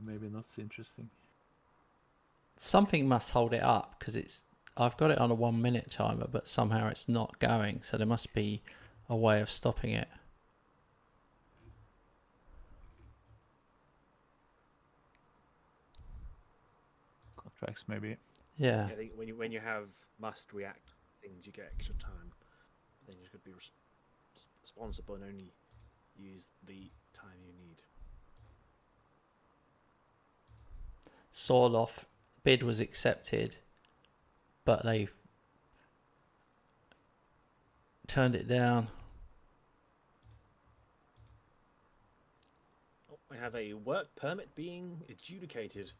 Maybe not so interesting. Something must hold it up because I've got it on a 1 minute timer, but somehow it's not going. So there must be a way of stopping it. Contracts maybe. Yeah. I think when you have must react things, you get extra time. Then you could be responsible and only use the time you need. Sorloff bid was accepted, but they turned it down. Oh, I have a work permit being adjudicated.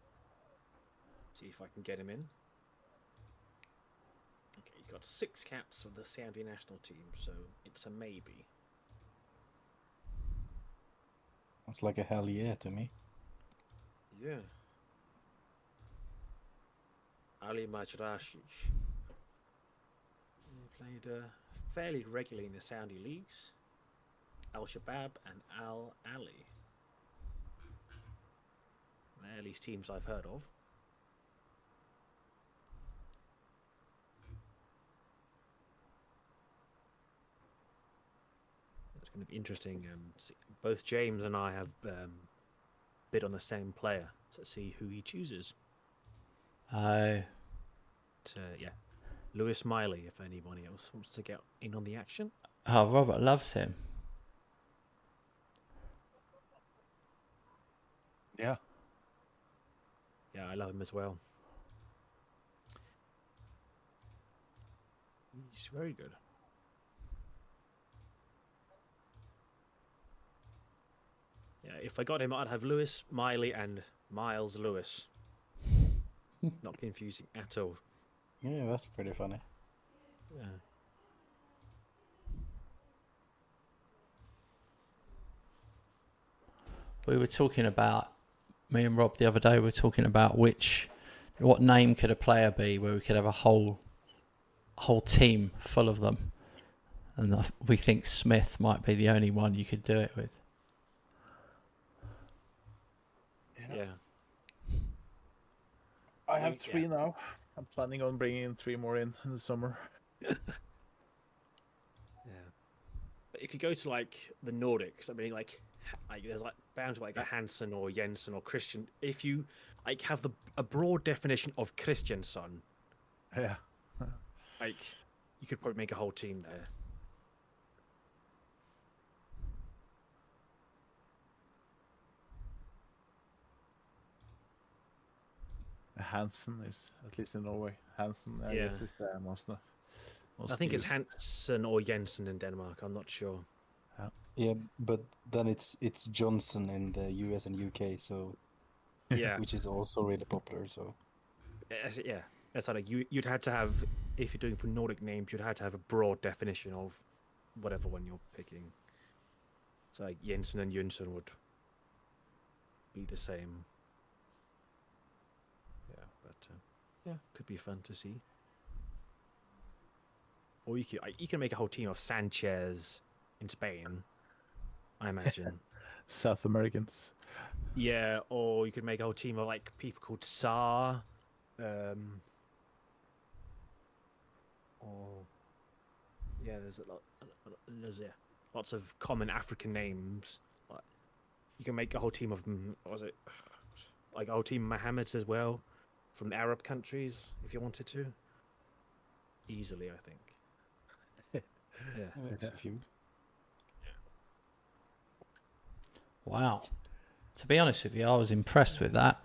See if I can get him in. Okay, he's got 6 caps for the Saudi national team, so it's a maybe. It's like a hell yeah to me. Yeah. Ali Majrashish. He played fairly regularly in the Saudi leagues. Al Shabab and Al Ali. They're at least teams I've heard of. It's going to be interesting. Both James and I have bid on the same player, so let's see who he chooses. Oh. Yeah, Lewis Miley, if anybody else wants to get in on the action. Oh, Robert loves him. Yeah. Yeah, I love him as well. He's very good. Yeah, if I got him, I'd have Lewis, Miley, and Miles Lewis. Not confusing at all. Yeah, that's pretty funny. Yeah. We were talking about, me and Rob the other day, we were talking about what name could a player be where we could have a whole team full of them. And we think Smith might be the only one you could do it with. Yeah. I have 3 now. I'm planning on bringing 3 more in the summer. Yeah. But if you go to like the Nordics, I mean, like there's like bound to like a Hansen or Jensen or Christian. like have a broad definition of Christian son. Yeah. Like you could probably make a whole team there. Hansen is, at least in Norway. Hansen, I Yeah. guess, is the most. I think it's used. Hansen or Jensen in Denmark. I'm not sure. Yeah, but then it's Johnson in the US and UK, so Yeah, which is also really popular. So yeah. That's like you'd had to have, if you're doing for Nordic names, you'd have to have a broad definition of whatever one you're picking. So like Jensen and Jönsson would be the same. Yeah, but yeah, could be fun to see. Or you can make a whole team of Sanchez in Spain, I imagine. South Americans. Yeah, or you could make a whole team of like people called Saar, or yeah, there's lots of common African names. Like, you can make a whole team of what was it, like a whole team of Mohammeds as well, from the Arab countries if you wanted to. Easily, I think. Yeah. there's a few. Wow. To be honest with you, I was impressed with that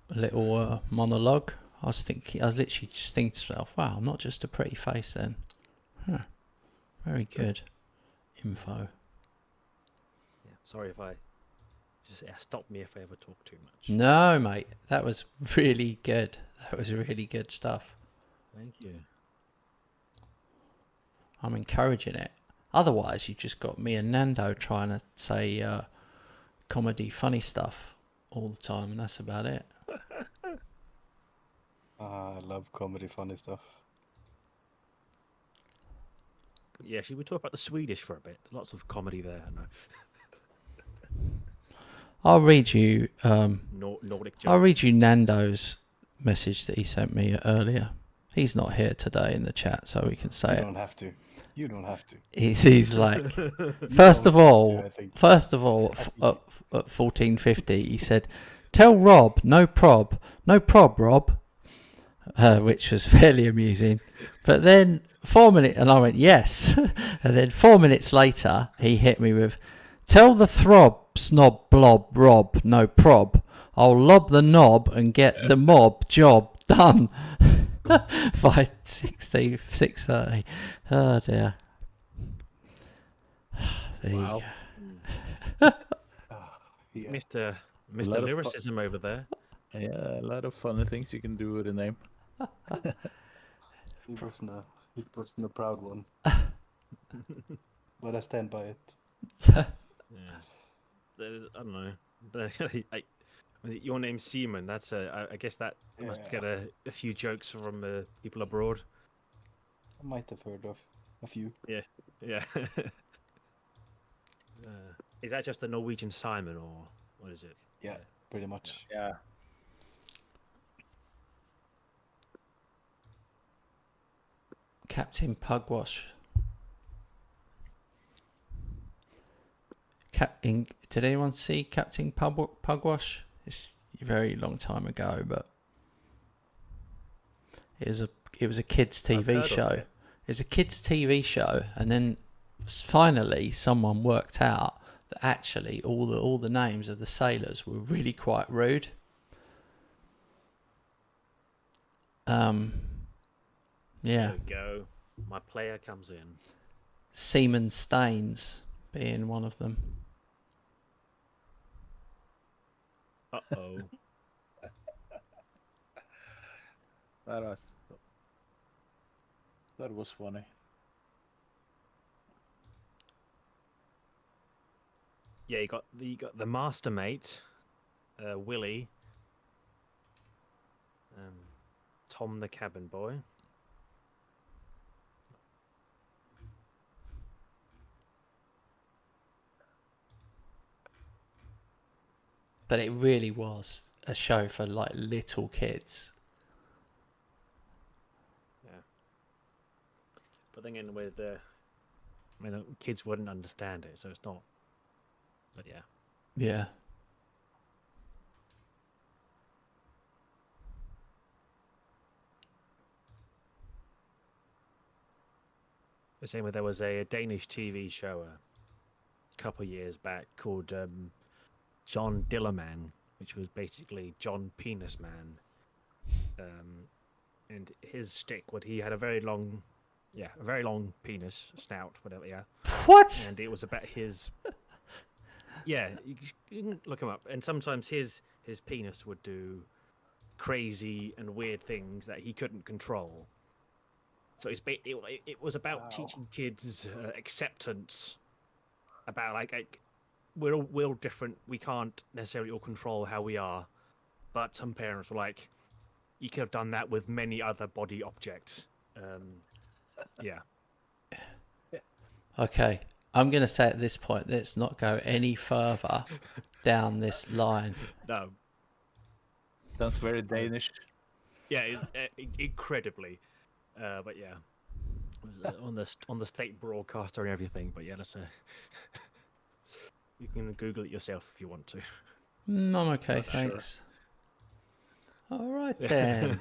little monologue. I was literally just thinking to myself, wow, I'm not just a pretty face then. Huh. Very good info. Yeah. Sorry if I just stop me if I ever talk too much. No, mate, that was really good. That was really good stuff. Thank you. I'm encouraging it. Otherwise, you just got me and Nando trying to say comedy, funny stuff all the time, and that's about it. I love comedy, funny stuff. Yeah, should we talk about the Swedish for a bit? Lots of comedy there. I know. I'll read you. Nordic I'll joke. read you Nando's message that he sent me earlier. He's not here today in the chat, so we can You say it. don't have to. You don't have to. He's like, You first don't of have all, to, I think. at 1450, he said, "Tell Rob, no prob, Rob," which was fairly amusing. But then 4 minutes, and I went yes, and then 4 minutes later, he hit me with, "Tell the throb, snob, blob, Rob, no prob. I'll lob the knob and get the mob job done." 5:16, 6:30. Oh dear. There Wow. you Yeah. Mr. lot Mr. of Lyricism over there. Yeah, a lot of funny things you can do with a name. It wasn't a proud one. But I stand by it. Yeah. I don't know. Your name's Seaman. That's I guess that must Yeah. get a few jokes from people abroad. I might have heard of a few. Yeah. Is that just a Norwegian Simon or what is it? Yeah, pretty much. Yeah. Captain Pugwash. Did anyone see Captain Pugwash? It's a very long time ago, but it was a kids' I've TV heard of show. it. It's a kids' TV show, and then finally someone worked out that actually all the names of the sailors were really quite rude. Yeah. There we go. My player comes in. Seaman Staines being one of them. Uh-oh. That was funny. Yeah, you got the master mate, Willie, Tom the cabin boy. But it really was a show for like little kids. Yeah. But then again, with kids wouldn't understand it, so it's not. But yeah. Yeah. The same way there was a Danish TV show a couple of years back called John Dillerman, which was basically John Penis Man. And his shtick, he had a very long penis, snout, whatever, yeah. What? And it was about his... Yeah, you can look him up. And sometimes his penis would do crazy and weird things that he couldn't control. So it was about teaching kids acceptance, about like we're all different. We can't necessarily all control how we are, but some parents were like, you could have done that with many other body objects. Yeah. Okay, I'm going to say at this point, let's not go any further down this line. No. That's very Danish. Yeah, incredibly. But yeah, it was on the state broadcaster and everything. But yeah, that's you can Google it yourself if you want to. I'm okay, thanks. Sure. All right then.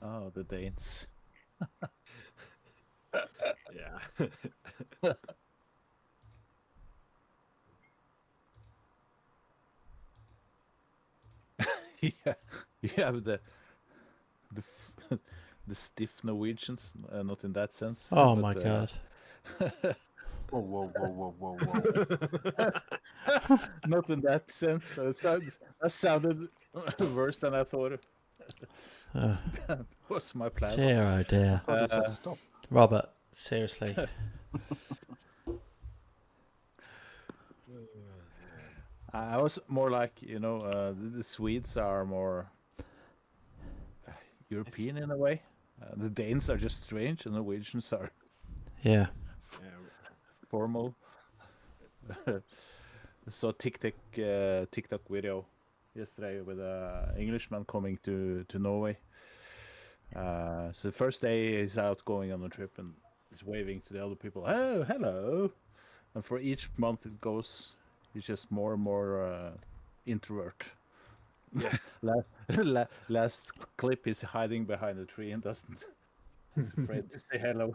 Oh, the Danes. Yeah. Yeah, you have the stiff Norwegians, not in that sense. Oh but, my god. Whoa, whoa, whoa, whoa, whoa, whoa. Not in that sense. That sounded worse than I thought. That was my plan. Dear, oh dear. I thought this had to stop. Robert, seriously. I was more like, the Swedes are more European in a way. The Danes are just strange, and the Norwegians are Yeah. formal. So TikTok video yesterday with an Englishman coming to Norway. So the first day he's out going on a trip and he's waving to the other people. Oh, hello! And for each month it goes, he's just more and more introvert. Yeah. Last clip he's hiding behind a tree and he's afraid to say hello.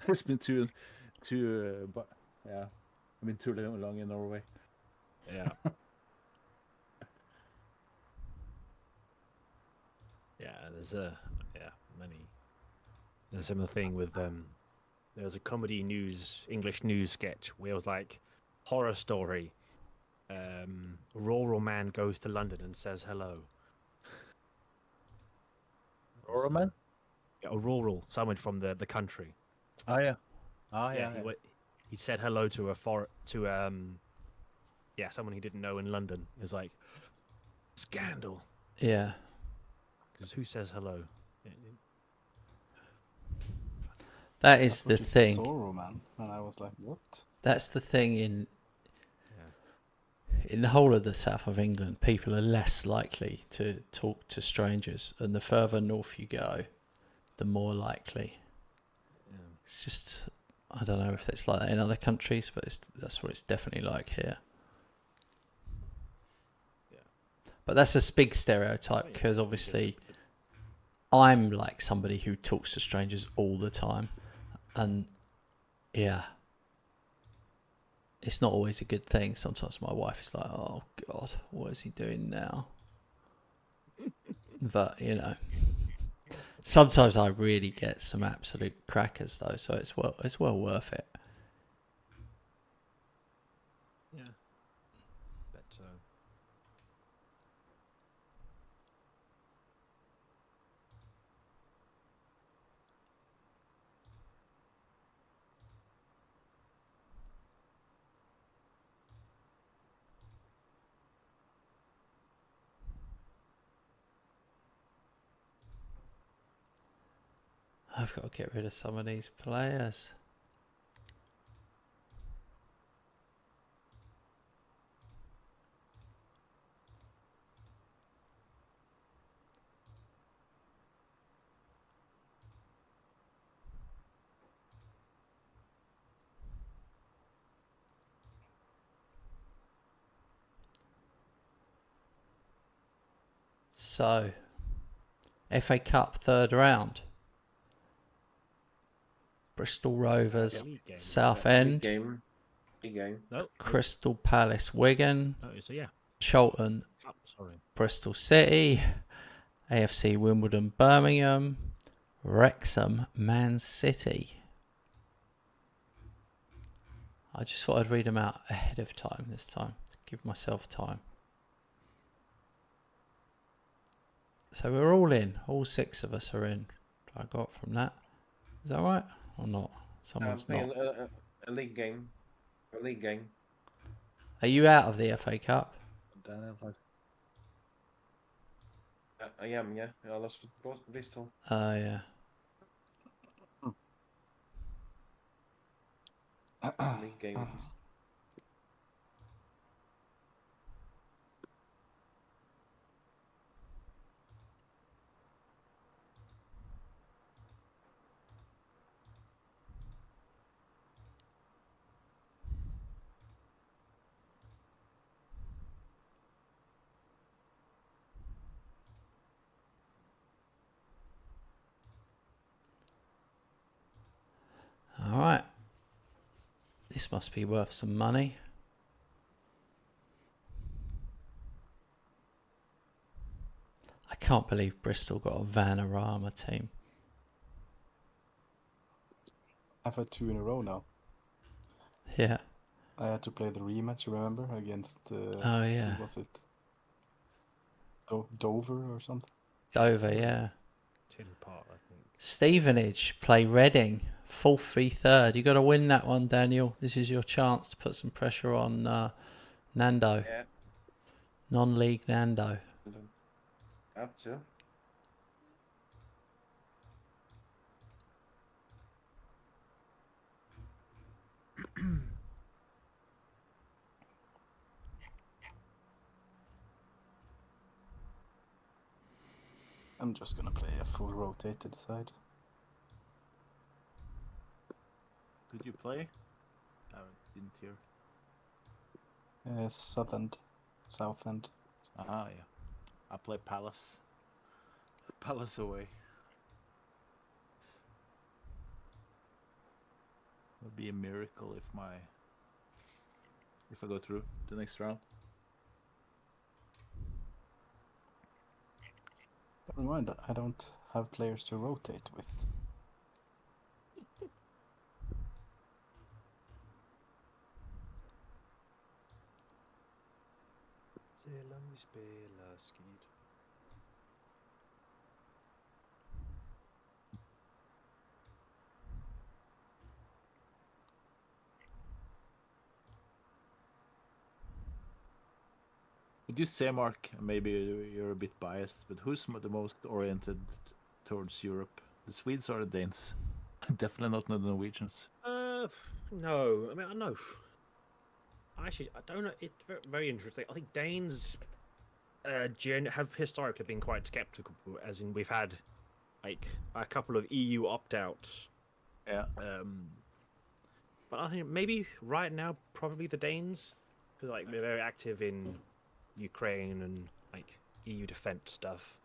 It's been but yeah, I've been too long in Norway. Yeah. Yeah, there's a similar thing with there was a comedy English news sketch where it was like horror story. Rural man goes to London and says hello. Rural man? Yeah, someone from the country. Oh yeah. Oh yeah. He said hello to someone he didn't know in London. It was like scandal. Yeah. Because who says hello? That is the Just thing. Zorro, man. And I was like, what? That's the thing in the whole of the south of England. People are less likely to talk to strangers, and the further north you go, the more likely. Yeah. It's just, I don't know if it's like that in other countries, but that's what it's definitely like here. Yeah. But that's a big stereotype because obviously I'm like somebody who talks to strangers all the time, and yeah, it's not always a good thing. Sometimes my wife is like, oh God, what is he doing now? But sometimes I really get some absolute crackers though, so it's well worth it. Yeah. But I've got to get rid of some of these players. So, FA Cup third round. Bristol Rovers, League game. Southend, Game. Big game. No. Crystal Palace, Wigan, No. So yeah. Charlton, Cup, sorry. Bristol City, AFC Wimbledon, Birmingham, Wrexham, Man City. I just thought I'd read them out ahead of time this time. Give myself time. So we're all in. All 6 of us are in. I got from that. Is that right or not? Someone's not. A league game. A league game. Are you out of the FA Cup? Daniel, I am, yeah. I lost with Bristol. Oh, yeah. League game. All right. This must be worth some money. I can't believe Bristol got a Vanarama team. I've had 2 in a row now. Yeah. I had to play the rematch, remember, against Oh, yeah. who was it? Dover or something? Dover, yeah. Tin Pot, I think. Stevenage play Reading. 4th v 3rd. You got to win that one, Daniel. This is your chance to put some pressure on Nando. Yeah. Non-league Nando. Have to. I'm just gonna play a full rotated side. could you play? I didn't hear. Southend. Ah, yeah. I play Palace. Palace away. Would be a miracle if I go through the next round. Never mind, I don't have players to rotate with. Would you say, Mark, maybe you're a bit biased, but who's the most oriented towards Europe? The Swedes or the Danes? Definitely not the Norwegians. No. I mean, I know. Actually, I don't know. It's very, very interesting. I think Danes have historically been quite skeptical, as in we've had like a couple of EU opt-outs. Yeah. But I think maybe right now, probably the Danes, because like they're very active in Ukraine and like EU defense stuff.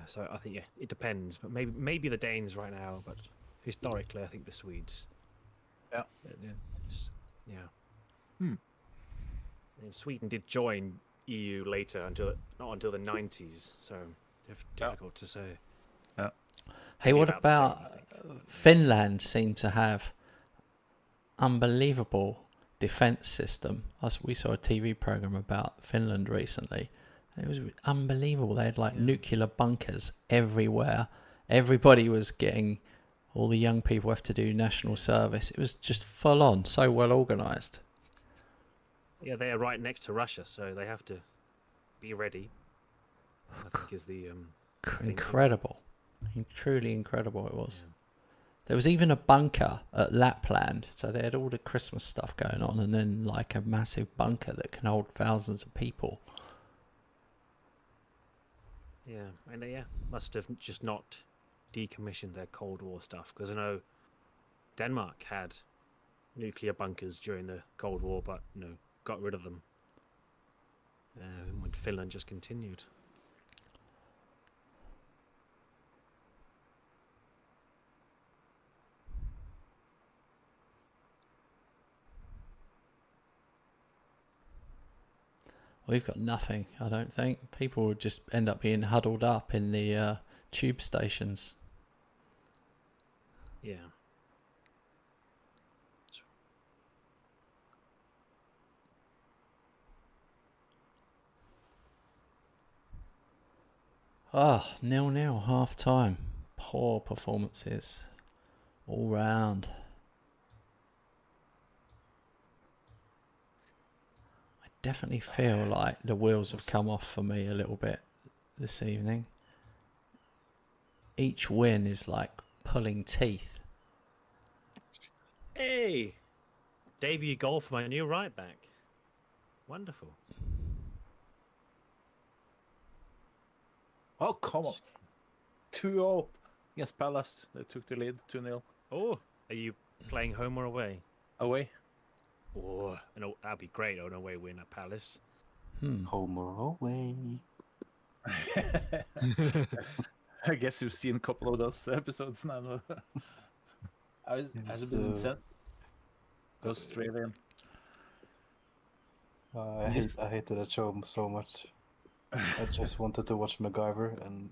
So I think it depends, but maybe the Danes right now, but historically I think the Swedes. Yeah. Yeah. Hmm. And Sweden did join EU later not until the 90s, so difficult to say. Yeah. Hey, Maybe what about the same, about I think. Finland? Seem to have unbelievable defense system. We saw a TV program about Finland recently. It was unbelievable. They had like nuclear bunkers everywhere. Everybody was getting, all the young people have to do national service. It was just full on, so well organised. Yeah, they are right next to Russia, so they have to be ready. I think is the Incredible. Truly incredible it was. Yeah. There was even a bunker at Lapland, so they had all the Christmas stuff going on, and then like a massive bunker that can hold thousands of people. Yeah, and they must have just not decommissioned their Cold War stuff, because I know Denmark had nuclear bunkers during the Cold War, but got rid of them when Finland just continued. We've got nothing, I don't think. People would just end up being huddled up in the tube stations. Yeah. Ah, 0-0, half time. Poor performances all round. I definitely feel like the wheels have come off for me a little bit this evening. Each win is like pulling teeth. Hey! Debut goal for my new right back. Wonderful. Oh, come on. 2-0 against Palace. They took the lead 2-0 Oh, are you playing home or away? away. Oh, that'd be great. An away win at Palace. Home or away. I guess you've seen a couple of those episodes now. Has it been sent? Australian. I hated that show so much. I just wanted to watch MacGyver, and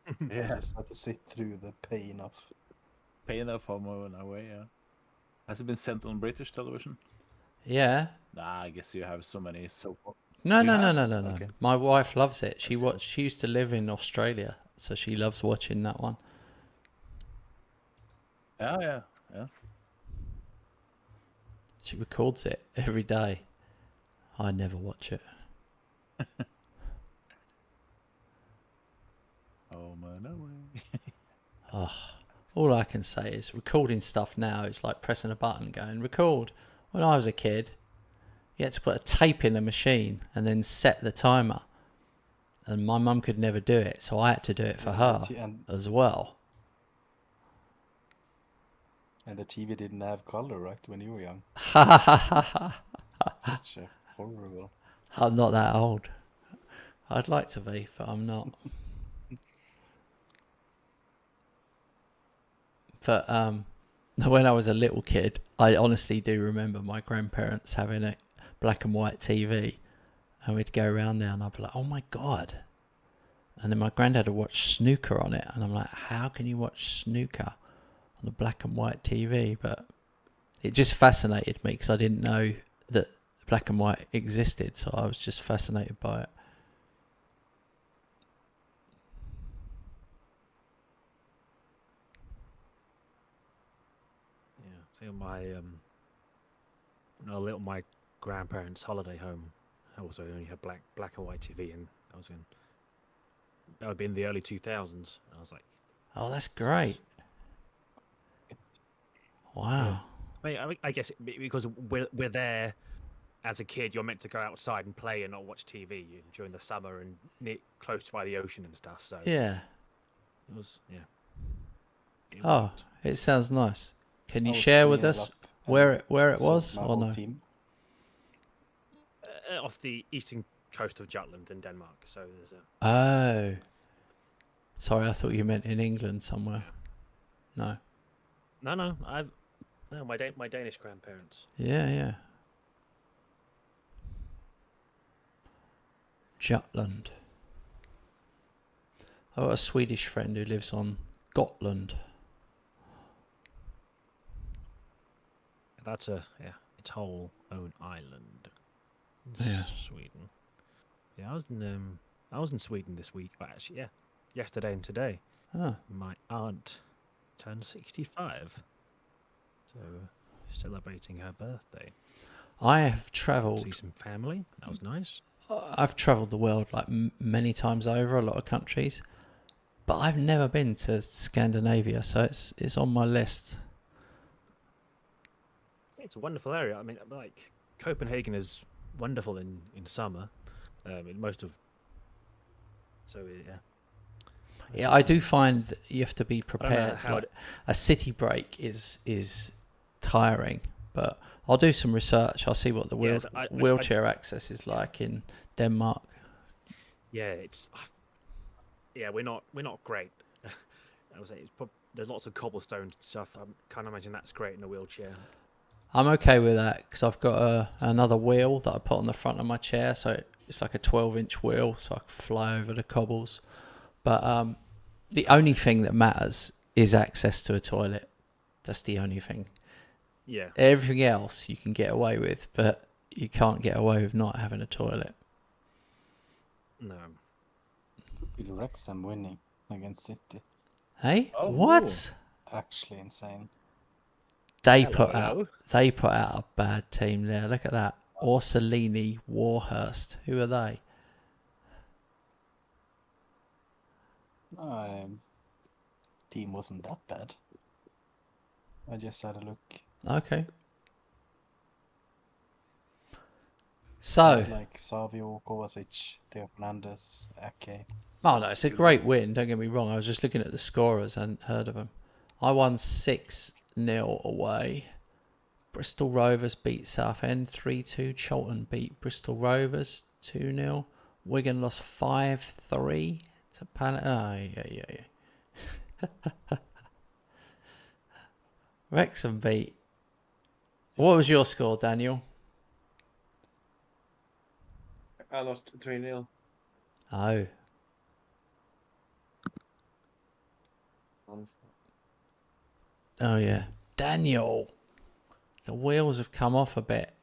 I Yeah, just had to sit through the pain of. paying enough home and away. Yeah. Has it been sent on British television? Yeah. Nah, I guess you have so many soap. No, You no, no, have? no, no, no. Okay. My wife loves it. She Excellent. She used to live in Australia, so she loves watching that one. Yeah. She records it every day. I never watch it. Home and away. All I can say is recording stuff now is like pressing a button going record. When I was a kid, you had to put a tape in a machine and then set the timer. And my mum could never do it, so I had to do it for her as well. And the TV didn't have color, right, when you were young. I'm Such a horrible. not that old. I'd like to be, but I'm not. But when I was a little kid, I honestly do remember my grandparents having a black and white TV, and we'd go around there and I'd be like, oh my God. And then my granddad would watch snooker on it, and I'm like, how can you watch snooker on a black and white TV? But it just fascinated me because I didn't know that black and white existed, so I was just fascinated by it. Yeah, so my grandparents' holiday home also only had black and white TV, and that would have been in the early 2000s. And I was like, Oh, that's great. Wow. I guess because we're there as a kid, you're meant to go outside and play and not watch TV during the summer and close by the ocean and stuff. So Yeah. it was It Oh, worked. it sounds nice. Can you I was share with bringing us up, where it so was my or whole no? team. Off the eastern coast of Jutland in Denmark. So there's a Oh. Sorry, I thought you meant in England somewhere. No. no. My Danish grandparents. Yeah. Jutland. I've got a Swedish friend who lives on Gotland. That's its whole own island. Yeah. Sweden. Yeah, I was in Sweden this week, but actually, yesterday and today. Oh. My aunt turned 65, so celebrating her birthday. I have See travelled. some family. That was nice. I've travelled the world like many times over, a lot of countries, but I've never been to Scandinavia, so it's on my list. It's a wonderful area. I mean, like Copenhagen is wonderful in summer. In most of. So yeah. Yeah, I do find that you have to be I don't know prepared. how Like a city break is tiring, but I'll do some research. I'll see what the Yeah, so wheelchair access is like in Denmark. Yeah, we're not great. I would say there's lots of cobblestone stuff. I can't imagine that's great in a wheelchair. I'm okay with that because I've got another wheel that I put on the front of my chair, so it's like a 12-inch wheel, so I can fly over the cobbles. But the only thing that matters is access to a toilet. That's the only thing. Yeah. Everything else you can get away with, but you can't get away with not having a toilet. No. Could be Wrexham winning against City. Hey, Oh. what? Actually insane. They Hello, put hello. out a bad team there. Look at that. Orsolini, Warhurst. Who are they? Team wasn't that bad. I just had a look. Okay. So, Like Savio, Kovacic, Theo Fernandez, Ake. oh no, it's a great win. Don't get me wrong. I was just looking at the scorers. I hadn't heard of them. I won 6-0 away. Bristol Rovers beat Southend 3-2. Charlton beat Bristol Rovers 2-0. Wigan lost 5-3 to Oh, yeah. Wrexham beat. What was your score, Daniel? I lost 3-0. Oh. Oh, yeah. Daniel. The wheels have come off a bit.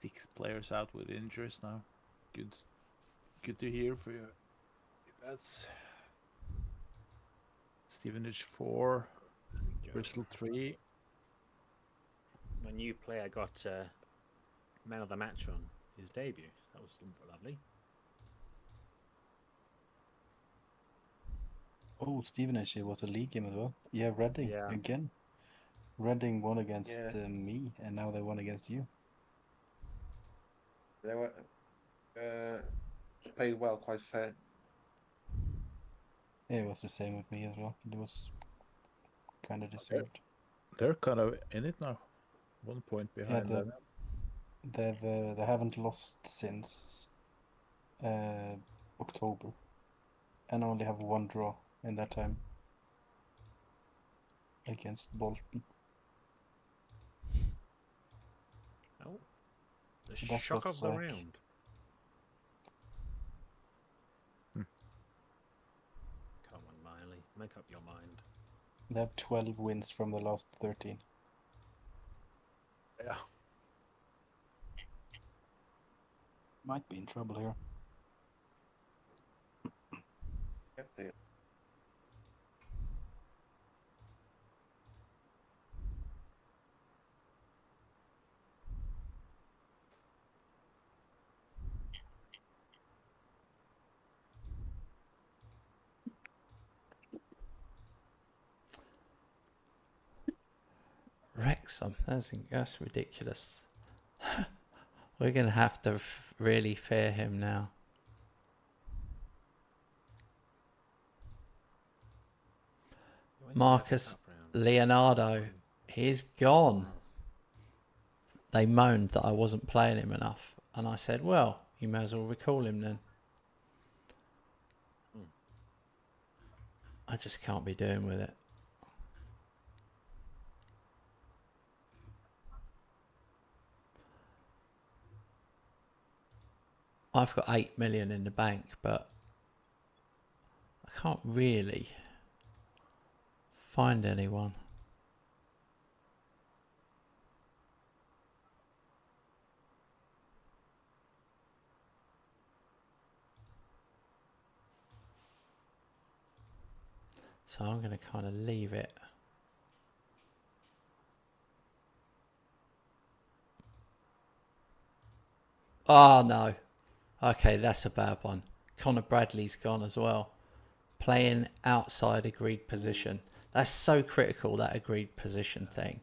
Six players out with injuries now. Good to hear for you. That's Stevenage 4, Bristol 3. My new player got man of the match on his debut. That was lovely. Oh, Stevenage, it was a league game as well. Yeah, Reading again. Reading won against me, and now they won against you. They were played well, quite fair. Yeah, it was the same with me as well. It was kind of deserved. They're kind of in it now. 1 point behind them. They haven't lost since October, and only have 1 draw in that time against Bolton. Oh, the So that's shock what's of the like. round. Come on, Miley, make up your mind. They have 12 wins from the last 13. Yeah. Might be in trouble here. Yep, they Wrexham. That's ridiculous. We're going to have to really fear him now. Marcus Leonardo, he's gone. They moaned that I wasn't playing him enough. And I said, well, you may as well recall him then. I just can't be doing with it. I've got 8 million in the bank, but I can't really find anyone. So I'm going to kind of leave it. Oh, no. Okay, that's a bad one. Connor Bradley's gone as well. Playing outside agreed position. That's so critical, that agreed position thing,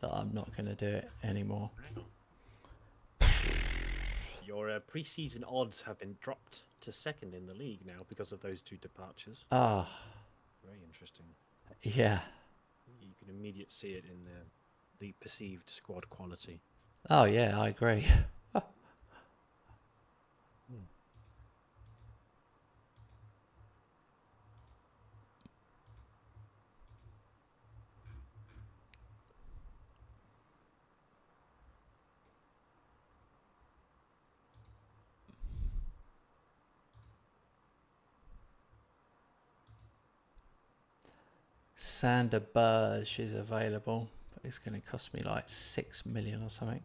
that I'm not going to do it anymore. Your pre-season odds have been dropped to second in the league now because of those 2 departures. Ah. Very interesting. Yeah. You can immediately see it in the perceived squad quality. Oh yeah, I agree. Sander Berge is available, but it's going to cost me like 6 million or something.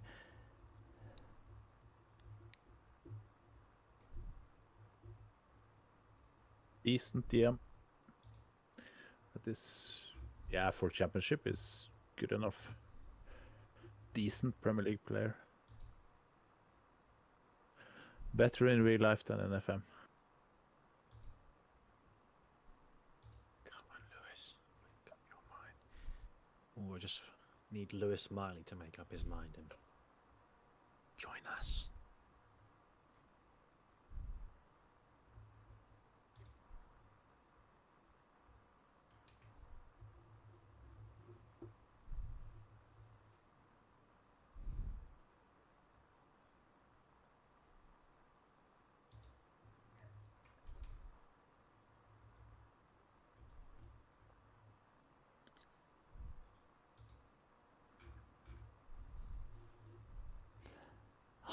Decent DM. That is, yeah, for championship is good enough. Decent Premier League player. Better in real life than in FM. Come on, Lewis. Make up your mind. Oh, I just need Lewis Smiley to make up his mind and join us.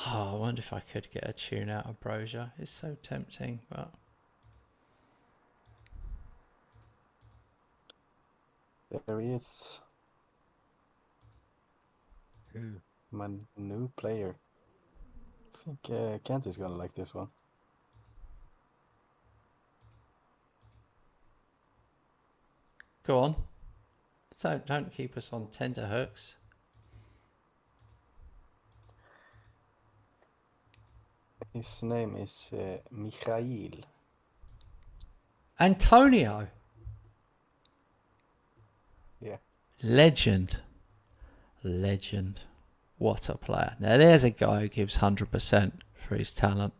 Oh, I wonder if I could get a tune out of Brozier. It's so tempting, but There he is. Who? My new player. I think Kent is gonna like this one. go on. Don't keep us on tender hooks. His name is Mikhail. Antonio. Yeah. Legend. What a player. Now there's a guy who gives 100% for his talent.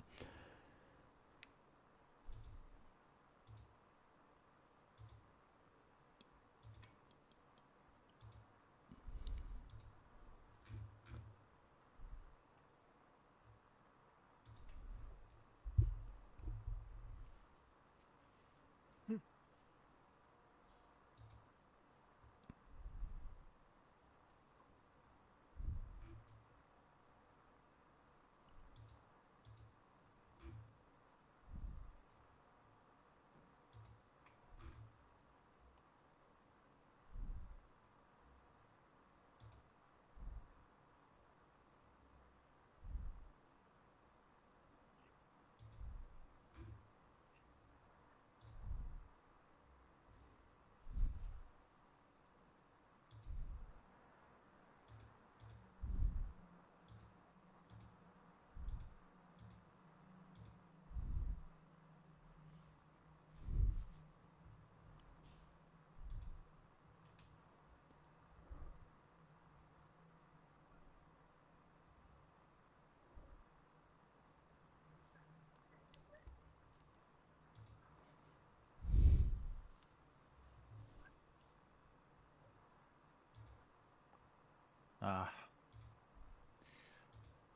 Ah.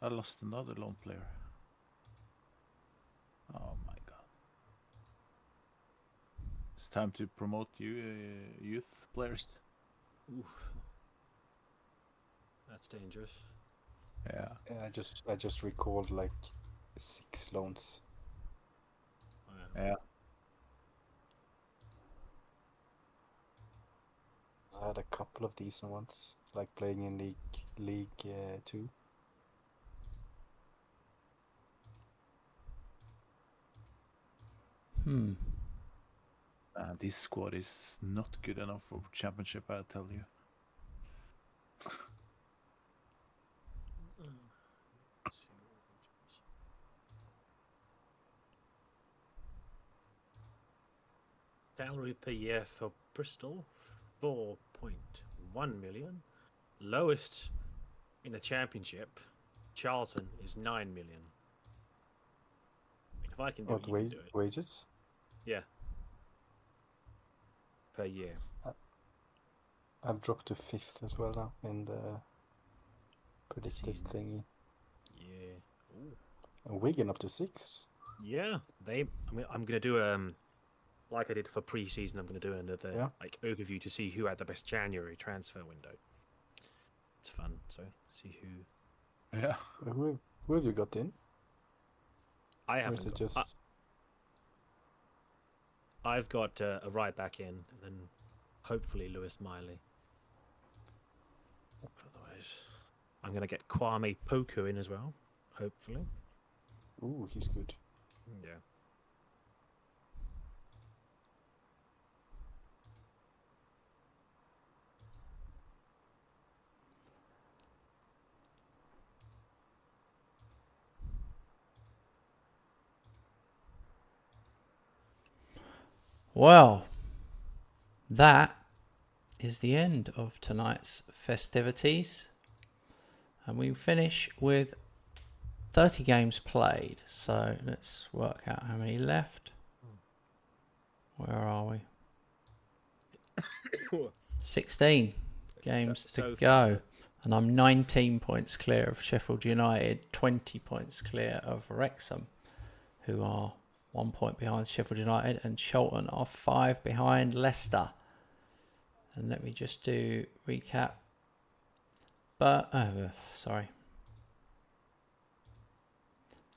I lost another lone player. Oh my god. It's time to promote you youth players. Oof. That's dangerous. Yeah. I just recalled like 6 loans. Oh, yeah. Yeah. I had a couple of decent ones, like playing in League 2. This squad is not good enough for championship, I tell you. Salary per year for Bristol, 4.1 million. Lowest in the championship, Charlton, is 9 million. If I can do it, you can do it. Wages? Yeah. Per year. I've dropped to 5th as well now in the predicted Season. thingy. Yeah. Ooh. And Wigan up to 6th. Yeah. I'm gonna do like I did for pre-season. I'm gonna do another like overview to see who had the best January transfer window. It's fun. So see who. Yeah. Who have you got in? I Or is haven't. it just... I've got a right back in, and then hopefully Lewis Miley. Otherwise, I'm gonna get Kwame Poku in as well. Hopefully. Ooh, he's good. Yeah. Well, that is the end of tonight's festivities. And we finish with 30 games played. So let's work out how many left. Where are we? 16 games to go. And I'm 19 points clear of Sheffield United, 20 points clear of Wrexham, who are 1 point behind Sheffield United, and Charlton are 5 behind Leicester. And let me just do recap. But sorry.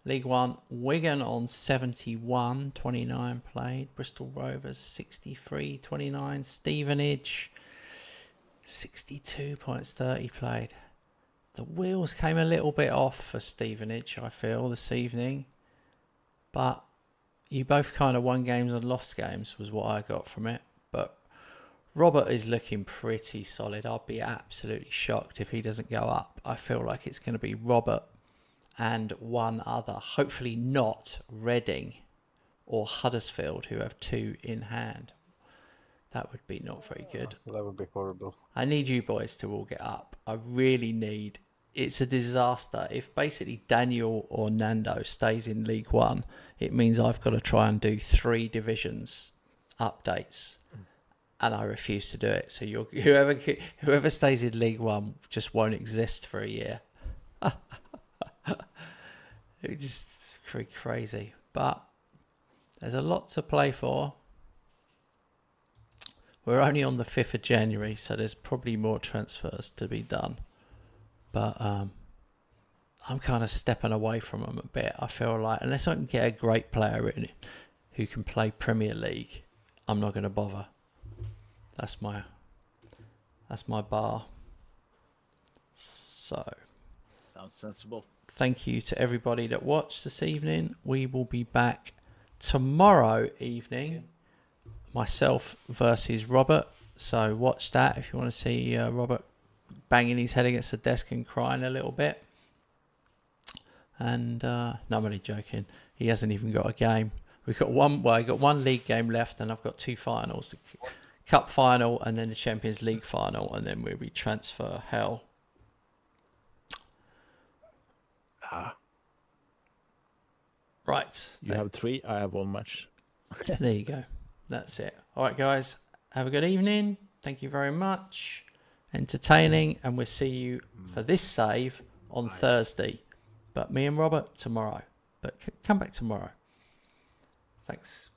League One, Wigan on 71, 29 played. Bristol Rovers 63, 29. Stevenage 62 points, 30 played. The wheels came a little bit off for Stevenage, I feel, this evening. But you both kind of won games and lost games was what I got from it. But Robert is looking pretty solid. I'll be absolutely shocked if he doesn't go up. I feel like it's going to be Robert and one other. Hopefully not Reading or Huddersfield, who have 2 in hand. That would be not very good. That would be horrible. I need you boys to all get up. I really need. It's a disaster. If basically Daniel or Nando stays in League One, it means I've got to try and do 3 divisions updates, and I refuse to do it. So whoever stays in League One just won't exist for a year. It's just crazy. But there's a lot to play for. We're only on the 5th of January, so there's probably more transfers to be done. But I'm kind of stepping away from them a bit. I feel like unless I can get a great player in who can play Premier League, I'm not going to bother. That's my bar. So Sounds sensible. thank you to everybody that watched this evening. We will be back tomorrow evening. Myself versus Robert. So watch that if you want to see Robert banging his head against the desk and crying a little bit. And no, I'm only joking. He hasn't even got a game. We've got one. Well, I got 1 league game left, and I've got 2 finals: the Cup final and then the Champions League final, and then we'll be transfer hell. Right. You have 3. I have 1 match. There you go. That's it. All right, guys. Have a good evening. Thank you very much. Entertaining, and we'll see you for this save on Thursday. But me and Robert tomorrow. But come back tomorrow. Thanks.